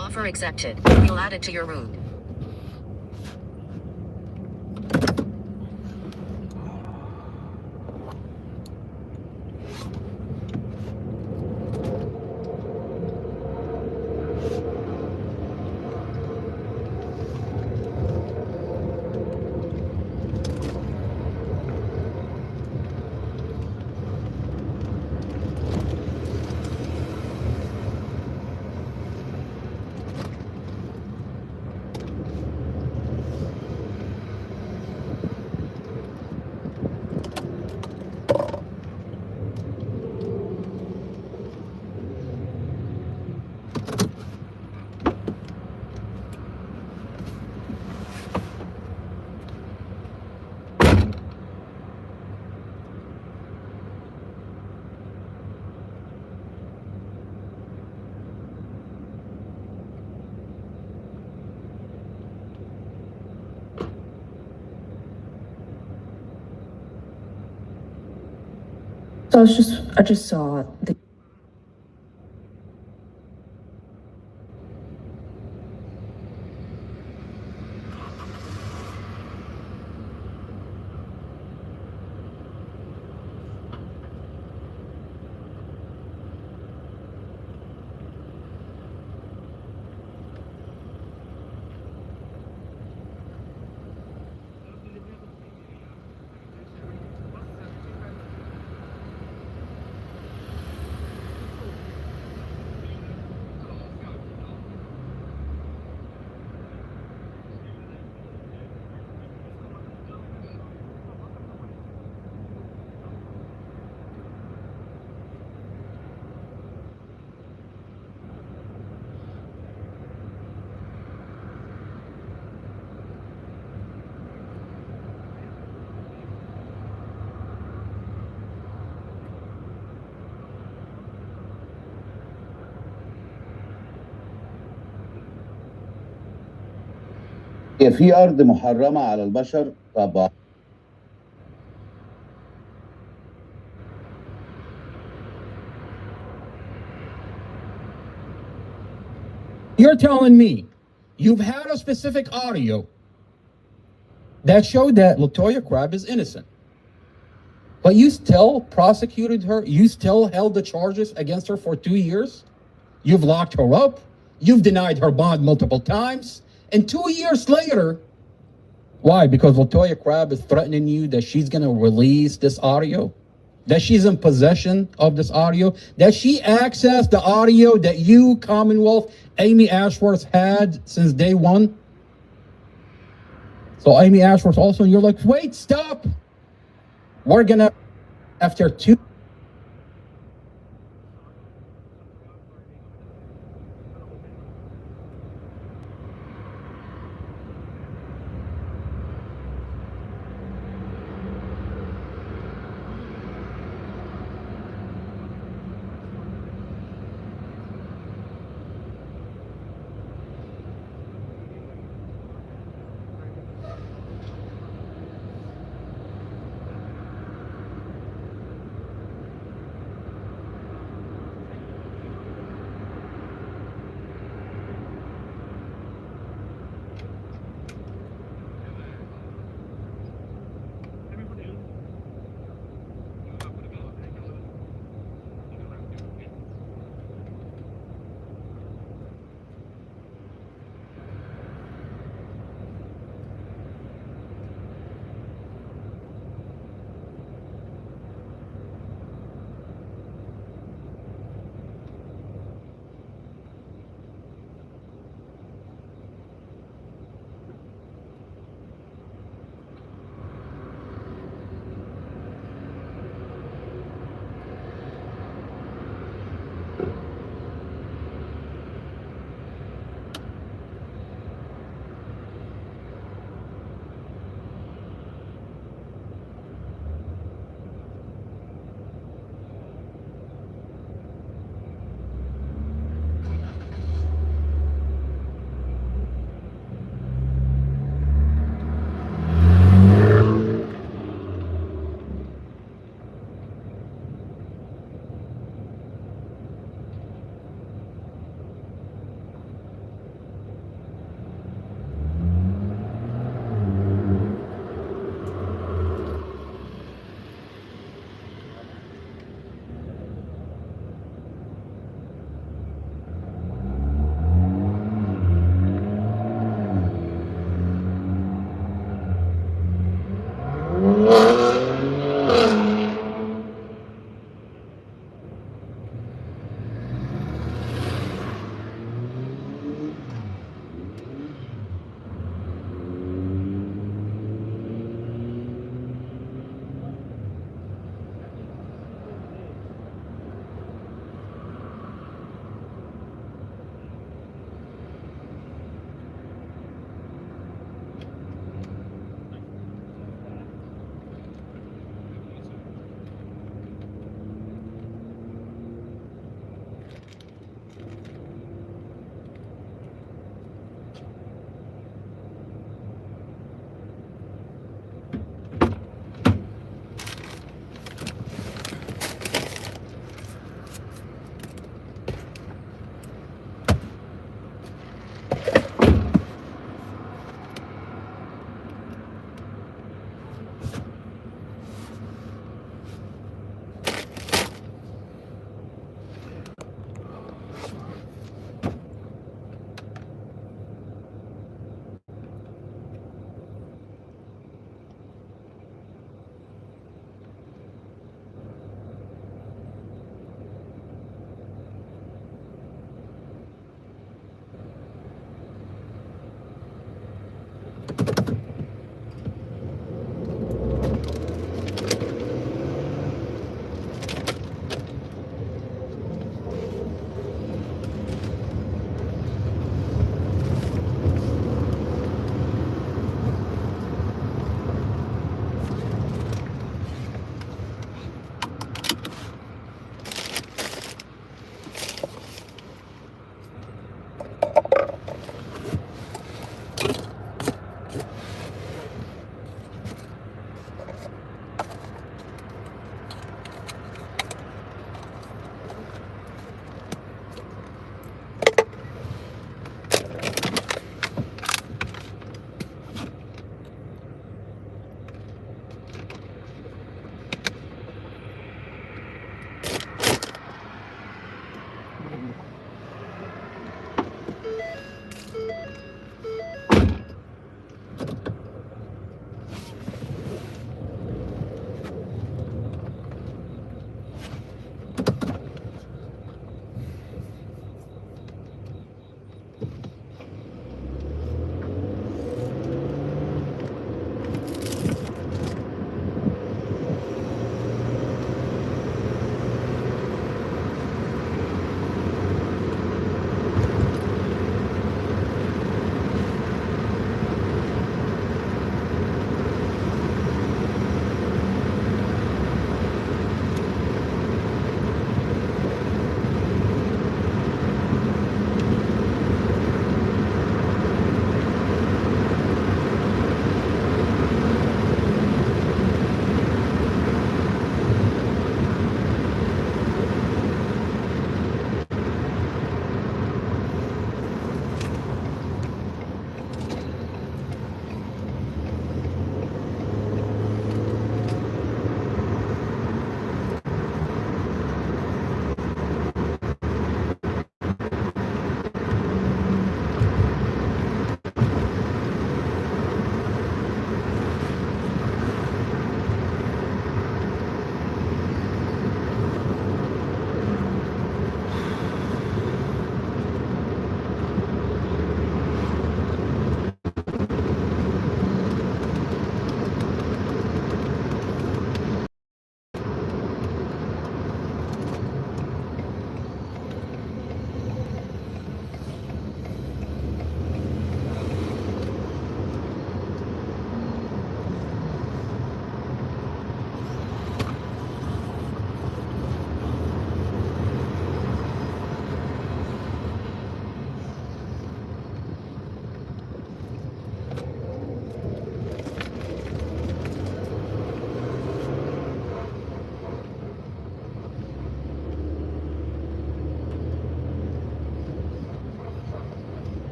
Offer accepted. You'll add it to your route. So I just saw the في أرض محرمة على البشر طبعا. You're telling me you've had a specific audio that showed that Latoya Crab is innocent. But you still prosecuted her. You still held the charges against her for 2 years. You've locked her up. You've denied her bond multiple times. And 2 years later, why? Because Latoya Crab is threatening you that she's going to release this audio, that she's in possession of this audio, that she accessed the audio that you, Commonwealth, Amy Ashworth, had since day one. So Amy Ashworth also, and you're like, wait, stop. We're going to, after 2.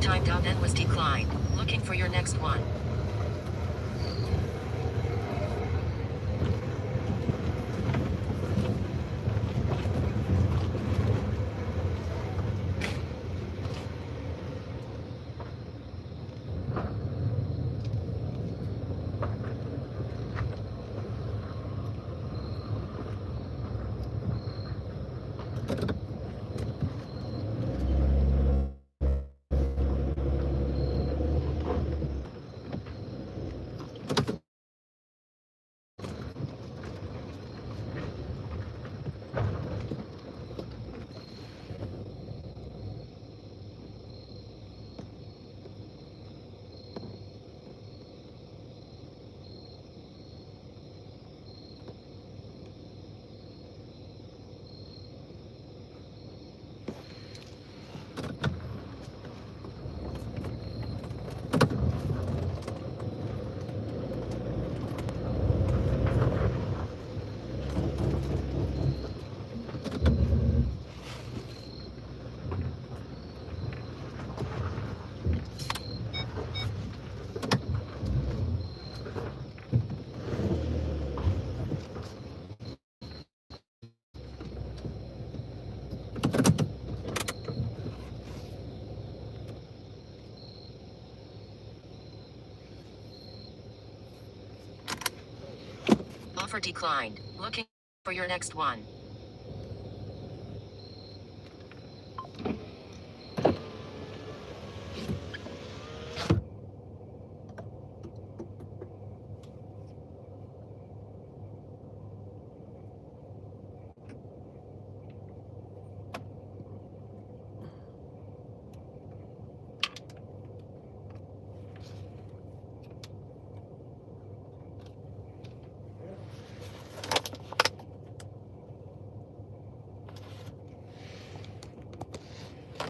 timed out and was declined. Looking for your next one. Offer declined. Looking for your next one.